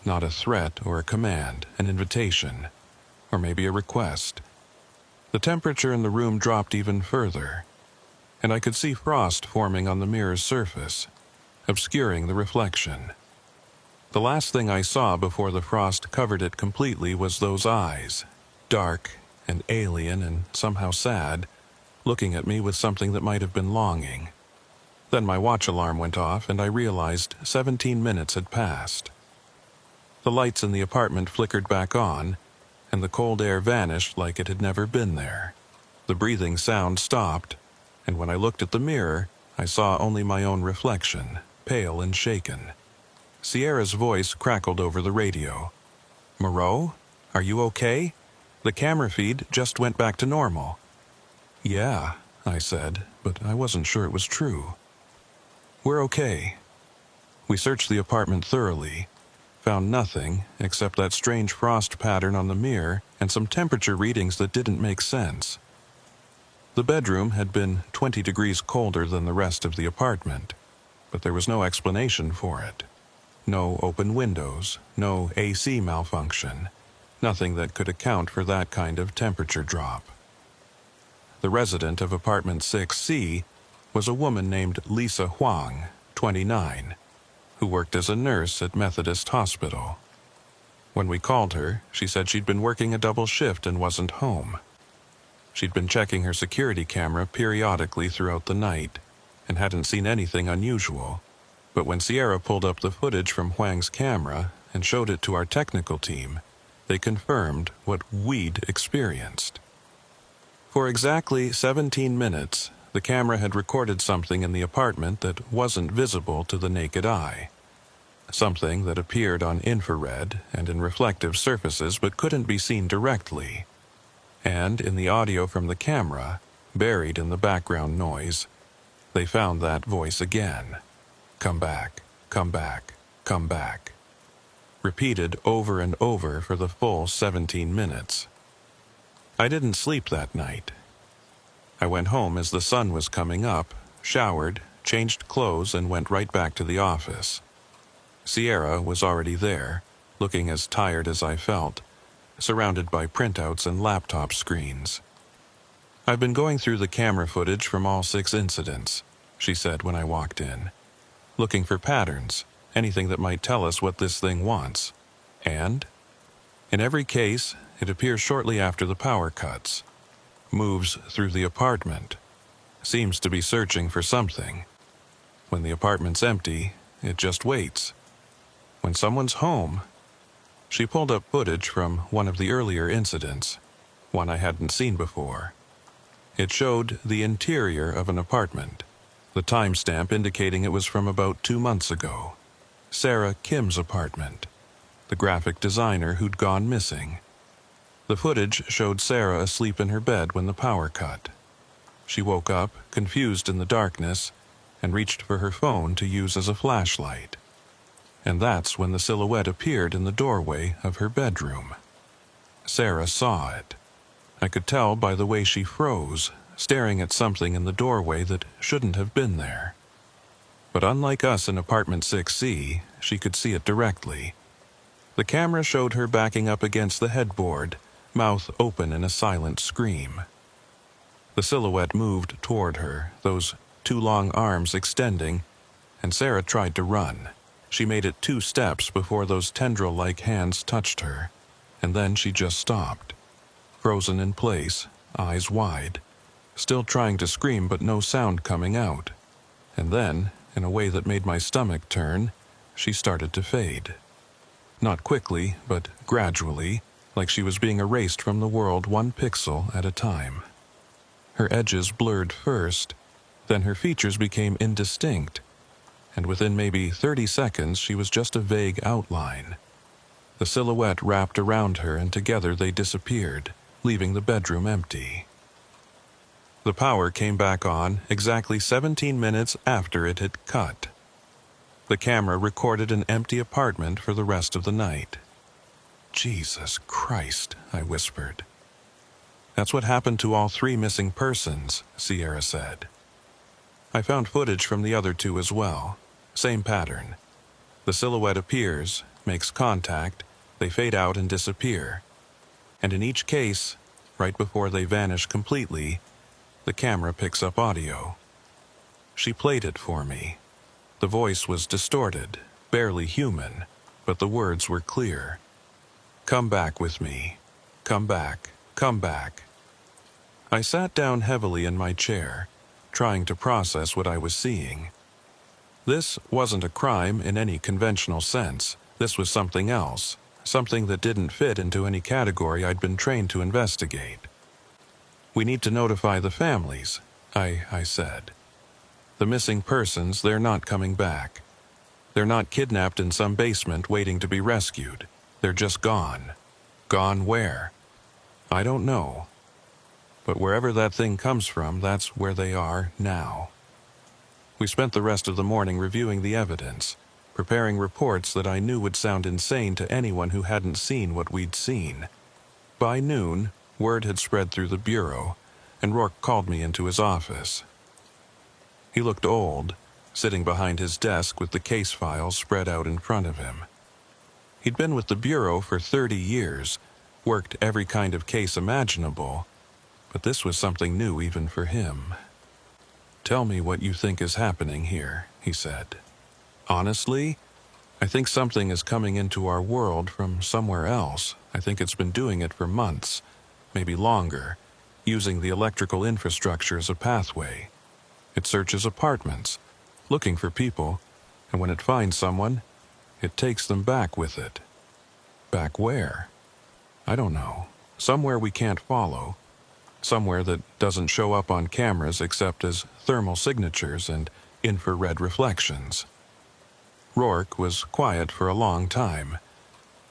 Not a threat or a command, an invitation, or maybe a request. The temperature in the room dropped even further, and I could see frost forming on the mirror's surface, obscuring the reflection. The last thing I saw before the frost covered it completely was those eyes, dark and alien and somehow sad, looking at me with something that might have been longing. Then my watch alarm went off and I realized 17 minutes had passed. The lights in the apartment flickered back on, and the cold air vanished like it had never been there. The breathing sound stopped, and when I looked at the mirror, I saw only my own reflection, pale and shaken. Sierra's voice crackled over the radio. "Moreau, are you okay? The camera feed just went back to normal." "Yeah," I said, but I wasn't sure it was true. "We're okay." We searched the apartment thoroughly, found nothing except that strange frost pattern on the mirror and some temperature readings that didn't make sense. The bedroom had been 20 degrees colder than the rest of the apartment, but there was no explanation for it. No open windows, no AC malfunction, nothing that could account for that kind of temperature drop. The resident of apartment 6C was a woman named Lisa Huang, 29, who worked as a nurse at Methodist Hospital. When we called her, she said she'd been working a double shift and wasn't home. She'd been checking her security camera periodically throughout the night and hadn't seen anything unusual. But when Sierra pulled up the footage from Huang's camera and showed it to our technical team, they confirmed what we'd experienced. For exactly 17 minutes, the camera had recorded something in the apartment that wasn't visible to the naked eye. Something that appeared on infrared and in reflective surfaces but couldn't be seen directly. And in the audio from the camera, buried in the background noise, they found that voice again. "Come back, come back, come back." Repeated over and over for the full 17 minutes. I didn't sleep that night. I went home as the sun was coming up, showered, changed clothes, and went right back to the office. Sierra was already there, looking as tired as I felt, surrounded by printouts and laptop screens. "I've been going through the camera footage from all 6 incidents," she said when I walked in, "looking for patterns, anything that might tell us what this thing wants. And in every case, it appears shortly after the power cuts, moves through the apartment, seems to be searching for something. When the apartment's empty, it just waits. When someone's home, she pulled up footage from one of the earlier incidents, one I hadn't seen before. It showed the interior of an apartment, the timestamp indicating it was from about 2 months ago. Sarah Kim's apartment, the graphic designer who'd gone missing. The footage showed Sarah asleep in her bed when the power cut. She woke up, confused in the darkness, and reached for her phone to use as a flashlight. And that's when the silhouette appeared in the doorway of her bedroom. Sarah saw it. I could tell by the way she froze, staring at something in the doorway that shouldn't have been there. But unlike us in apartment 6C, she could see it directly. The camera showed her backing up against the headboard, mouth open in a silent scream. The silhouette moved toward her, those 2 long arms extending, and Sarah tried to run. She made it 2 steps before those tendril-like hands touched her, and then she just stopped, frozen in place, eyes wide, still trying to scream but no sound coming out. And then, in a way that made my stomach turn, she started to fade. Not quickly, but gradually, like she was being erased from the world 1 pixel at a time. Her edges blurred first, then her features became indistinct, and within maybe 30 seconds she was just a vague outline. The silhouette wrapped around her and together they disappeared, leaving the bedroom empty. The power came back on exactly 17 minutes after it had cut. The camera recorded an empty apartment for the rest of the night. "Jesus Christ," I whispered. "That's what happened to all 3 missing persons," Sierra said. I found footage from the other 2 as well. Same pattern. The silhouette appears, makes contact, they fade out and disappear. And in each case, right before they vanish completely, the camera picks up audio. She played it for me. The voice was distorted, barely human, but the words were clear. "Come back with me. Come back. Come back." I sat down heavily in my chair, trying to process what I was seeing. This wasn't a crime in any conventional sense. This was something else, something that didn't fit into any category I'd been trained to investigate. "We need to notify the families," I said. "The missing persons, they're not coming back. They're not kidnapped in some basement waiting to be rescued. They're just gone. Gone where? I don't know. But wherever that thing comes from, that's where they are now." We spent the rest of the morning reviewing the evidence, preparing reports that I knew would sound insane to anyone who hadn't seen what we'd seen. By noon, word had spread through the bureau, and Rourke called me into his office. He looked old, sitting behind his desk with the case files spread out in front of him. He'd been with the bureau for 30 years, worked every kind of case imaginable, but this was something new even for him. "Tell me what you think is happening here," he said. "Honestly, I think something is coming into our world from somewhere else. I think it's been doing it for months, maybe longer, using the electrical infrastructure as a pathway. It searches apartments, looking for people, and when it finds someone, it takes them back with it. Back where? I don't know. Somewhere we can't follow. Somewhere that doesn't show up on cameras except as thermal signatures and infrared reflections." Rourke was quiet for a long time.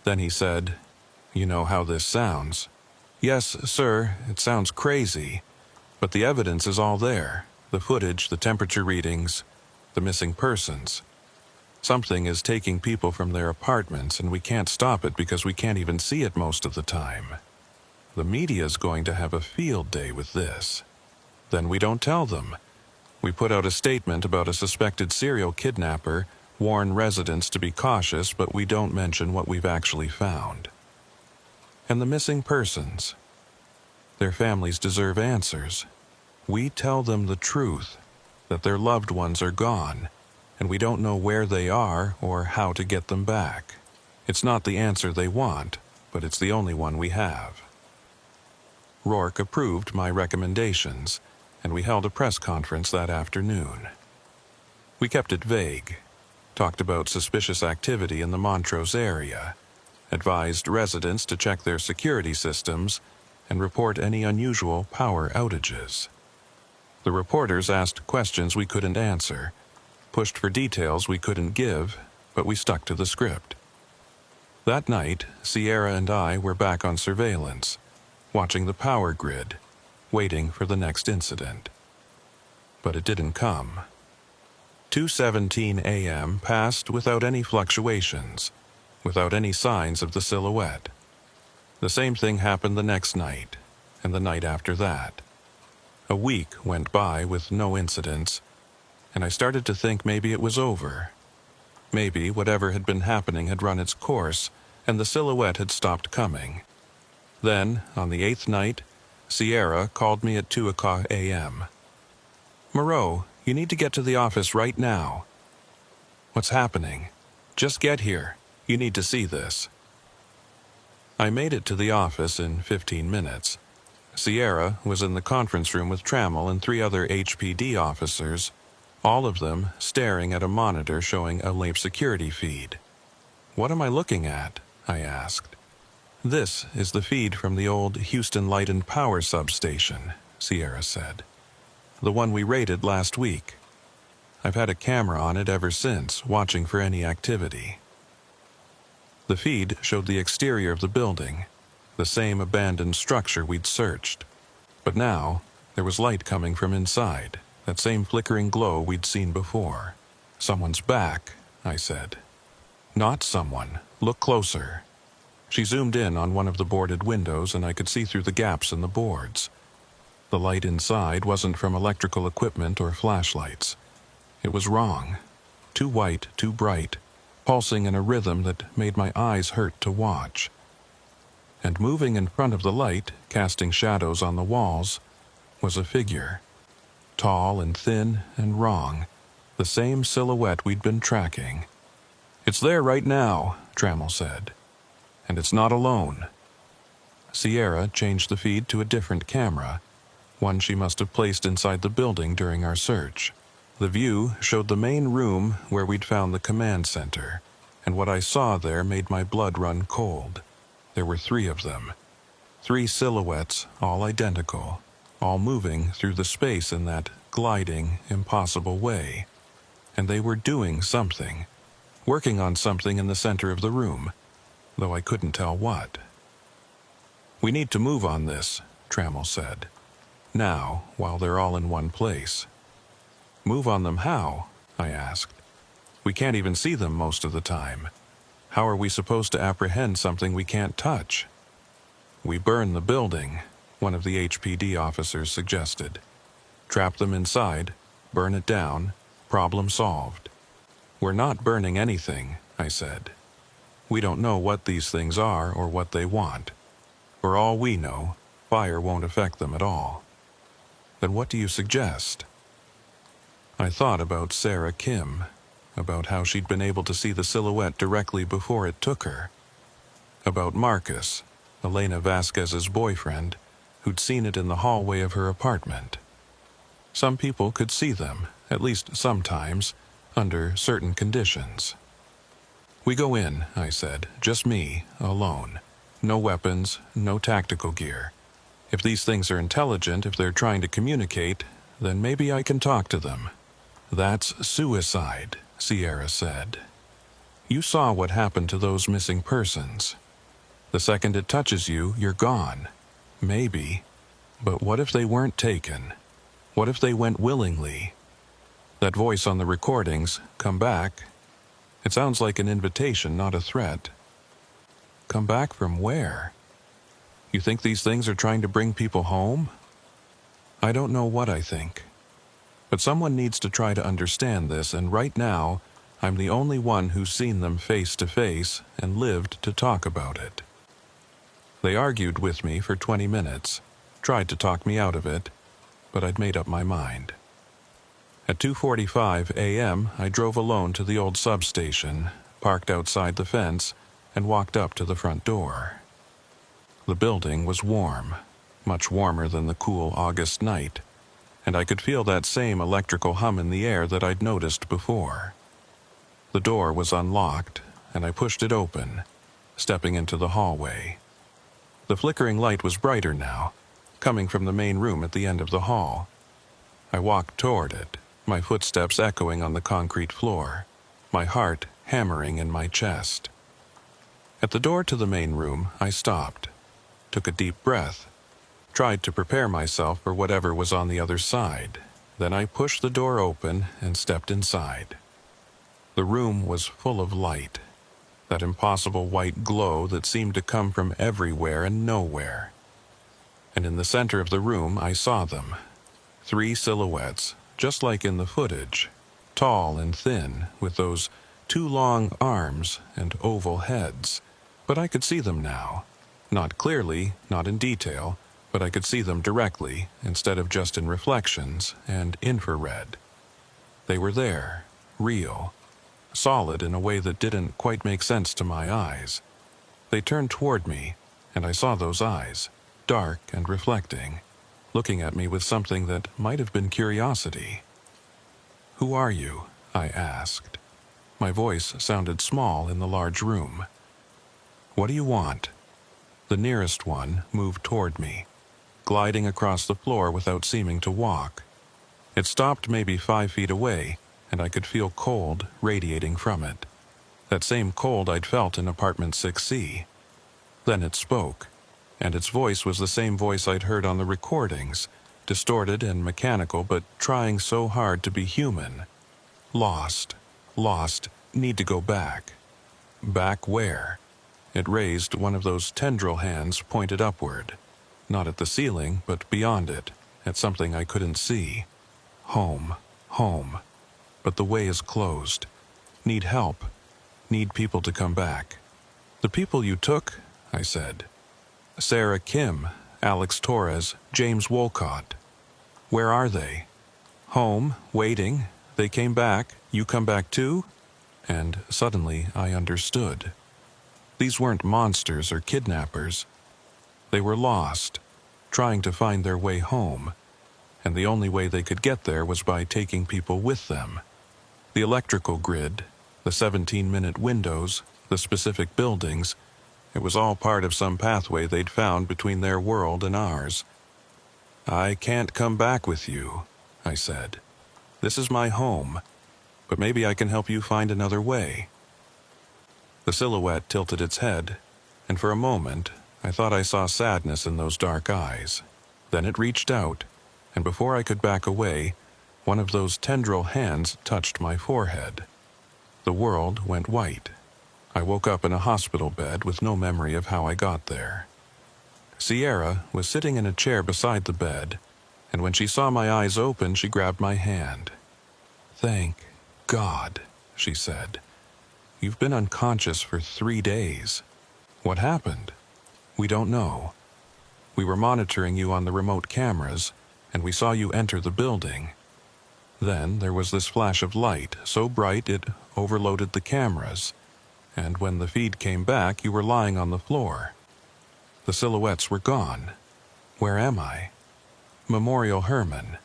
Then he said, "You know how this sounds." "Yes, sir, it sounds crazy. But the evidence is all there. The footage, the temperature readings, the missing persons. Something is taking people from their apartments, and we can't stop it because we can't even see it most of the time. The media's going to have a field day with this. Then we don't tell them. We put out a statement about a suspected serial kidnapper, warn residents to be cautious, but we don't mention what we've actually found. And the missing persons. Their families deserve answers. We tell them the truth, that their loved ones are gone, and we don't know where they are or how to get them back. It's not the answer they want, but it's the only one we have." Rourke approved my recommendations, and we held a press conference that afternoon. We kept it vague. talked about suspicious activity in the Montrose area, advised residents to check their security systems and report any unusual power outages. The reporters asked questions we couldn't answer, pushed for details we couldn't give, but we stuck to the script. That night, Sierra and I were back on surveillance, watching the power grid, waiting for the next incident. But it didn't come. 2:17 a.m. passed without any fluctuations, without any signs of the silhouette. The same thing happened the next night, and the night after that. A week went by with no incidents, and I started to think maybe it was over. Maybe whatever had been happening had run its course, and the silhouette had stopped coming. Then, on the 8th night, Sierra called me at 2:00 a.m. "Moreau, you need to get to the office right now." "What's happening?" "Just get here. You need to see this." I made it to the office in 15 minutes. Sierra was in the conference room with Trammell and 3 other HPD officers, all of them staring at a monitor showing a LAMP security feed. "What am I looking at?" I asked. "This is the feed from the old Houston Light and Power substation," Sierra said. "The one we raided last week. I've had a camera on it ever since, watching for any activity." The feed showed the exterior of the building, the same abandoned structure we'd searched. But now, there was light coming from inside, that same flickering glow we'd seen before. "Someone's back," I said. "Not someone. Look closer." She zoomed in on one of the boarded windows, and I could see through the gaps in the boards. The light inside wasn't from electrical equipment or flashlights. It was wrong. Too white, too bright, pulsing in a rhythm that made my eyes hurt to watch. And moving in front of the light, casting shadows on the walls, was a figure. Tall and thin and wrong, the same silhouette we'd been tracking. "It's there right now," Trammell said. "And it's not alone." Sierra changed the feed to a different camera, one she must have placed inside the building during our search. The view showed the main room where we'd found the command center, and what I saw there made my blood run cold. There were 3 of them. 3 silhouettes, all identical, all moving through the space in that gliding, impossible way. And they were doing something, working on something in the center of the room, though I couldn't tell what. "We need to move on this," Trammell said. "Now, while they're all in one place." "Move on them how?" I asked. "We can't even see them most of the time. How are we supposed to apprehend something we can't touch?" "We burn the building," one of the HPD officers suggested. "Trap them inside, burn it down, problem solved." "We're not burning anything," I said. "We don't know what these things are or what they want. For all we know, fire won't affect them at all." "Then what do you suggest?" I thought about Sarah Kim, about how she'd been able to see the silhouette directly before it took her. About Marcus, Elena Vasquez's boyfriend, who'd seen it in the hallway of her apartment. Some people could see them, at least sometimes, under certain conditions. "We go in," I said, "just me, alone. No weapons, no tactical gear. If these things are intelligent, if they're trying to communicate, then maybe I can talk to them." "That's suicide," Sierra said. "You saw what happened to those missing persons. The second it touches you, you're gone. Maybe. But what if they weren't taken? What if they went willingly? That voice on the recordings, 'Come back,' it sounds like an invitation, not a threat." "Come back from where? You think these things are trying to bring people home?" "I don't know what I think. But someone needs to try to understand this, and right now, I'm the only one who's seen them face to face and lived to talk about it." They argued with me for 20 minutes, tried to talk me out of it, but I'd made up my mind. At 2:45 a.m., I drove alone to the old substation, parked outside the fence, and walked up to the front door. The building was warm, much warmer than the cool August night, and I could feel that same electrical hum in the air that I'd noticed before. The door was unlocked, and I pushed it open, stepping into the hallway. The flickering light was brighter now, coming from the main room at the end of the hall. I walked toward it, my footsteps echoing on the concrete floor, my heart hammering in my chest. At the door to the main room, I stopped, took a deep breath, tried to prepare myself for whatever was on the other side. Then I pushed the door open and stepped inside. The room was full of light, that impossible white glow that seemed to come from everywhere and nowhere. And in the center of the room, I saw them. 3 silhouettes, just like in the footage, tall and thin, with those 2 long arms and oval heads. But I could see them now. Not clearly, not in detail, but I could see them directly, instead of just in reflections and infrared. They were there, real, solid in a way that didn't quite make sense to my eyes. They turned toward me, and I saw those eyes, dark and reflecting, looking at me with something that might have been curiosity. "Who are you?" I asked. My voice sounded small in the large room. "What do you want?" The nearest one moved toward me, gliding across the floor without seeming to walk. It stopped maybe 5 feet away, and I could feel cold radiating from it. That same cold I'd felt in apartment 6C. Then it spoke, and its voice was the same voice I'd heard on the recordings, distorted and mechanical, but trying so hard to be human. Lost, need to go back. Back where? It raised one of those tendril hands pointed upward, not at the ceiling, but beyond it, at something I couldn't see. Home. But the way is closed. Need help. Need people to come back. "The people you took," I said. "Sarah Kim, Alex Torres, James Wolcott. Where are they?" "Home, waiting. They came back. You come back too?" And suddenly I understood. These weren't monsters or kidnappers. They were lost, trying to find their way home, and the only way they could get there was by taking people with them. The electrical grid, the 17-minute windows, the specific buildings, it was all part of some pathway they'd found between their world and ours. "I can't come back with you," I said. "This is my home, but maybe I can help you find another way." The silhouette tilted its head, and for a moment I thought I saw sadness in those dark eyes. Then it reached out, and before I could back away, one of those tendril hands touched my forehead. The world went white. I woke up in a hospital bed with no memory of how I got there. Sierra was sitting in a chair beside the bed, and when she saw my eyes open, she grabbed my hand. "Thank God," she said. "You've been unconscious for 3 days. What happened?" "We don't know. We were monitoring you on the remote cameras, and we saw you enter the building. Then there was this flash of light, so bright it overloaded the cameras, and when the feed came back, you were lying on the floor. The silhouettes were gone. Where am I?" "Memorial Herman.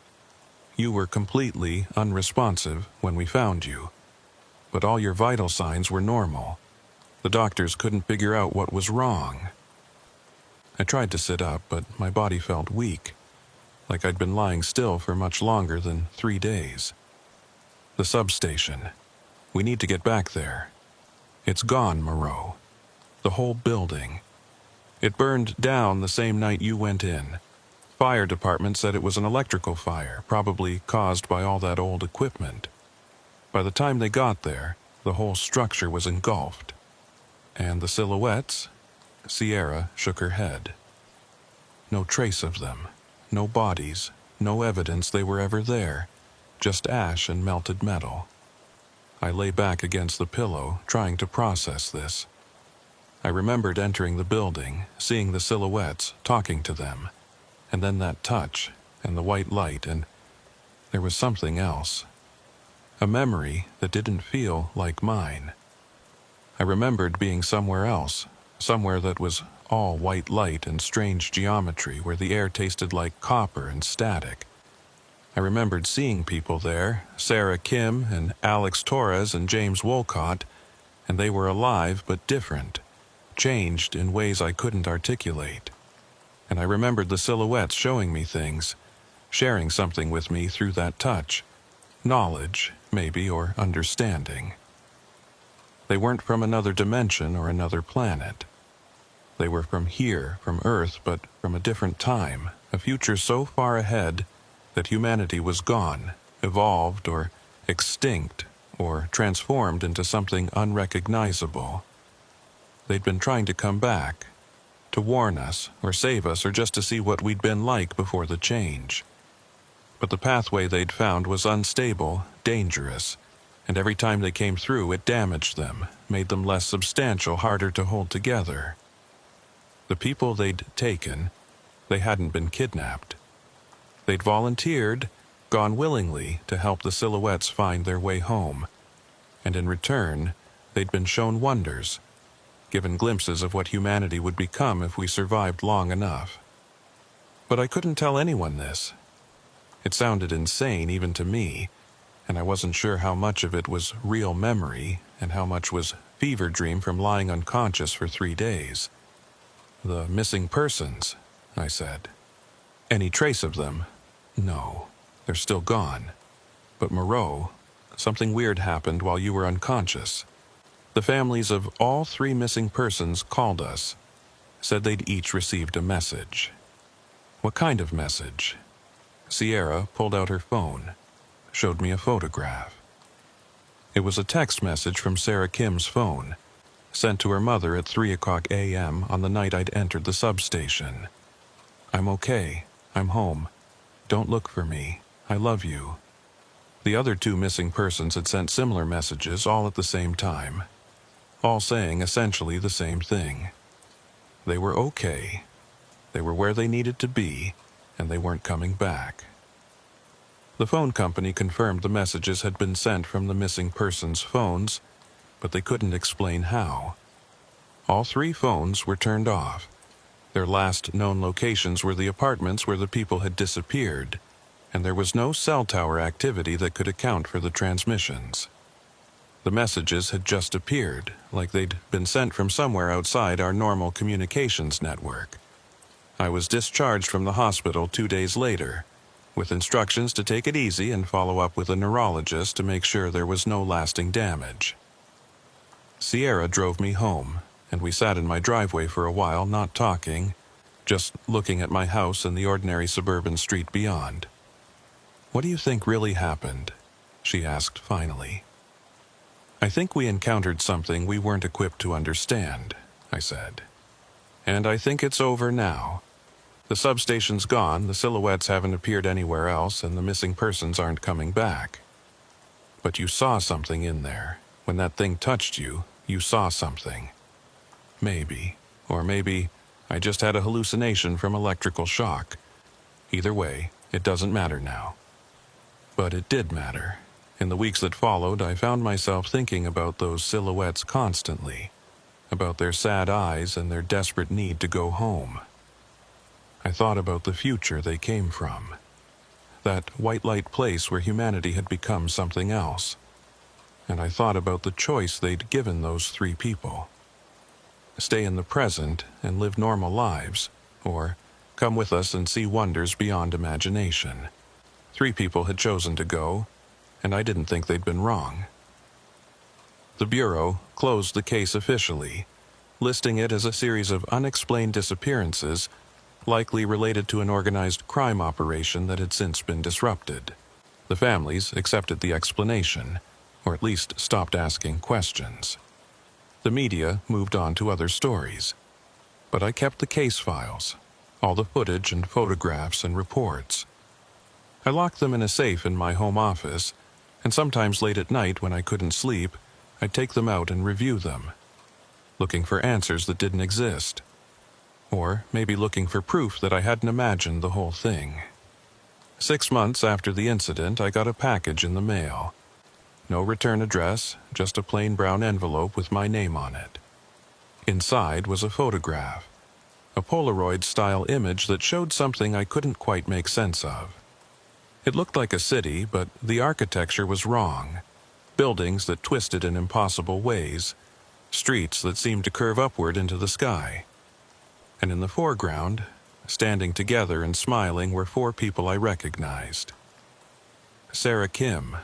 You were completely unresponsive when we found you, but all your vital signs were normal. The doctors couldn't figure out what was wrong." I tried to sit up, but my body felt weak, like I'd been lying still for much longer than 3 days. "The substation. We need to get back there. It's gone, Moreau. The whole building. It burned down the same night you went in. Fire department said it was an electrical fire, probably caused by all that old equipment. By the time they got there, the whole structure was engulfed. And the silhouettes?" Sierra shook her head. "No trace of them. No bodies. No evidence they were ever there. Just ash and melted metal." I lay back against the pillow, trying to process this. I remembered entering the building, seeing the silhouettes, talking to them, and then that touch, and the white light, and there was something else. A memory that didn't feel like mine. I remembered being somewhere else, somewhere that was all white light and strange geometry, where the air tasted like copper and static. I remembered seeing people there, Sarah Kim and Alex Torres and James Wolcott, and they were alive but different, changed in ways I couldn't articulate. And I remembered the silhouettes showing me things, sharing something with me through that touch. Knowledge, maybe, or understanding. They weren't from another dimension or another planet. They were from here, from Earth, but from a different time, a future so far ahead that humanity was gone, evolved, or extinct, or transformed into something unrecognizable. They'd been trying to come back, to warn us, or save us, or just to see what we'd been like before the change. But the pathway they'd found was unstable, dangerous, and every time they came through it damaged them, made them less substantial, harder to hold together. The people they'd taken, they hadn't been kidnapped. They'd volunteered, gone willingly to help the silhouettes find their way home, and in return, they'd been shown wonders, given glimpses of what humanity would become if we survived long enough. But I couldn't tell anyone this. It sounded insane even to me, and I wasn't sure how much of it was real memory and how much was fever dream from lying unconscious for 3 days. "The missing persons," I said. "Any trace of them?" "No, they're still gone. But Moreau, something weird happened while you were unconscious. The families of all 3 missing persons called us, said they'd each received a message." "What kind of message?" Sierra pulled out her phone, showed me a photograph. It was a text message from Sarah Kim's phone, sent to her mother at 3:00 a.m. on the night I'd entered the substation. "I'm okay. I'm home. Don't look for me. I love you." The other 2 missing persons had sent similar messages all at the same time, all saying essentially the same thing. They were okay. They were where they needed to be, and they weren't coming back. The phone company confirmed the messages had been sent from the missing persons' phones, but they couldn't explain how. All 3 phones were turned off. Their last known locations were the apartments where the people had disappeared, and there was no cell tower activity that could account for the transmissions. The messages had just appeared, like they'd been sent from somewhere outside our normal communications network. I was discharged from the hospital 2 days later, with instructions to take it easy and follow up with a neurologist to make sure there was no lasting damage. Sierra drove me home, and we sat in my driveway for a while, not talking, just looking at my house and the ordinary suburban street beyond. "What do you think really happened?" she asked finally. "I think we encountered something we weren't equipped to understand," I said. "And I think it's over now. The substation's gone, the silhouettes haven't appeared anywhere else, and the missing persons aren't coming back. But you saw something in there. When that thing touched you, you saw something. Maybe, or maybe I just had a hallucination from electrical shock. Either way, it doesn't matter now." But it did matter. In the weeks that followed, I found myself thinking about those silhouettes constantly, about their sad eyes and their desperate need to go home. I thought about the future they came from, that white light place where humanity had become something else. And I thought about the choice they'd given those 3 people. Stay in the present and live normal lives, or come with us and see wonders beyond imagination. 3 people had chosen to go, and I didn't think they'd been wrong. The Bureau closed the case officially, listing it as a series of unexplained disappearances likely related to an organized crime operation that had since been disrupted. The families accepted the explanation, or at least stopped asking questions. The media moved on to other stories, but I kept the case files, all the footage and photographs and reports. I locked them in a safe in my home office, and sometimes late at night when I couldn't sleep, I'd take them out and review them, looking for answers that didn't exist, or maybe looking for proof that I hadn't imagined the whole thing. 6 months after the incident, I got a package in the mail. No return address, just a plain brown envelope with my name on it. Inside was a photograph, a Polaroid-style image that showed something I couldn't quite make sense of. It looked like a city, but the architecture was wrong. Buildings that twisted in impossible ways, streets that seemed to curve upward into the sky. And in the foreground, standing together and smiling, were 4 people I recognized. Sarah Kim,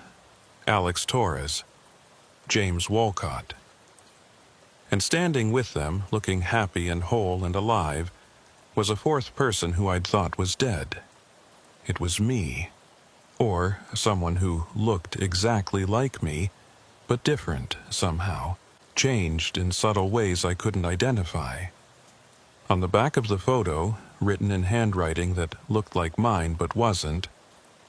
Alex Torres, James Wolcott. And standing with them, looking happy and whole and alive, was a 4th person who I'd thought was dead. It was me. Or someone who looked exactly like me, but different somehow, changed in subtle ways I couldn't identify. On the back of the photo, written in handwriting that looked like mine but wasn't,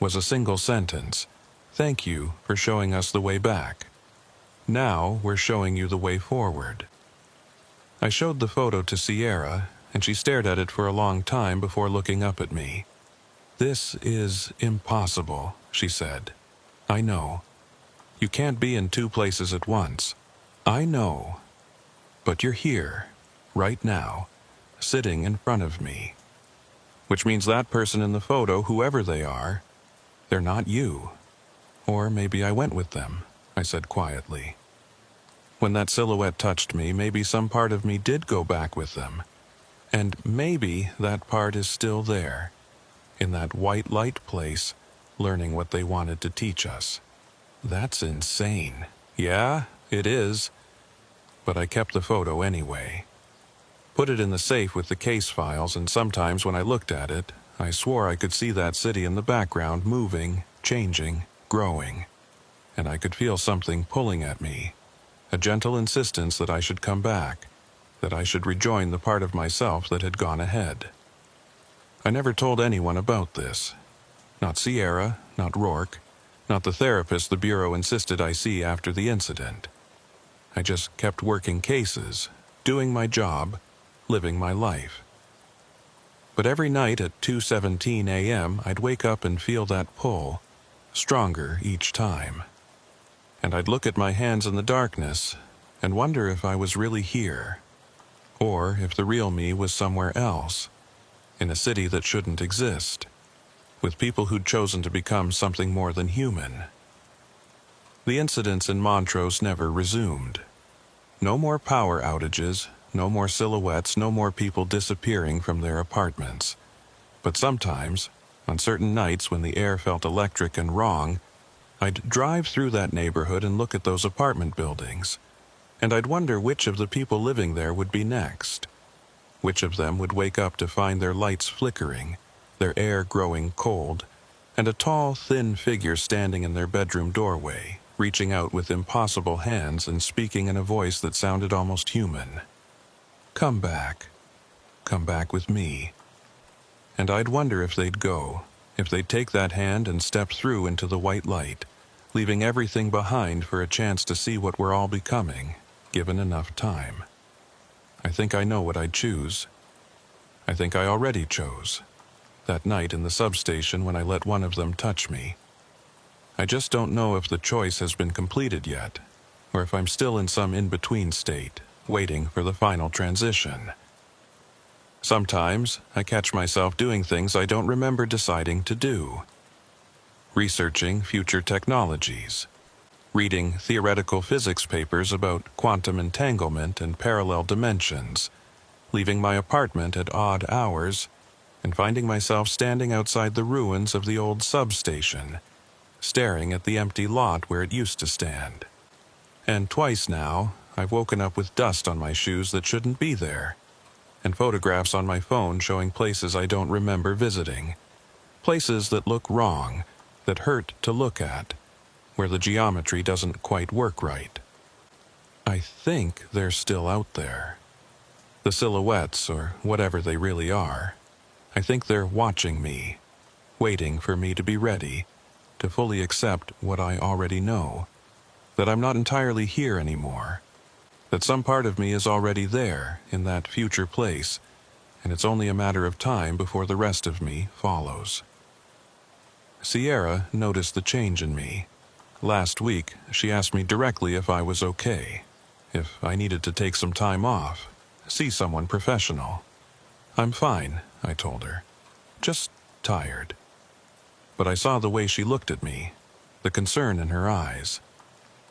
was a single sentence: "Thank you for showing us the way back. Now we're showing you the way forward." I showed the photo to Sierra, and she stared at it for a long time before looking up at me. "This is impossible," she said. "I know. You can't be in 2 places at once. I know. But you're here, right now, sitting in front of me. Which means that person in the photo, whoever they are, they're not you. Or maybe I went with them," I said quietly. When that silhouette touched me, maybe some part of me did go back with them. And maybe that part is still there, in that white light place, learning what they wanted to teach us. That's insane. Yeah, it is. But I kept the photo anyway. Put it in the safe with the case files, and sometimes when I looked at it, I swore I could see that city in the background moving, changing, growing. And I could feel something pulling at me, a gentle insistence that I should come back, that I should rejoin the part of myself that had gone ahead. I never told anyone about this. Not Sierra, not Rourke, not the therapist the Bureau insisted I see after the incident. I just kept working cases, doing my job, living my life. But every night at 2:17 a.m., I'd wake up and feel that pull, stronger each time. And I'd look at my hands in the darkness and wonder if I was really here, or if the real me was somewhere else, in a city that shouldn't exist, with people who'd chosen to become something more than human. The incidents in Montrose never resumed. No more power outages, no more silhouettes, no more people disappearing from their apartments. But sometimes, on certain nights when the air felt electric and wrong, I'd drive through that neighborhood and look at those apartment buildings, and I'd wonder which of the people living there would be next. Which of them would wake up to find their lights flickering, their air growing cold, and a tall, thin figure standing in their bedroom doorway, reaching out with impossible hands and speaking in a voice that sounded almost human. Come back with me." And I'd wonder if they'd go, if they'd take that hand and step through into the white light, leaving everything behind for a chance to see what we're all becoming, given enough time. I think I know what I'd choose. I think I already chose, that night in the substation when I let one of them touch me. I just don't know if the choice has been completed yet, or if I'm still in some in-between state, waiting for the final transition. Sometimes I catch myself doing things I don't remember deciding to do. Researching future technologies, reading theoretical physics papers about quantum entanglement and parallel dimensions, leaving my apartment at odd hours, and finding myself standing outside the ruins of the old substation, staring at the empty lot where it used to stand. And twice now, I've woken up with dust on my shoes that shouldn't be there, and photographs on my phone showing places I don't remember visiting, places that look wrong, that hurt to look at, where the geometry doesn't quite work right. I think they're still out there. The silhouettes, or whatever they really are. I think they're watching me, waiting for me to be ready, to fully accept what I already know, that I'm not entirely here anymore, that some part of me is already there, in that future place, and it's only a matter of time before the rest of me follows. Sierra noticed the change in me. Last week, she asked me directly if I was okay, if I needed to take some time off, see someone professional. I'm fine, I told her. Just tired. but I saw the way she looked at me, the concern in her eyes.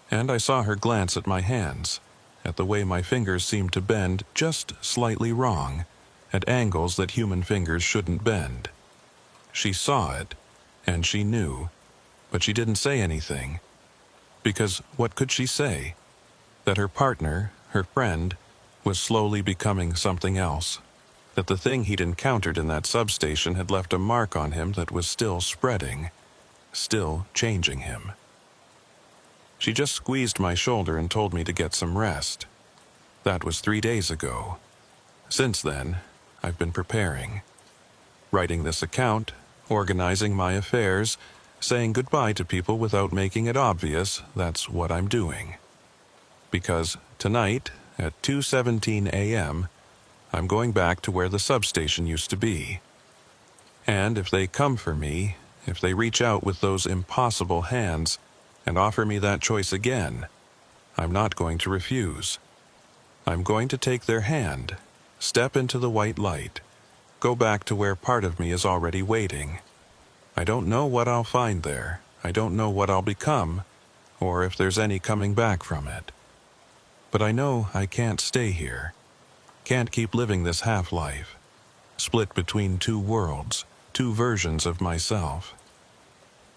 And I saw her glance at my hands, at the way my fingers seemed to bend just slightly wrong, at angles that human fingers shouldn't bend. She saw it, and she knew, but she didn't say anything. Because what could she say? That her partner, her friend, was slowly becoming something else. That the thing he'd encountered in that substation had left a mark on him that was still spreading, still changing him. She just squeezed my shoulder and told me to get some rest. That was 3 days ago. Since then, I've been preparing. Writing this account, organizing my affairs, saying goodbye to people without making it obvious that's what I'm doing. Because tonight, at 2:17 a.m., I'm going back to where the substation used to be. And if they come for me, if they reach out with those impossible hands and offer me that choice again, I'm not going to refuse. I'm going to take their hand, step into the white light, go back to where part of me is already waiting. I don't know what I'll find there. I don't know what I'll become, or if there's any coming back from it. But I know I can't stay here. Can't keep living this half-life, split between two worlds, two versions of myself.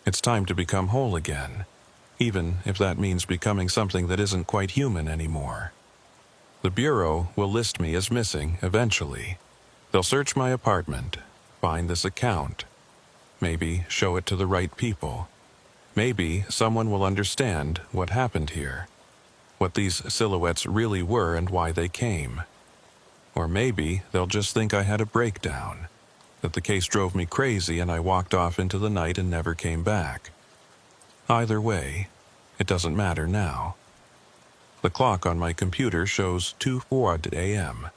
It's time to become whole again, even if that means becoming something that isn't quite human anymore. The Bureau will list me as missing eventually. They'll search my apartment, find this account, maybe show it to the right people. Maybe someone will understand what happened here, what these silhouettes really were and why they came. Or maybe they'll just think I had a breakdown, that the case drove me crazy and I walked off into the night and never came back. Either way, it doesn't matter now. The clock on my computer shows 2:04 a.m.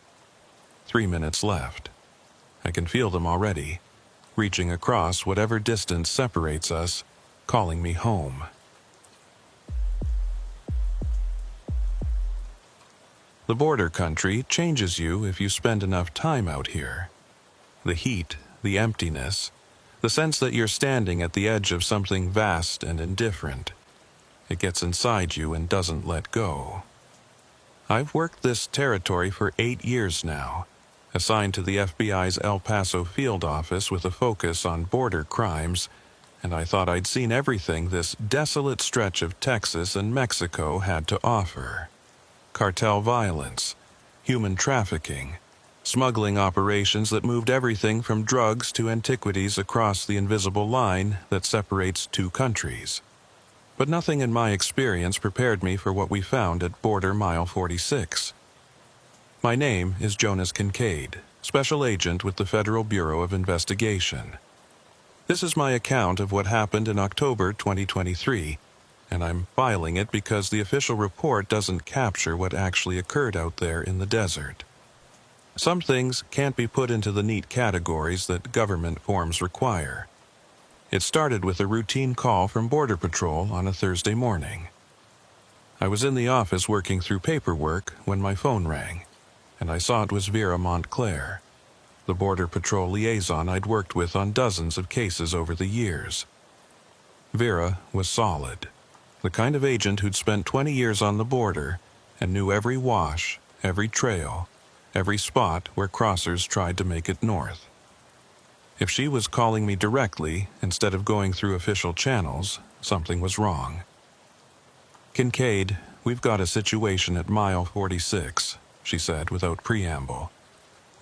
3 minutes left. I can feel them already, reaching across whatever distance separates us, calling me home. The border country changes you if you spend enough time out here. The heat, the emptiness, the sense that you're standing at the edge of something vast and indifferent. It gets inside you and doesn't let go. I've worked this territory for 8 years now, assigned to the FBI's El Paso field office with a focus on border crimes, and I thought I'd seen everything this desolate stretch of Texas and Mexico had to offer. Cartel violence, human trafficking, smuggling operations that moved everything from drugs to antiquities across the invisible line that separates two countries. But nothing in my experience prepared me for what we found at Border Mile 46. My name is Jonas Kincaid, Special Agent with the Federal Bureau of Investigation. This is my account of what happened in October 2023, and I'm filing it because the official report doesn't capture what actually occurred out there in the desert. Some things can't be put into the neat categories that government forms require. It started with a routine call from Border Patrol on a Thursday morning. I was in the office working through paperwork when my phone rang, and I saw it was Vera Montclair, the Border Patrol liaison I'd worked with on dozens of cases over the years. Vera was solid, the kind of agent who'd spent 20 years on the border and knew every wash, every trail, every spot where crossers tried to make it north. If she was calling me directly instead of going through official channels, something was wrong. "Kincaid, we've got a situation at mile 46, she said without preamble.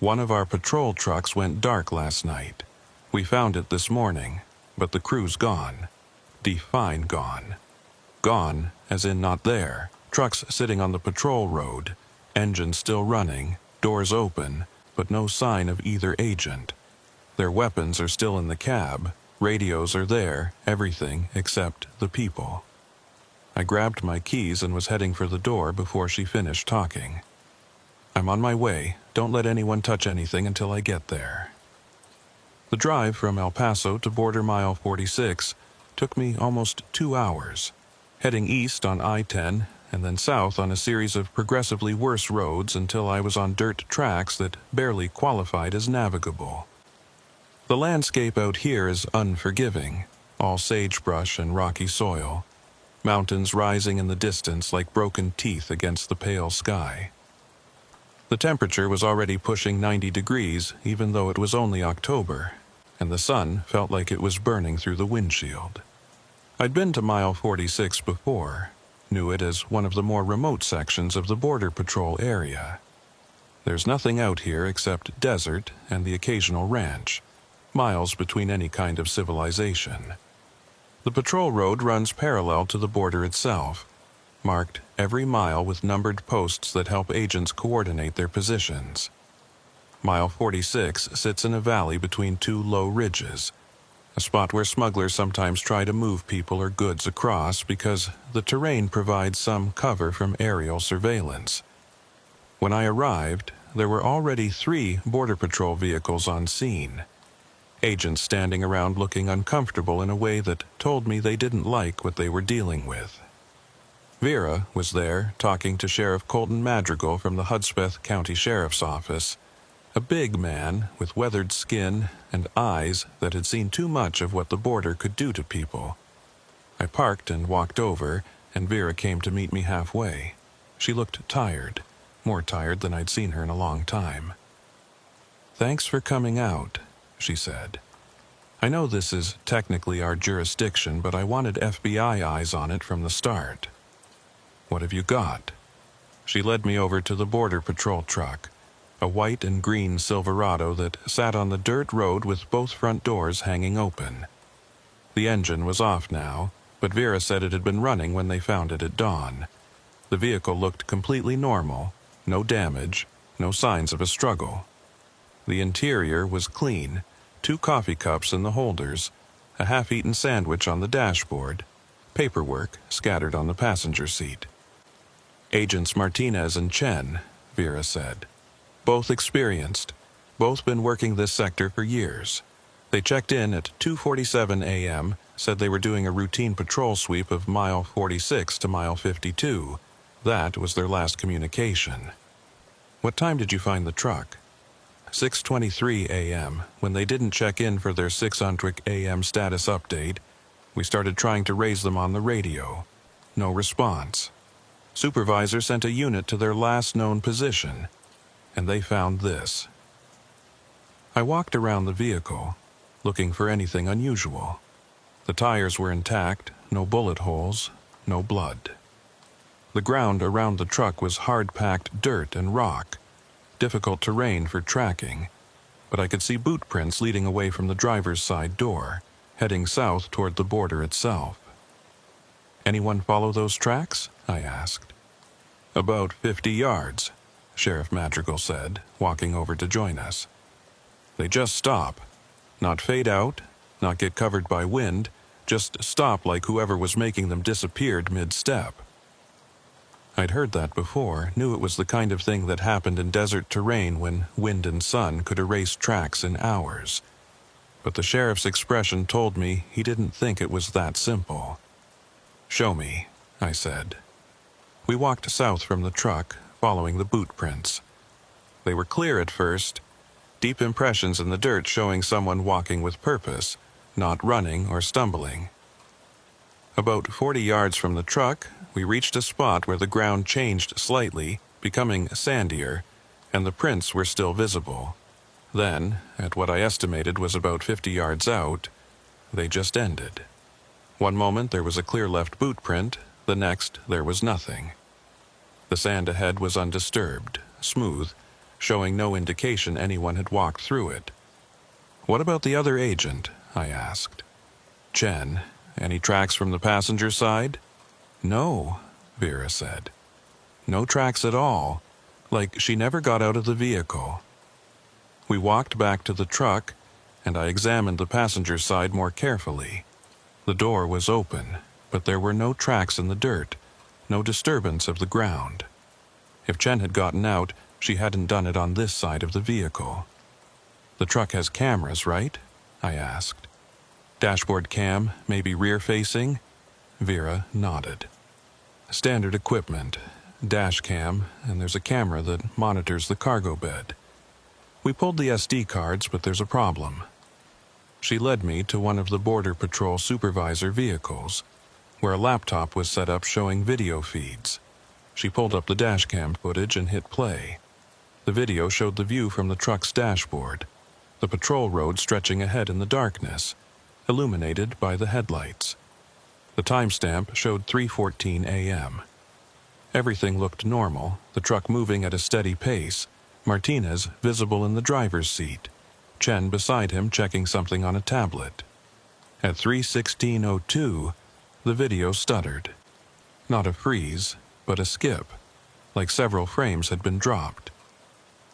"One of our patrol trucks went dark last night. We found it this morning, but the crew's gone. Define gone. Gone, as in not there. Trucks sitting on the patrol road, engines still running, doors open, but no sign of either agent. Their weapons are still in the cab, radios are there, everything except the people." I grabbed my keys and was heading for the door before she finished talking. "I'm on my way. Don't let anyone touch anything until I get there." The drive from El Paso to Border Mile 46 took me almost 2 hours, heading east on I-10 and then south on a series of progressively worse roads until I was on dirt tracks that barely qualified as navigable. The landscape out here is unforgiving, all sagebrush and rocky soil, mountains rising in the distance like broken teeth against the pale sky. The temperature was already pushing 90 degrees, even though it was only October, and the sun felt like it was burning through the windshield. I'd been to Mile 46 before, knew it as one of the more remote sections of the Border Patrol area. There's nothing out here except desert and the occasional ranch, miles between any kind of civilization. The patrol road runs parallel to the border itself, marked every mile with numbered posts that help agents coordinate their positions. Mile 46 sits in a valley between two low ridges, a spot where smugglers sometimes try to move people or goods across because the terrain provides some cover from aerial surveillance. When I arrived, there were already 3 Border Patrol vehicles on scene, agents standing around looking uncomfortable in a way that told me they didn't like what they were dealing with. Vera was there talking to Sheriff Colton Madrigal from the Hudspeth County Sheriff's Office, a big man with weathered skin and eyes that had seen too much of what the border could do to people. I parked and walked over, and Vera came to meet me halfway. She looked tired, more tired than I'd seen her in a long time. "Thanks for coming out," she said. "I know this is technically our jurisdiction, but I wanted FBI eyes on it from the start. What have you got?" She led me over to the Border Patrol truck, a white and green Silverado that sat on the dirt road with both front doors hanging open. The engine was off now, but Vera said it had been running when they found it at dawn. The vehicle looked completely normal, no damage, no signs of a struggle. The interior was clean, 2 coffee cups in the holders, a half-eaten sandwich on the dashboard, paperwork scattered on the passenger seat. "Agents Martinez and Chen," Vera said. "Both experienced, both been working this sector for years. They checked in at 2:47 a.m., said they were doing a routine patrol sweep of Mile 46 to Mile 52. That was their last communication." "What time did you find the truck?" 6:23 a.m., when they didn't check in for their 6:00 a.m. status update. We started trying to raise them on the radio. No response. Supervisor sent a unit to their last known position, and they found this. I walked around the vehicle, looking for anything unusual. The tires were intact, no bullet holes, no blood. The ground around the truck was hard-packed dirt and rock, difficult terrain for tracking, but I could see boot prints leading away from the driver's side door, heading south toward the border itself. "Anyone follow those tracks?" I asked. "About 50 yards, Sheriff Madrigal said, walking over to join us. "They just stop. Not fade out, not get covered by wind, just stop like whoever was making them disappeared mid-step." I'd heard that before, knew it was the kind of thing that happened in desert terrain when wind and sun could erase tracks in hours. But the sheriff's expression told me he didn't think it was that simple. "Show me," I said. We walked south from the truck, following the boot prints. They were clear at first, deep impressions in the dirt showing someone walking with purpose, not running or stumbling. About 40 yards from the truck, we reached a spot where the ground changed slightly, becoming sandier, and the prints were still visible. Then, at what I estimated was about 50 yards out, they just ended. One moment there was a clear left boot print, the next there was nothing. The sand ahead was undisturbed, smooth, showing no indication anyone had walked through it. "What about the other agent?" I asked. "Chen, any tracks from the passenger side?" "No," Vera said. "No tracks at all, like she never got out of the vehicle." We walked back to the truck, and I examined the passenger side more carefully. The door was open, but there were no tracks in the dirt, no disturbance of the ground. If Chen had gotten out, she hadn't done it on this side of the vehicle. "The truck has cameras, right?" I asked. "Dashboard cam, maybe rear-facing?" Vera nodded. "Standard equipment, dash cam, and there's a camera that monitors the cargo bed. We pulled the SD cards, but there's a problem." She led me to one of the Border Patrol supervisor vehicles, where a laptop was set up showing video feeds. She pulled up the dashcam footage and hit play. The video showed the view from the truck's dashboard, the patrol road stretching ahead in the darkness, illuminated by the headlights. The timestamp showed 3:14 a.m. Everything looked normal, the truck moving at a steady pace, Martinez visible in the driver's seat, Chen beside him checking something on a tablet. At 3:16:02, the video stuttered. Not a freeze, but a skip, like several frames had been dropped.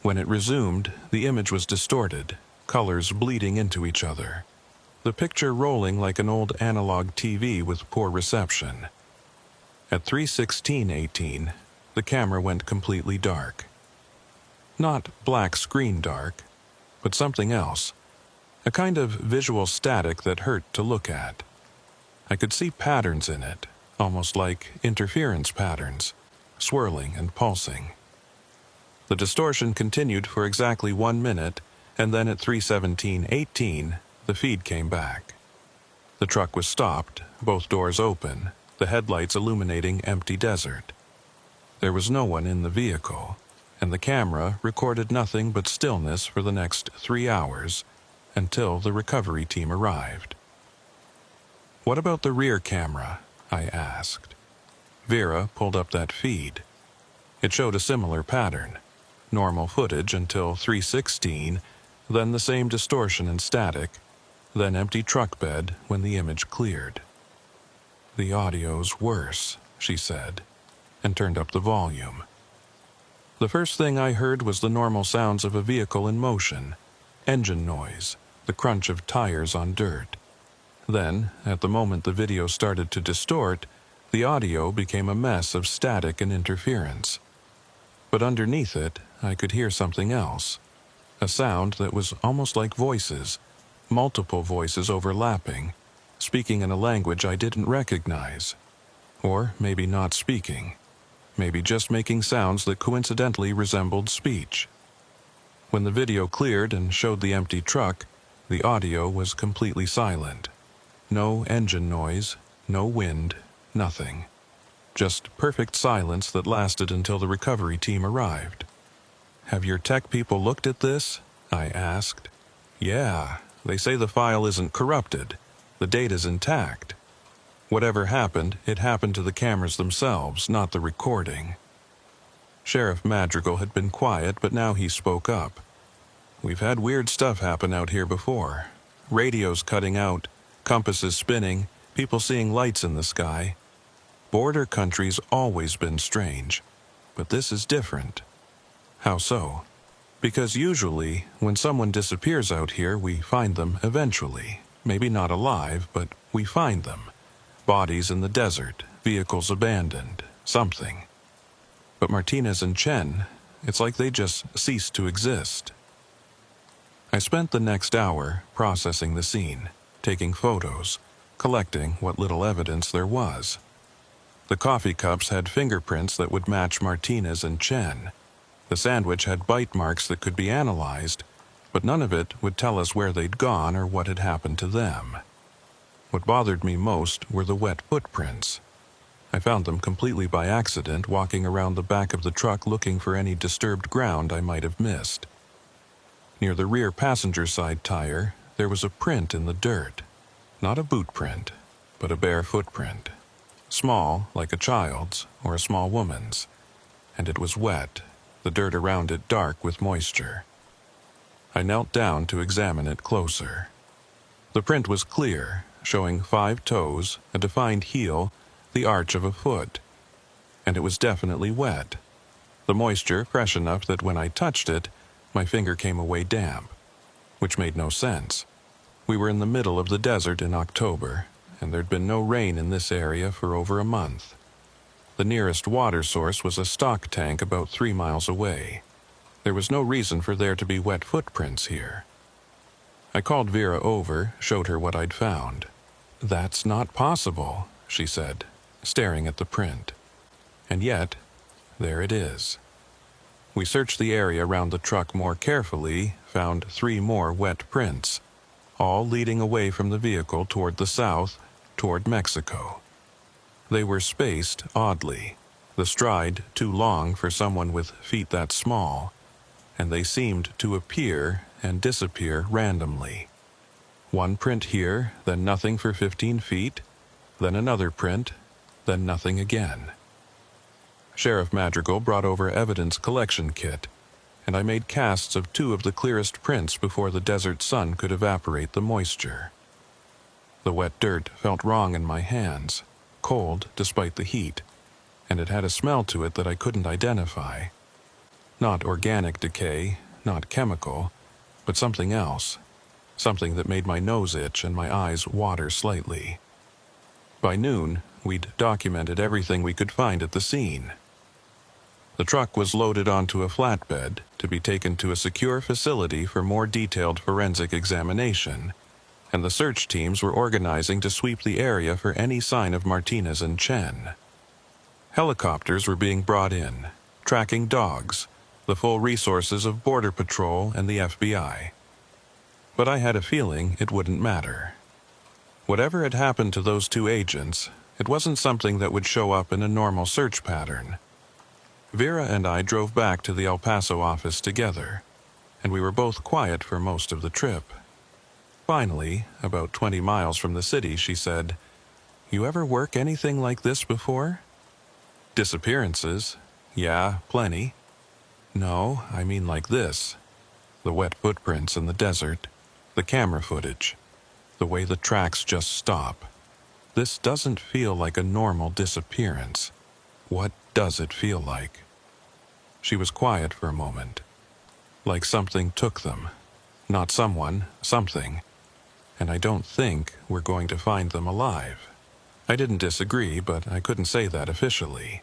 When it resumed, the image was distorted, colors bleeding into each other. The picture rolling like an old analog TV with poor reception. At 3:16:18, the camera went completely dark. Not black screen dark, but something else. A kind of visual static that hurt to look at. I could see patterns in it, almost like interference patterns, swirling and pulsing. The distortion continued for exactly 1 minute, and then at 3:17:18, the feed came back. The truck was stopped, both doors open, the headlights illuminating empty desert. There was no one in the vehicle, and the camera recorded nothing but stillness for the next 3 hours until the recovery team arrived. "What about the rear camera?" I asked. Vera pulled up that feed. It showed a similar pattern. Normal footage until 3:16, then the same distortion and static, then empty truck bed when the image cleared. "The audio's worse," she said, and turned up the volume. The first thing I heard was the normal sounds of a vehicle in motion, engine noise, the crunch of tires on dirt. Then, at the moment the video started to distort, the audio became a mess of static and interference. But underneath it, I could hear something else. A sound that was almost like voices, multiple voices overlapping, speaking in a language I didn't recognize. Or maybe not speaking. Maybe just making sounds that coincidentally resembled speech. When the video cleared and showed the empty truck, the audio was completely silent. No engine noise, no wind, nothing. Just perfect silence that lasted until the recovery team arrived. "Have your tech people looked at this?" I asked. "Yeah, they say the file isn't corrupted. The data's intact. Whatever happened, it happened to the cameras themselves, not the recording." Sheriff Madrigal had been quiet, but now he spoke up. "We've had weird stuff happen out here before. Radios cutting out, compasses spinning, people seeing lights in the sky. Border country's always been strange, but this is different." "How so?" "Because usually, when someone disappears out here, we find them eventually. Maybe not alive, but we find them. Bodies in the desert, vehicles abandoned, something. But Martinez and Chen, it's like they just ceased to exist." I spent the next hour processing the scene, taking photos, collecting what little evidence there was. The coffee cups had fingerprints that would match Martinez and Chen. The sandwich had bite marks that could be analyzed, but none of it would tell us where they'd gone or what had happened to them. What bothered me most were the wet footprints. I found them completely by accident walking around the back of the truck looking for any disturbed ground I might have missed. Near the rear passenger side tire, there was a print in the dirt. Not a boot print, but a bare footprint. Small, like a child's or a small woman's. And it was wet, the dirt around it dark with moisture. I knelt down to examine it closer. The print was clear, showing 5 toes, a defined heel, the arch of a foot. And it was definitely wet. The moisture fresh enough that when I touched it, my finger came away damp, which made no sense. We were in the middle of the desert in October, and there'd been no rain in this area for over a month. The nearest water source was a stock tank about 3 miles away. There was no reason for there to be wet footprints here. I called Vera over, showed her what I'd found. "That's not possible," she said, staring at the print. And yet, there it is. We searched the area around the truck more carefully, found 3 more wet prints, all leading away from the vehicle toward the south, toward Mexico. They were spaced oddly, the stride too long for someone with feet that small, and they seemed to appear and disappear randomly. One print here, then nothing for 15 feet, then another print, then nothing again. Sheriff Madrigal brought over evidence collection kit, and I made casts of 2 of the clearest prints before the desert sun could evaporate the moisture. The wet dirt felt wrong in my hands, cold despite the heat, and it had a smell to it that I couldn't identify. Not organic decay, not chemical, but something else, something that made my nose itch and my eyes water slightly. By noon, we'd documented everything we could find at the scene. The truck was loaded onto a flatbed to be taken to a secure facility for more detailed forensic examination, and the search teams were organizing to sweep the area for any sign of Martinez and Chen. Helicopters were being brought in, tracking dogs, the full resources of Border Patrol and the FBI. But I had a feeling it wouldn't matter. Whatever had happened to those 2 agents, it wasn't something that would show up in a normal search pattern. Vera and I drove back to the El Paso office together, and we were both quiet for most of the trip. Finally, about 20 miles from the city, she said, "You ever work anything like this before?" "Disappearances? Yeah, plenty." "No, I mean like this. The wet footprints in the desert, the camera footage, the way the tracks just stop. This doesn't feel like a normal disappearance. What does it feel like?" She was quiet for a moment. Like something took them. Not someone, something. And I don't think we're going to find them alive. I didn't disagree, but I couldn't say that officially.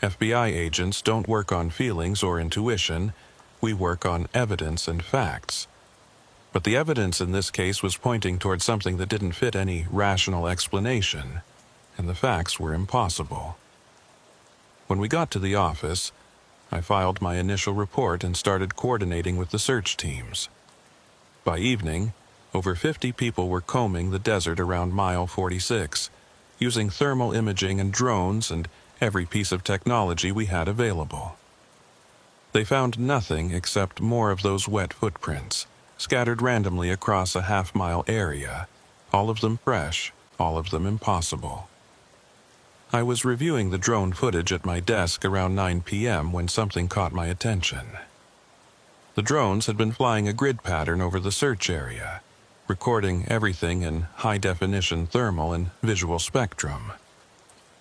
FBI agents don't work on feelings or intuition. We work on evidence and facts. But the evidence in this case was pointing toward something that didn't fit any rational explanation, and the facts were impossible. When we got to the office, I filed my initial report and started coordinating with the search teams. By evening, over 50 people were combing the desert around mile 46, using thermal imaging and drones and every piece of technology we had available. They found nothing except more of those wet footprints, scattered randomly across a half-mile area, all of them fresh, all of them impossible. I was reviewing the drone footage at my desk around 9 p.m. when something caught my attention. The drones had been flying a grid pattern over the search area, recording everything in high-definition thermal and visual spectrum.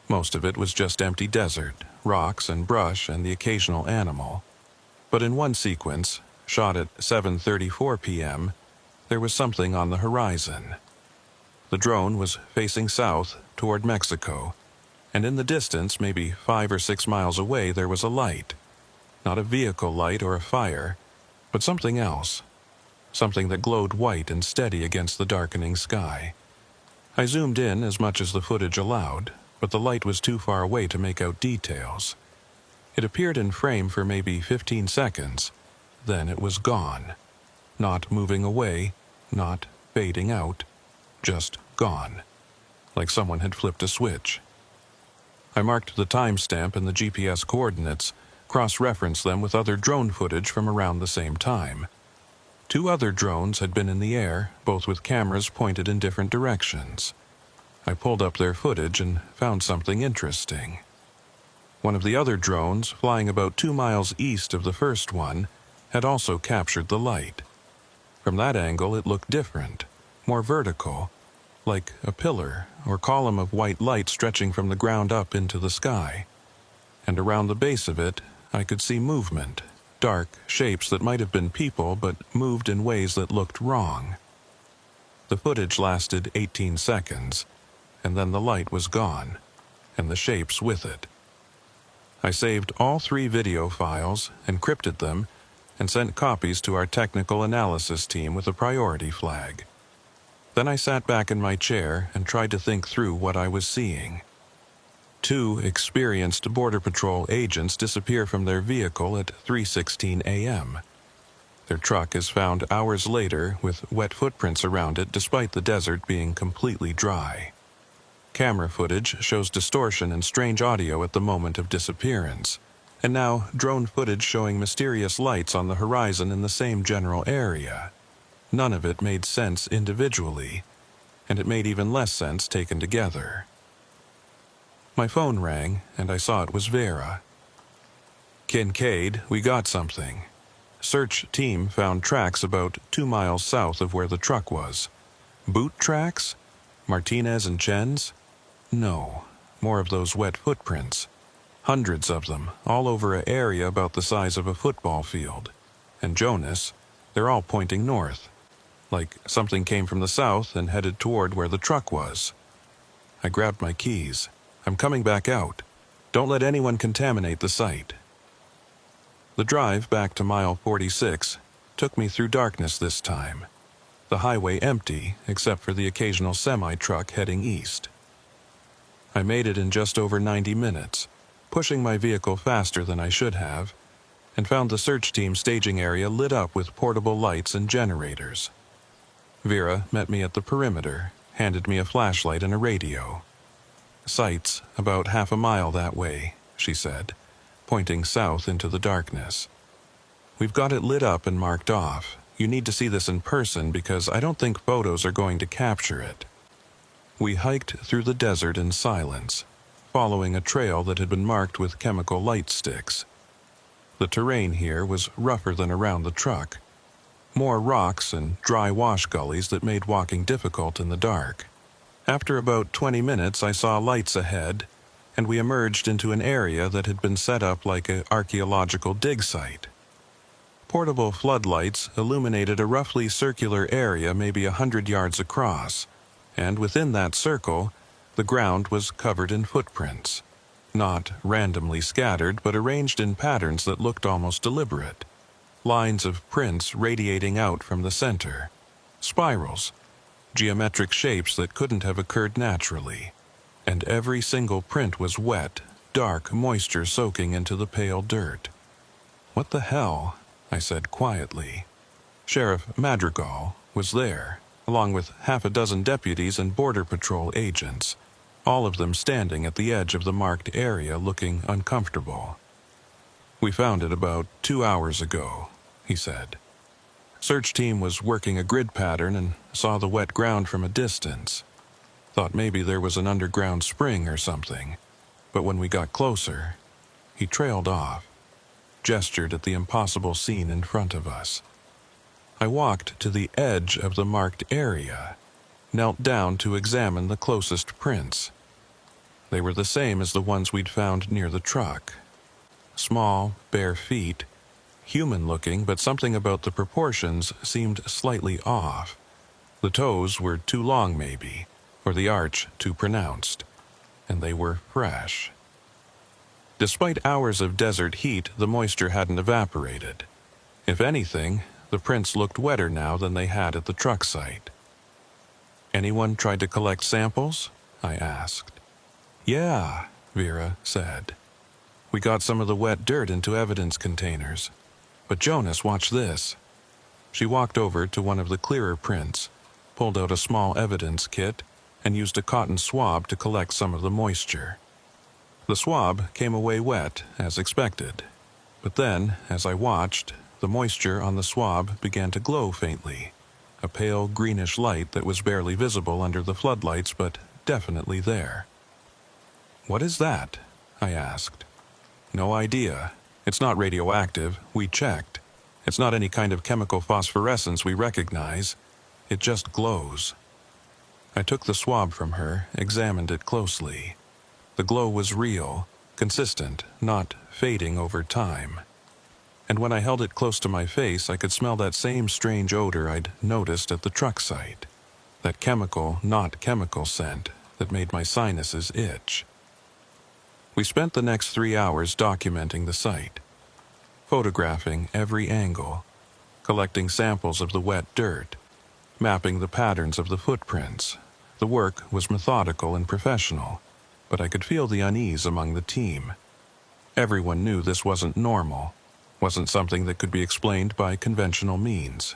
Most of it was just empty desert, rocks and brush and the occasional animal. But in one sequence, shot at 7:34 p.m., there was something on the horizon. The drone was facing south toward Mexico, and in the distance, maybe 5 or 6 miles away, there was a light. Not a vehicle light or a fire, but something else. Something that glowed white and steady against the darkening sky. I zoomed in as much as the footage allowed, but the light was too far away to make out details. It appeared in frame for maybe 15 seconds, then it was gone. Not moving away, not fading out, just gone. Like someone had flipped a switch. I marked the timestamp and the GPS coordinates, cross-referenced them with other drone footage from around the same time. 2 other drones had been in the air, both with cameras pointed in different directions. I pulled up their footage and found something interesting. One of the other drones, flying about 2 miles east of the first one, had also captured the light. From that angle it looked different, more vertical, like a pillar or column of white light stretching from the ground up into the sky. And around the base of it, I could see movement, dark shapes that might have been people but moved in ways that looked wrong. The footage lasted 18 seconds, and then the light was gone, and the shapes with it. I saved all 3 video files, encrypted them, and sent copies to our technical analysis team with a priority flag. Then I sat back in my chair and tried to think through what I was seeing. 2 experienced Border Patrol agents disappear from their vehicle at 3:16 a.m. Their truck is found hours later with wet footprints around it despite the desert being completely dry. Camera footage shows distortion and strange audio at the moment of disappearance, and now drone footage showing mysterious lights on the horizon in the same general area. None of it made sense individually, and it made even less sense taken together. My phone rang, and I saw it was Vera. "Kincaid, we got something. Search team found tracks about 2 miles south of where the truck was. Boot tracks? Martinez and Chen's? No, more of those wet footprints. Hundreds of them, all over an area about the size of a football field. And Jonas, they're all pointing north. Like something came from the south and headed toward where the truck was." I grabbed my keys. "I'm coming back out. Don't let anyone contaminate the site." The drive back to mile 46 took me through darkness this time. The highway empty except for the occasional semi-truck heading east. I made it in just over 90 minutes, pushing my vehicle faster than I should have, and found the search team staging area lit up with portable lights and generators. Vera met me at the perimeter, handed me a flashlight and a radio. "Sight's about half a mile that way," she said, pointing south into the darkness. "We've got it lit up and marked off. You need to see this in person because I don't think photos are going to capture it." We hiked through the desert in silence, following a trail that had been marked with chemical light sticks. The terrain here was rougher than around the truck. More rocks and dry wash gullies that made walking difficult in the dark. After about 20 minutes, I saw lights ahead, and we emerged into an area that had been set up like an archaeological dig site. Portable floodlights illuminated a roughly circular area maybe 100 yards across, and within that circle, the ground was covered in footprints. Not randomly scattered, but arranged in patterns that looked almost deliberate. Lines of prints radiating out from the center. Spirals. Geometric shapes that couldn't have occurred naturally. And every single print was wet, dark moisture soaking into the pale dirt. "What the hell?" I said quietly. Sheriff Madrigal was there, along with half a dozen deputies and Border Patrol agents, all of them standing at the edge of the marked area looking uncomfortable. "We found it about 2 hours ago," he said. "Search team was working a grid pattern and saw the wet ground from a distance. Thought maybe there was an underground spring or something, but when we got closer," he trailed off, gestured at the impossible scene in front of us. I walked to the edge of the marked area, knelt down to examine the closest prints. They were the same as the ones we'd found near the truck. Small, bare feet, human-looking, but something about the proportions seemed slightly off. The toes were too long maybe, or the arch too pronounced, and they were fresh. Despite hours of desert heat, the moisture hadn't evaporated. If anything, the prints looked wetter now than they had at the truck site. "Anyone tried to collect samples?" I asked. "Yeah," Vera said. "We got some of the wet dirt into evidence containers. But Jonas, watch this." She walked over to one of the clearer prints, pulled out a small evidence kit, and used a cotton swab to collect some of the moisture. The swab came away wet, as expected. But then, as I watched, the moisture on the swab began to glow faintly, a pale greenish light that was barely visible under the floodlights but definitely there. "What is that?" I asked. "No idea. It's not radioactive. We checked. It's not any kind of chemical phosphorescence we recognize. It just glows." I took the swab from her, examined it closely. The glow was real, consistent, not fading over time. And when I held it close to my face, I could smell that same strange odor I'd noticed at the truck site. That chemical, not chemical scent that made my sinuses itch. We spent the next 3 hours documenting the site, photographing every angle, collecting samples of the wet dirt, mapping the patterns of the footprints. The work was methodical and professional, but I could feel the unease among the team. Everyone knew this wasn't normal. Wasn't something that could be explained by conventional means.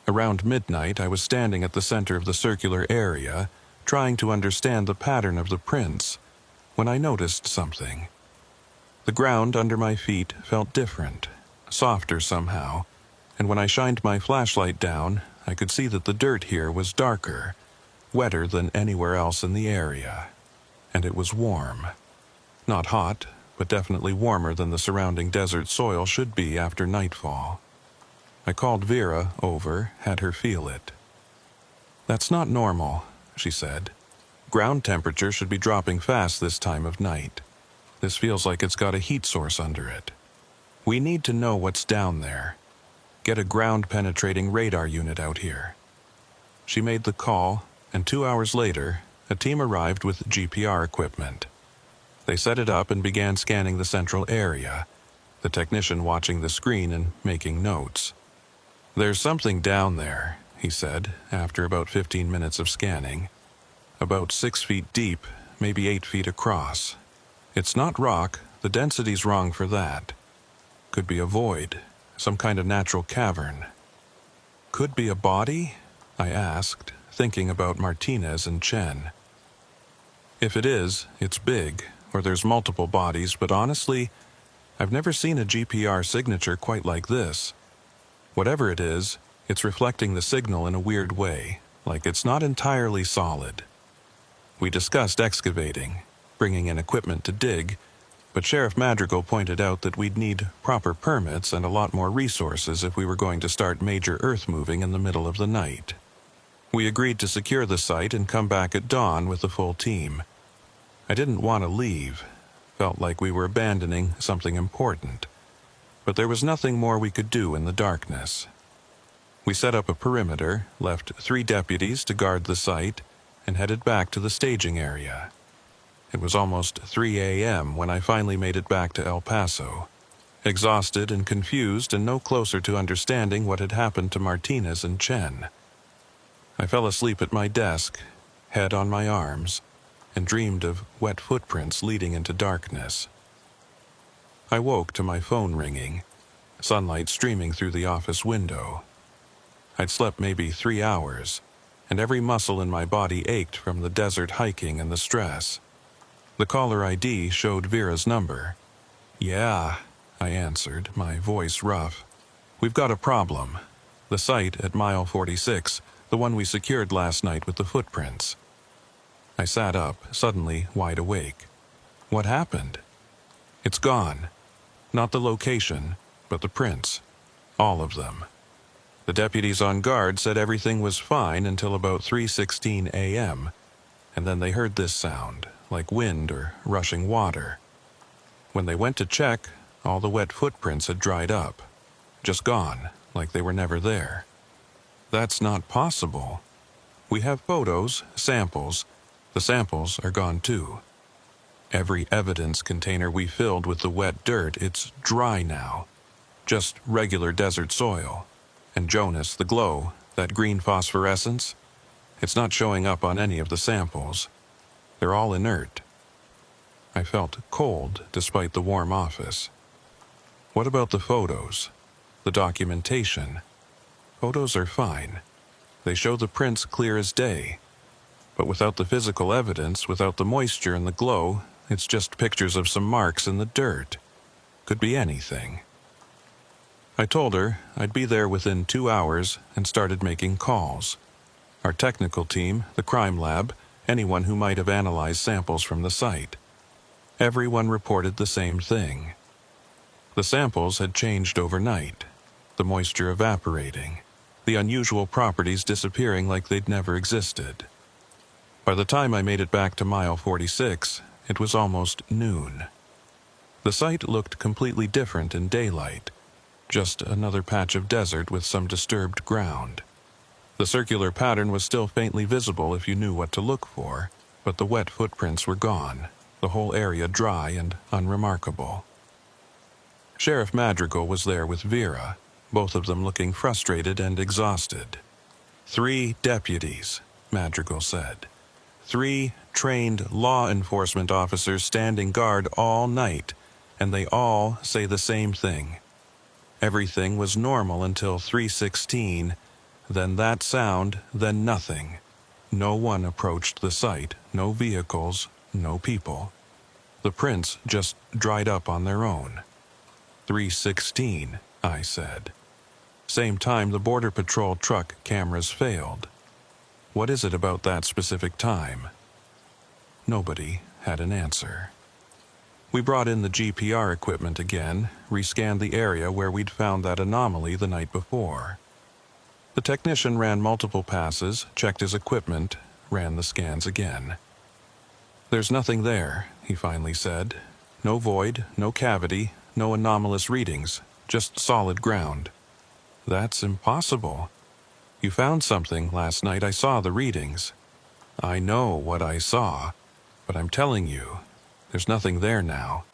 Around midnight, I was standing at the center of the circular area, trying to understand the pattern of the prints, when I noticed something. The ground under my feet felt different, softer somehow, and when I shined my flashlight down, I could see that the dirt here was darker, wetter than anywhere else in the area. And it was warm. Not hot, but definitely warmer than the surrounding desert soil should be after nightfall. I called Vera over, had her feel it. "That's not normal," she said. "Ground temperature should be dropping fast this time of night. This feels like it's got a heat source under it. We need to know what's down there. Get a ground-penetrating radar unit out here." She made the call, and 2 hours later, a team arrived with GPR equipment. They set it up and began scanning the central area, the technician watching the screen and making notes. "There's something down there," he said, after about 15 minutes of scanning. "About 6 feet deep, maybe 8 feet across. It's not rock, the density's wrong for that. Could be a void, some kind of natural cavern." "Could be a body?" I asked, thinking about Martinez and Chen. "If it is, it's big, or there's multiple bodies, but honestly, I've never seen a GPR signature quite like this. Whatever it is, it's reflecting the signal in a weird way, like it's not entirely solid." We discussed excavating, bringing in equipment to dig, but Sheriff Madrigal pointed out that we'd need proper permits and a lot more resources if we were going to start major earth moving in the middle of the night. We agreed to secure the site and come back at dawn with the full team. I didn't want to leave, felt like we were abandoning something important, but there was nothing more we could do in the darkness. We set up a perimeter, left 3 deputies to guard the site, and headed back to the staging area. It was almost 3 a.m. when I finally made it back to El Paso, exhausted and confused and no closer to understanding what had happened to Martinez and Chen. I fell asleep at my desk, head on my arms, and dreamed of wet footprints leading into darkness. I woke to my phone ringing, sunlight streaming through the office window. I'd slept maybe 3 hours, and every muscle in my body ached from the desert hiking and the stress. The caller ID showed Vera's number. "Yeah," I answered, my voice rough. "We've got a problem. The site at mile 46, the one we secured last night with the footprints." I sat up, suddenly wide awake. "What happened?" "It's gone. Not the location, but the prints. All of them. The deputies on guard said everything was fine until about 3:16 a.m., and then they heard this sound, like wind or rushing water. When they went to check, all the wet footprints had dried up. Just gone, like they were never there." "That's not possible. We have photos, samples. The samples are gone too. Every evidence container we filled with the wet dirt, it's dry now. Just regular desert soil. And Jonas, the glow, that green phosphorescence, it's not showing up on any of the samples. They're all inert." I felt cold despite the warm office. "What about the photos? The documentation?" "Photos are fine. They show the prints clear as day. But without the physical evidence, without the moisture and the glow, it's just pictures of some marks in the dirt. Could be anything." I told her I'd be there within 2 hours and started making calls. Our technical team, the crime lab, anyone who might have analyzed samples from the site. Everyone reported the same thing. The samples had changed overnight, the moisture evaporating, the unusual properties disappearing like they'd never existed. By the time I made it back to mile 46, it was almost noon. The site looked completely different in daylight, just another patch of desert with some disturbed ground. The circular pattern was still faintly visible if you knew what to look for, but the wet footprints were gone, the whole area dry and unremarkable. Sheriff Madrigal was there with Vera, both of them looking frustrated and exhausted. 3 deputies, Madrigal said. 3 trained law enforcement officers standing guard all night, and they all say the same thing. Everything was normal until 3:16, then that sound, then nothing. No one approached the site, no vehicles, no people. The prints just dried up on their own. 3:16, I said. Same time the Border Patrol truck cameras failed. What is it about that specific time? Nobody had an answer. We brought in the GPR equipment again, rescanned the area where we'd found that anomaly the night before. The technician ran multiple passes, checked his equipment, ran the scans again. There's nothing there, he finally said. No void, no cavity, no anomalous readings, just solid ground. That's impossible. You found something last night. I saw the readings. I know what I saw, but I'm telling you, there's nothing there now.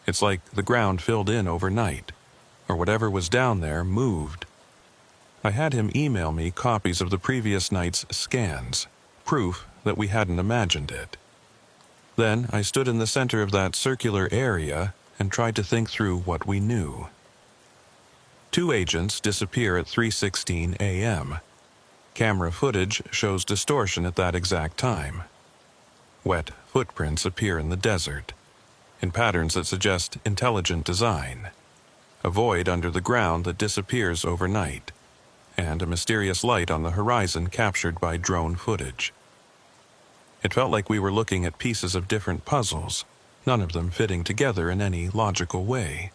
It's like the ground filled in overnight, or whatever was down there moved. I had him email me copies of the previous night's scans, proof that we hadn't imagined it. Then I stood in the center of that circular area and tried to think through what we knew. 2 agents disappear at 3:16 a.m. Camera footage shows distortion at that exact time. Wet footprints appear in the desert, in patterns that suggest intelligent design. A void under the ground that disappears overnight, and a mysterious light on the horizon captured by drone footage. It felt like we were looking at pieces of different puzzles, none of them fitting together in any logical way.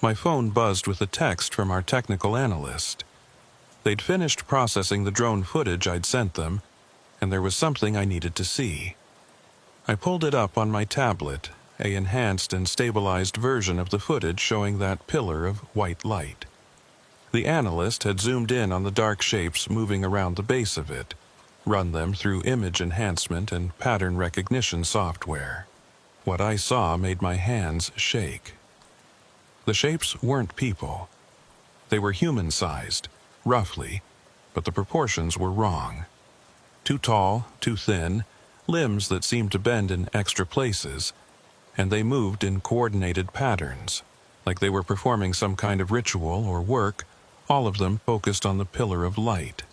My phone buzzed with a text from our technical analyst. They'd finished processing the drone footage I'd sent them, and there was something I needed to see. I pulled it up on my tablet, an enhanced and stabilized version of the footage showing that pillar of white light. The analyst had zoomed in on the dark shapes moving around the base of it, run them through image enhancement and pattern recognition software. What I saw made my hands shake. The shapes weren't people. They were human-sized, roughly, but the proportions were wrong. Too tall, too thin, limbs that seemed to bend in extra places, and they moved in coordinated patterns, like they were performing some kind of ritual or work, all of them focused on the pillar of light.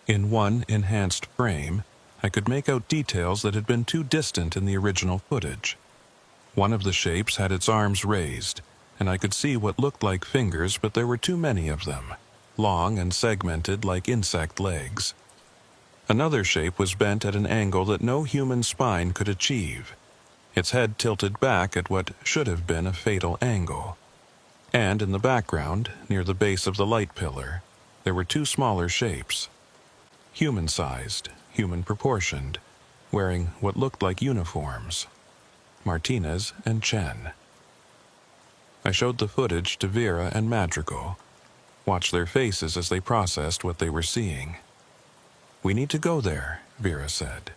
In one enhanced frame, I could make out details that had been too distant in the original footage. One of the shapes had its arms raised, and I could see what looked like fingers, but there were too many of them, long and segmented like insect legs. Another shape was bent at an angle that no human spine could achieve, its head tilted back at what should have been a fatal angle. And in the background, near the base of the light pillar, there were 2 smaller shapes. Human-sized, human-proportioned, wearing what looked like uniforms. Martinez and Chen. I showed the footage to Vera and Madrigal, watched their faces as they processed what they were seeing. "We need to go there," Vera said.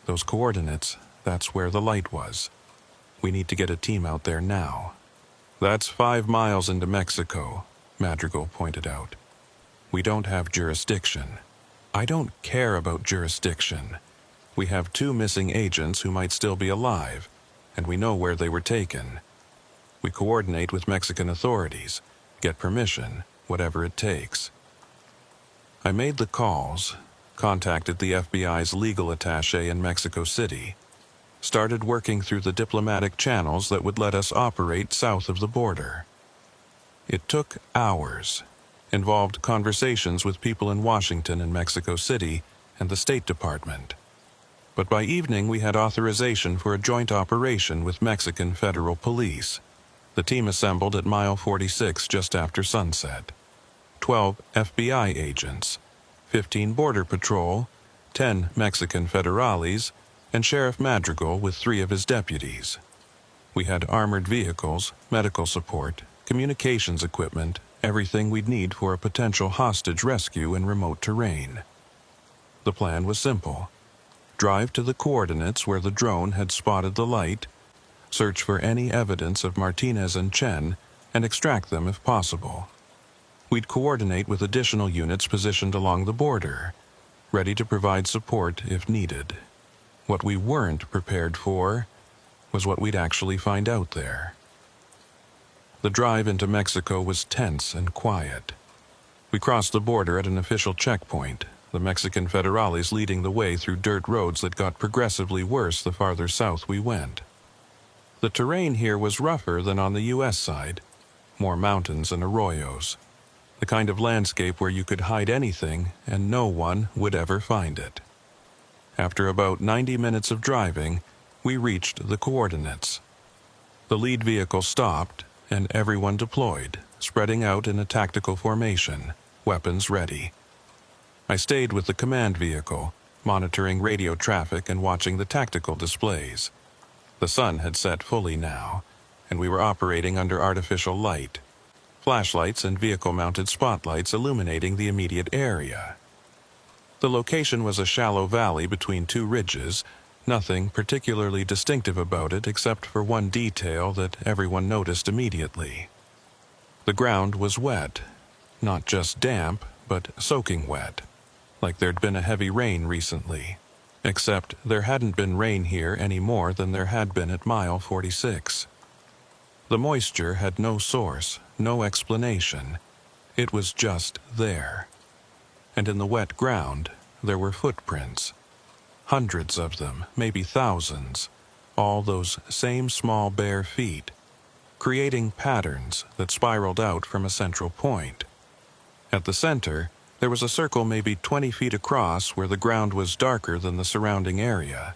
"Those coordinates, that's where the light was. We need to get a team out there now." "That's 5 miles into Mexico," Madrigal pointed out. "We don't have jurisdiction." "I don't care about jurisdiction. We have 2 missing agents who might still be alive, and we know where they were taken. We coordinate with Mexican authorities, get permission, whatever it takes." I made the calls, contacted the FBI's legal attaché in Mexico City, started working through the diplomatic channels that would let us operate south of the border. It took hours, involved conversations with people in Washington and Mexico City and the State Department. But by evening we had authorization for a joint operation with Mexican federal police. The team assembled at mile 46 just after sunset. 12 FBI agents, 15 Border Patrol, 10 Mexican federales, and Sheriff Madrigal with 3 of his deputies. We had armored vehicles, medical support, communications equipment, everything we'd need for a potential hostage rescue in remote terrain. The plan was simple. Drive to the coordinates where the drone had spotted the light, search for any evidence of Martinez and Chen, and extract them if possible. We'd coordinate with additional units positioned along the border, ready to provide support if needed. What we weren't prepared for was what we'd actually find out there. The drive into Mexico was tense and quiet. We crossed the border at an official checkpoint, the Mexican federales leading the way through dirt roads that got progressively worse the farther south we went. The terrain here was rougher than on the U.S. side, more mountains and arroyos, the kind of landscape where you could hide anything and no one would ever find it. After about 90 minutes of driving, we reached the coordinates. The lead vehicle stopped, and everyone deployed, spreading out in a tactical formation, weapons ready. I stayed with the command vehicle, monitoring radio traffic and watching the tactical displays. The sun had set fully now, and we were operating under artificial light, flashlights and vehicle-mounted spotlights illuminating the immediate area. The location was a shallow valley between two ridges, nothing particularly distinctive about it except for one detail that everyone noticed immediately. The ground was wet, not just damp, but soaking wet, like there'd been a heavy rain recently, except there hadn't been rain here any more than there had been at mile 46. The moisture had no source, no explanation. It was just there. And in the wet ground, there were footprints. Hundreds of them, maybe thousands, all those same small bare feet, creating patterns that spiraled out from a central point. At the center, there was a circle maybe 20 feet across where the ground was darker than the surrounding area.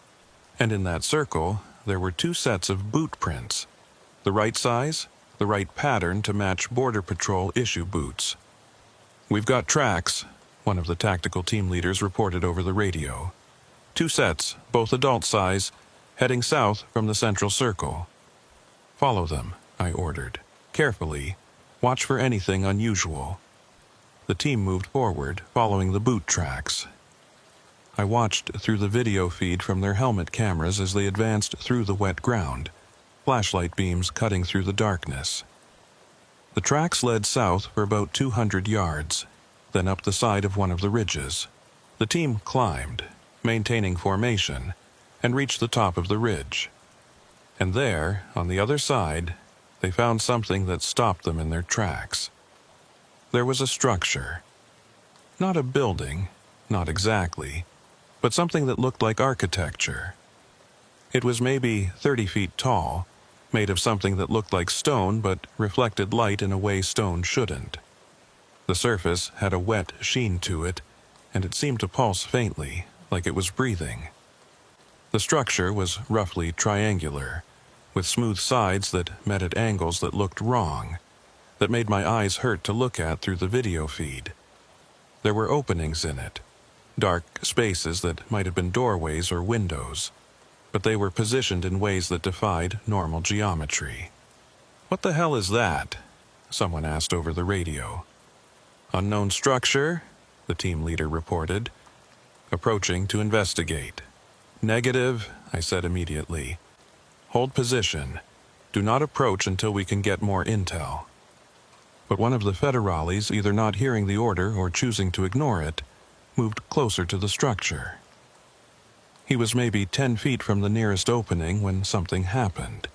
And in that circle, there were two sets of boot prints. The right size, the right pattern to match Border Patrol issue boots. "We've got tracks," one of the tactical team leaders reported over the radio. "Two sets, both adult size, heading south from the central circle." "Follow them," I ordered. "Carefully. Watch for anything unusual." The team moved forward, following the boot tracks. I watched through the video feed from their helmet cameras as they advanced through the wet ground, flashlight beams cutting through the darkness. The tracks led south for about 200 yards, then up the side of one of the ridges. The team climbed, maintaining formation, and reached the top of the ridge. And there, on the other side, they found something that stopped them in their tracks. There was a structure. Not a building, not exactly, but something that looked like architecture. It was maybe 30 feet tall, made of something that looked like stone but reflected light in a way stone shouldn't. The surface had a wet sheen to it, and it seemed to pulse faintly, like it was breathing. The structure was roughly triangular, with smooth sides that met at angles that looked wrong, that made my eyes hurt to look at through the video feed. There were openings in it, dark spaces that might have been doorways or windows, but they were positioned in ways that defied normal geometry. "What the hell is that?" someone asked over the radio. "Unknown structure," the team leader reported. "Approaching to investigate." "Negative," I said immediately. "Hold position. Do not approach until we can get more intel." But one of the federales, either not hearing the order or choosing to ignore it, moved closer to the structure. He was maybe 10 feet from the nearest opening when something happened.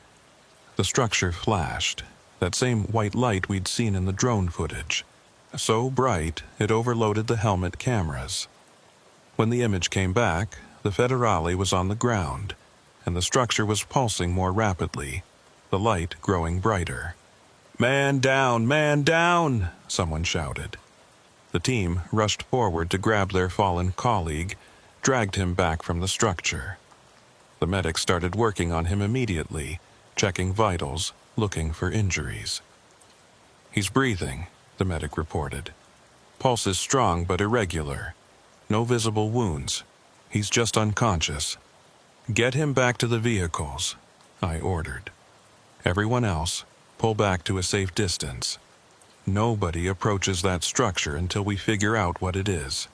The structure flashed, that same white light we'd seen in the drone footage. So bright, it overloaded the helmet cameras. When the image came back, the federale was on the ground, and the structure was pulsing more rapidly, the light growing brighter. Man down, someone shouted. The team rushed forward to grab their fallen colleague, dragged him back from the structure. The medic started working on him immediately, checking vitals, looking for injuries. "He's breathing," the medic reported. "Pulse is strong but irregular. No visible wounds. He's just unconscious." "Get him back to the vehicles," I ordered. "Everyone else, pull back to a safe distance. Nobody approaches that structure until we figure out what it is."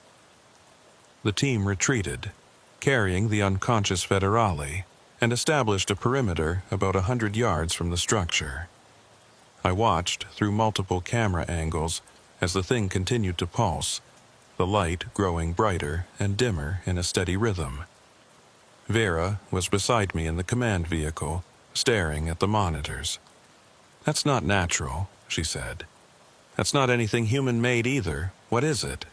The team retreated, carrying the unconscious federale, and established a perimeter about 100 yards from the structure. I watched through multiple camera angles as the thing continued to pulse, the light growing brighter and dimmer in a steady rhythm. Vera was beside me in the command vehicle, staring at the monitors. That's not natural, she said. That's not anything human-made either. What is it?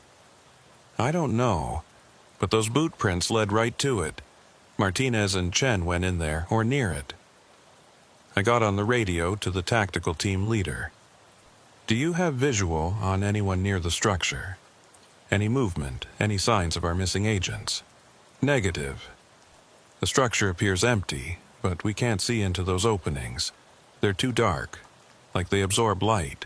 I don't know, but those boot prints led right to it. Martinez and Chen went in there, or near it. I got on the radio to the tactical team leader. Do you have visual on anyone near the structure? Any movement, any signs of our missing agents? Negative. The structure appears empty, but we can't see into those openings. They're too dark, like they absorb light.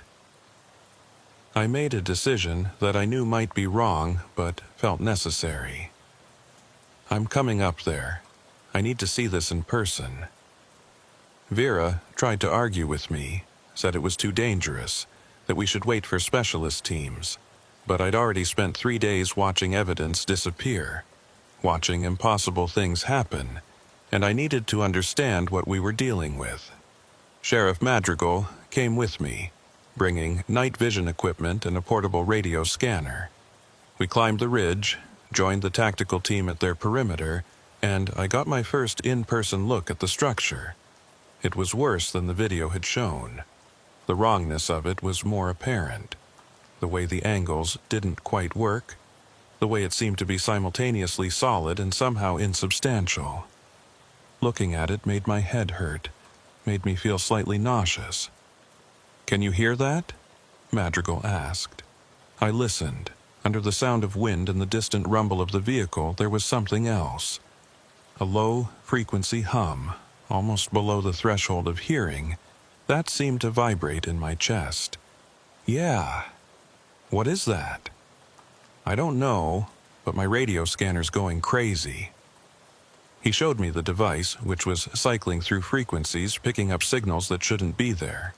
I made a decision that I knew might be wrong, but felt necessary. I'm coming up there. I need to see this in person. Vera tried to argue with me, said it was too dangerous, that we should wait for specialist teams. But I'd already spent 3 days watching evidence disappear, watching impossible things happen, and I needed to understand what we were dealing with. Sheriff Madrigal came with me, bringing night vision equipment and a portable radio scanner. We climbed the ridge, joined the tactical team at their perimeter, and I got my first in-person look at the structure. It was worse than the video had shown. The wrongness of it was more apparent. The way the angles didn't quite work, the way it seemed to be simultaneously solid and somehow insubstantial. Looking at it made my head hurt, made me feel slightly nauseous. "Can you hear that?" Madrigal asked. I listened. Under the sound of wind and the distant rumble of the vehicle, there was something else. A low-frequency hum, almost below the threshold of hearing, that seemed to vibrate in my chest. Yeah. What is that? I don't know, but my radio scanner's going crazy. He showed me the device, which was cycling through frequencies, picking up signals that shouldn't be there.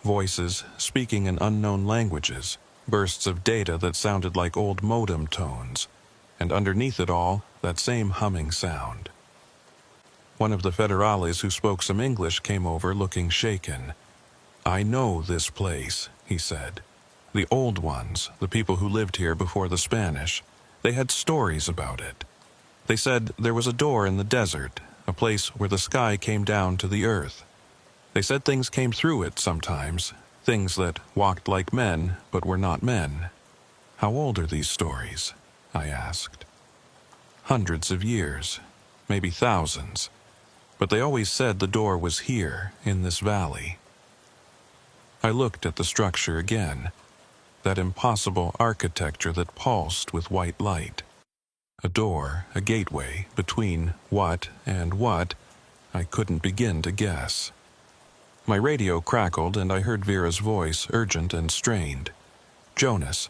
Voices speaking in unknown languages, bursts of data that sounded like old modem tones, and underneath it all, that same humming sound. One of the federales who spoke some English came over looking shaken. "I know this place," he said. "The old ones, the people who lived here before the Spanish, they had stories about it. They said there was a door in the desert, a place where the sky came down to the earth. They said things came through it sometimes, things that walked like men but were not men." "How old are these stories?" I asked. "Hundreds of years, maybe thousands. But they always said the door was here, in this valley." I looked at the structure again, that impossible architecture that pulsed with white light. A door, a gateway, between what and what, I couldn't begin to guess. My radio crackled and I heard Vera's voice, urgent and strained. "Jonas,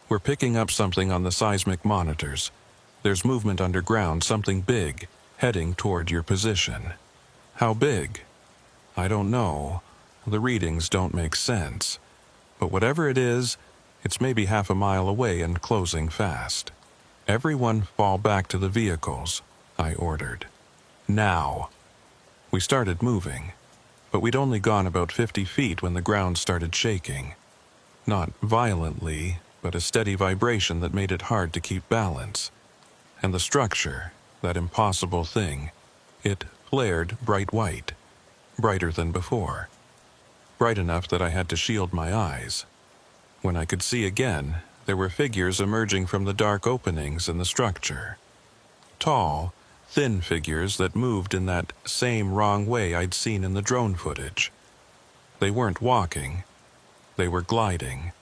we're picking up something on the seismic monitors. There's movement underground, something big, heading toward your position." "How big?" "I don't know. The readings don't make sense. But whatever it is, it's maybe half a mile away and closing fast." "Everyone fall back to the vehicles," I ordered. "Now." We started moving, but we'd only gone about 50 feet when the ground started shaking. Not violently, but a steady vibration that made it hard to keep balance. And the structure, that impossible thing, it flared bright white, brighter than before. Bright enough that I had to shield my eyes. When I could see again, there were figures emerging from the dark openings in the structure. Tall, thin figures that moved in that same wrong way I'd seen in the drone footage. They weren't walking. They were gliding,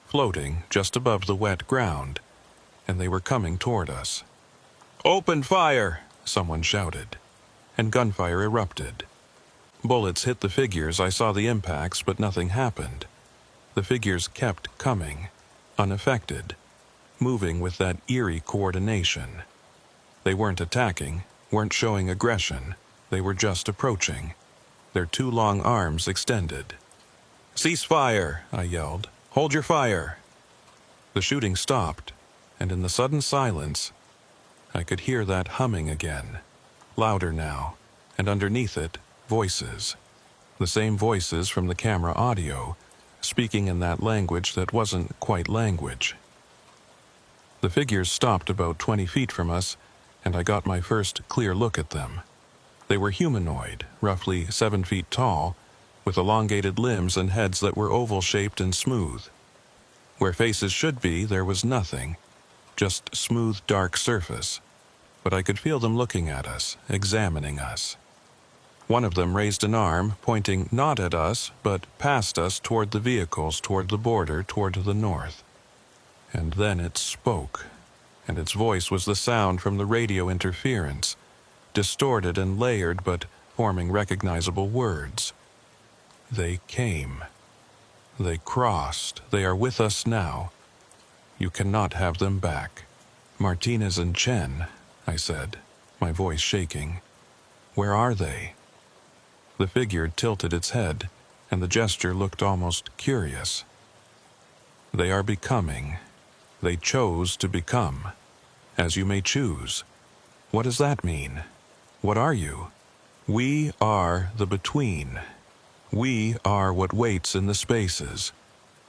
floating just above the wet ground, and they were coming toward us. "Open fire!" someone shouted, and gunfire erupted. Bullets hit the figures. I saw the impacts, but nothing happened. The figures kept coming, unaffected, moving with that eerie coordination. They weren't attacking, weren't showing aggression. They were just approaching, their two long arms extended. "Cease fire!" I yelled. "Hold your fire!" The shooting stopped, and in the sudden silence, I could hear that humming again, louder now, and underneath it, voices. The same voices from the camera audio, speaking in that language that wasn't quite language. The figures stopped about 20 feet from us, and I got my first clear look at them. They were humanoid, roughly 7 feet tall, with elongated limbs and heads that were oval-shaped and smooth. Where faces should be, there was nothing, just smooth, dark surface. But I could feel them looking at us, examining us. One of them raised an arm, pointing not at us, but past us toward the vehicles, toward the border, toward the north. And then it spoke, and its voice was the sound from the radio interference, distorted and layered but forming recognizable words. They came. They crossed. They are with us now. You cannot have them back. Martinez and Chen, I said, my voice shaking. Where are they? The figure tilted its head, and the gesture looked almost curious. They are becoming. They chose to become. As you may choose. What does that mean? What are you? We are the between. We are what waits in the spaces.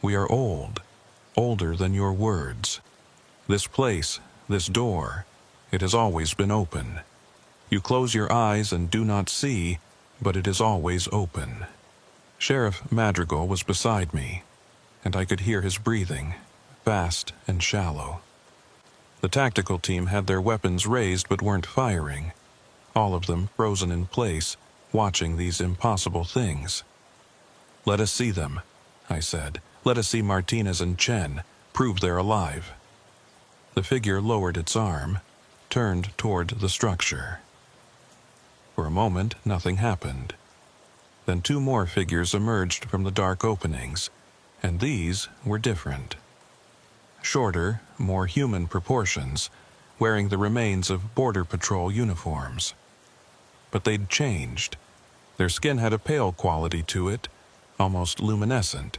We are old, older than your words. This place, this door, it has always been open. You close your eyes and do not see, but it is always open. Sheriff Madrigal was beside me, and I could hear his breathing, fast and shallow. The tactical team had their weapons raised but weren't firing, all of them frozen in place, watching these impossible things. Let us see them, I said. Let us see Martinez and Chen, prove they're alive. The figure lowered its arm, turned toward the structure. For a moment, nothing happened. Then two more figures emerged from the dark openings, and these were different. Shorter, more human proportions, wearing the remains of Border Patrol uniforms. But they'd changed. Their skin had a pale quality to it, almost luminescent,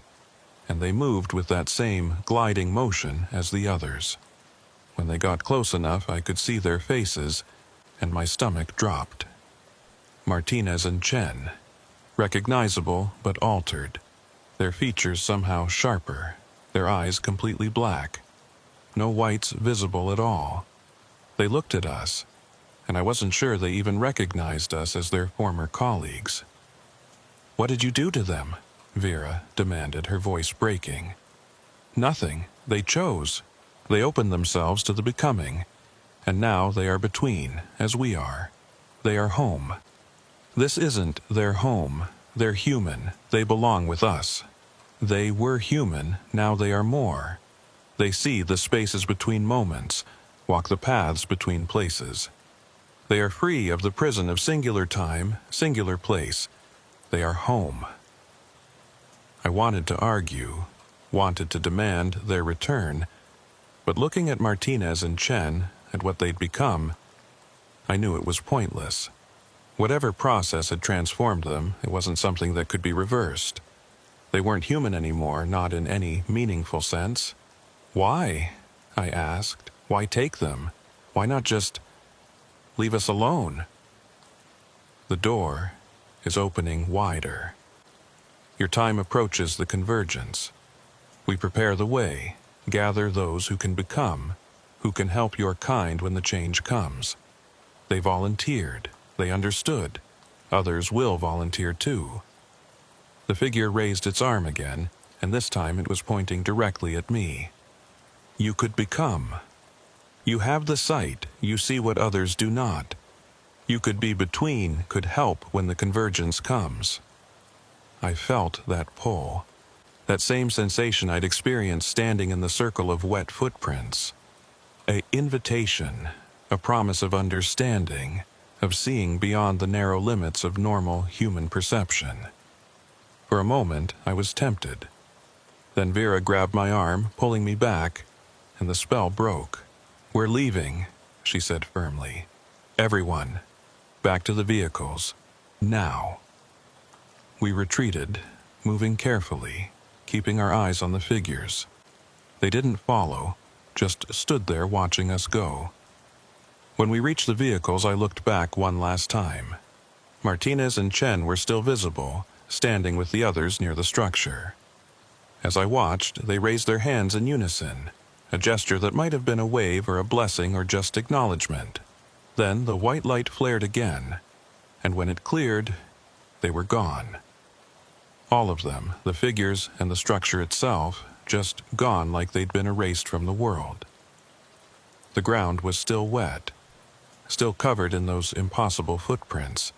and they moved with that same gliding motion as the others. When they got close enough, I could see their faces, and my stomach dropped. Martinez and Chen, recognizable but altered, their features somehow sharper, their eyes completely black, no whites visible at all. They looked at us, and I wasn't sure they even recognized us as their former colleagues. What did you do to them? Vera demanded, her voice breaking. Nothing. They chose. They opened themselves to the becoming, and now they are between, as we are. They are home. This isn't their home. They're human. They belong with us. They were human, now they are more. They see the spaces between moments, walk the paths between places. They are free of the prison of singular time, singular place. They are home. I wanted to argue, wanted to demand their return, but looking at Martinez and Chen, at what they'd become, I knew it was pointless. Whatever process had transformed them, it wasn't something that could be reversed. They weren't human anymore, not in any meaningful sense. Why? I asked. Why take them? Why not just leave us alone? The door is opening wider. Your time approaches the convergence. We prepare the way, gather those who can become, who can help your kind when the change comes. They volunteered. They understood. Others will volunteer too. The figure raised its arm again, and this time it was pointing directly at me. You could become. You have the sight. You see what others do not. You could be between, could help when the convergence comes. I felt that pull, that same sensation I'd experienced standing in the circle of wet footprints. An invitation, a promise of understanding, of seeing beyond the narrow limits of normal human perception. For a moment, I was tempted. Then Vera grabbed my arm, pulling me back, and the spell broke. We're leaving, she said firmly. Everyone, back to the vehicles, now. We retreated, moving carefully, keeping our eyes on the figures. They didn't follow, just stood there watching us go. When we reached the vehicles, I looked back one last time. Martinez and Chen were still visible, standing with the others near the structure. As I watched, they raised their hands in unison, a gesture that might have been a wave or a blessing or just acknowledgement. Then the white light flared again, and when it cleared, they were gone. All of them, the figures and the structure itself, just gone like they'd been erased from the world. The ground was still wet, still covered in those impossible footprints,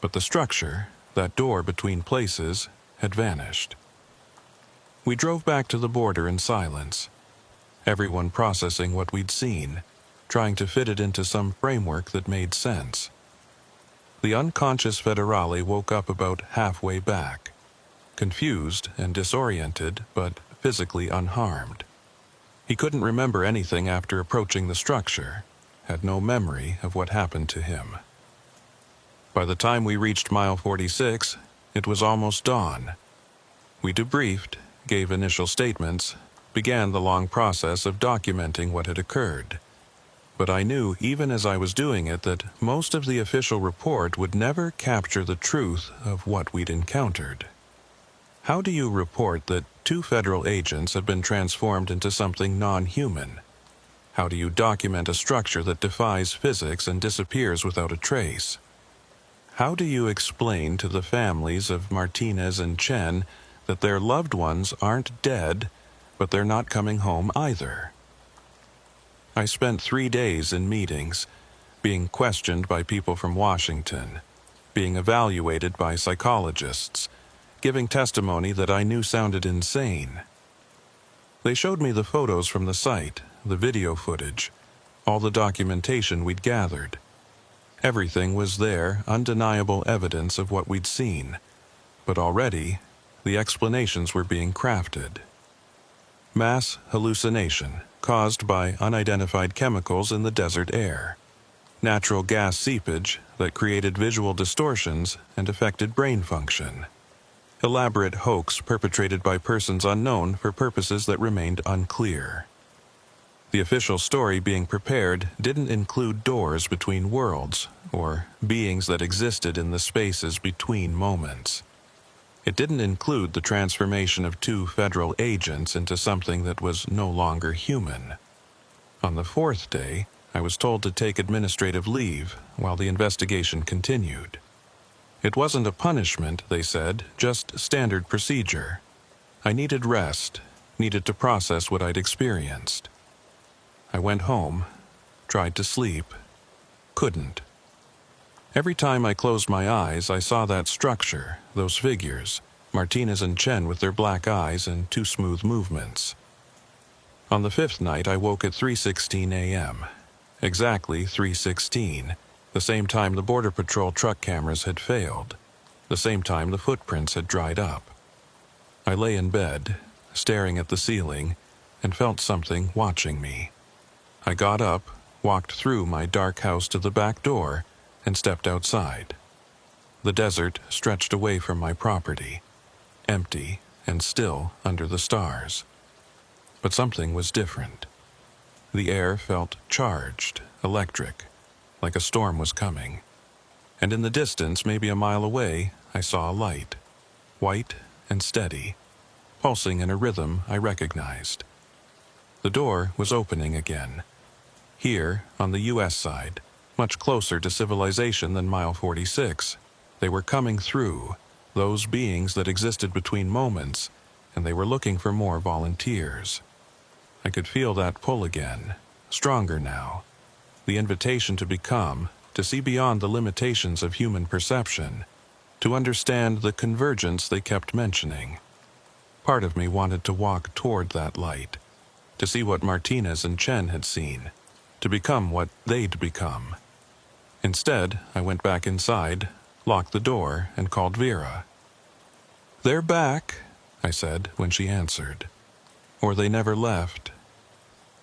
but the structure, that door between places, had vanished. We drove back to the border in silence, everyone processing what we'd seen, trying to fit it into some framework that made sense. The unconscious Federale woke up about halfway back, confused and disoriented, but physically unharmed. He couldn't remember anything after approaching the structure, had no memory of what happened to him. By the time we reached mile 46, it was almost dawn. We debriefed, gave initial statements, began the long process of documenting what had occurred. But I knew, even as I was doing it, that most of the official report would never capture the truth of what we'd encountered. How do you report that 2 federal agents have been transformed into something non-human? How do you document a structure that defies physics and disappears without a trace? How do you explain to the families of Martinez and Chen that their loved ones aren't dead, but they're not coming home either? I spent 3 days in meetings, being questioned by people from Washington, being evaluated by psychologists, giving testimony that I knew sounded insane. They showed me the photos from the site, the video footage, all the documentation we'd gathered. Everything was there, undeniable evidence of what we'd seen, but already the explanations were being crafted. Mass hallucination caused by unidentified chemicals in the desert air. Natural gas seepage that created visual distortions and affected brain function. Elaborate hoax perpetrated by persons unknown for purposes that remained unclear. The official story being prepared didn't include doors between worlds or beings that existed in the spaces between moments. It didn't include the transformation of 2 federal agents into something that was no longer human. On the 4th day, I was told to take administrative leave while the investigation continued. It wasn't a punishment, they said, just standard procedure. I needed rest, needed to process what I'd experienced. I went home, tried to sleep, couldn't. Every time I closed my eyes, I saw that structure, those figures, Martinez and Chen with their black eyes and 2 smooth movements. On the 5th night, I woke at 3:16 a.m. Exactly 3:16, the same time the Border Patrol truck cameras had failed, the same time the footprints had dried up. I lay in bed, staring at the ceiling, and felt something watching me. I got up, walked through my dark house to the back door, and stepped outside. The desert stretched away from my property, empty and still under the stars. But something was different. The air felt charged, electric, like a storm was coming. And in the distance, maybe a mile away, I saw a light, white and steady, pulsing in a rhythm I recognized. The door was opening again. Here, on the U.S. side, much closer to civilization than mile 46, they were coming through, those beings that existed between moments, and they were looking for more volunteers. I could feel that pull again, stronger now. The invitation to become, to see beyond the limitations of human perception, to understand the convergence they kept mentioning. Part of me wanted to walk toward that light, to see what Martinez and Chen had seen, to become what they'd become. Instead, I went back inside, locked the door, and called Vera. "They're back," I said when she answered. "Or they never left.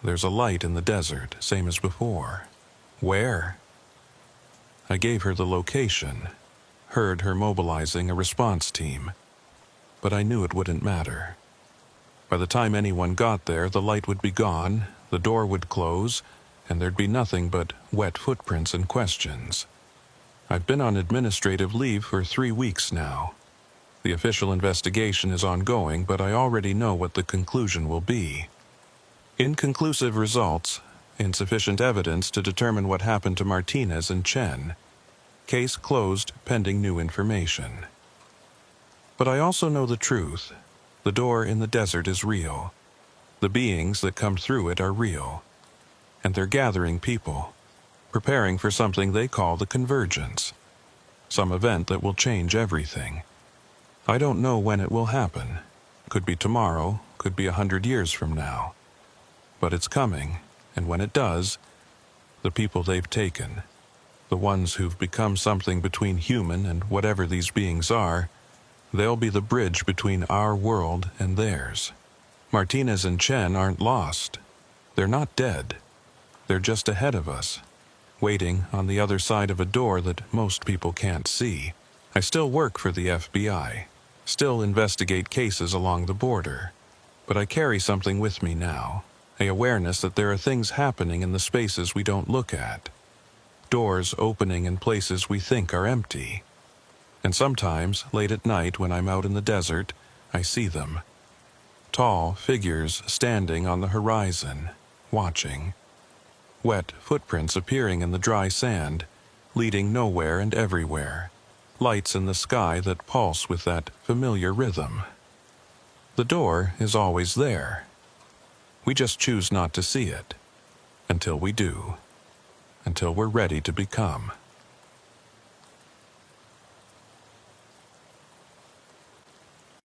There's a light in the desert, same as before. Where?" I gave her the location, heard her mobilizing a response team, but I knew it wouldn't matter. By the time anyone got there, the light would be gone, the door would close, and there'd be nothing but wet footprints and questions. I've been on administrative leave for 3 weeks now. The official investigation is ongoing, but I already know what the conclusion will be. Inconclusive results, insufficient evidence to determine what happened to Martinez and Chen. Case closed pending new information. But I also know the truth. The door in the desert is real. The beings that come through it are real. And they're gathering people, preparing for something they call the convergence. Some event that will change everything. I don't know when it will happen. Could be tomorrow, could be 100 years from now. But it's coming, and when it does, the people they've taken, the ones who've become something between human and whatever these beings are, they'll be the bridge between our world and theirs. Martinez and Chen aren't lost. They're not dead. They're just ahead of us, waiting on the other side of a door that most people can't see. I still work for the FBI, still investigate cases along the border, but I carry something with me now, an awareness that there are things happening in the spaces we don't look at, doors opening in places we think are empty. And sometimes, late at night when I'm out in the desert, I see them. Tall figures standing on the horizon, watching. Wet footprints appearing in the dry sand, leading nowhere and everywhere. Lights in the sky that pulse with that familiar rhythm. The door is always there. We just choose not to see it. Until we do. Until we're ready to become.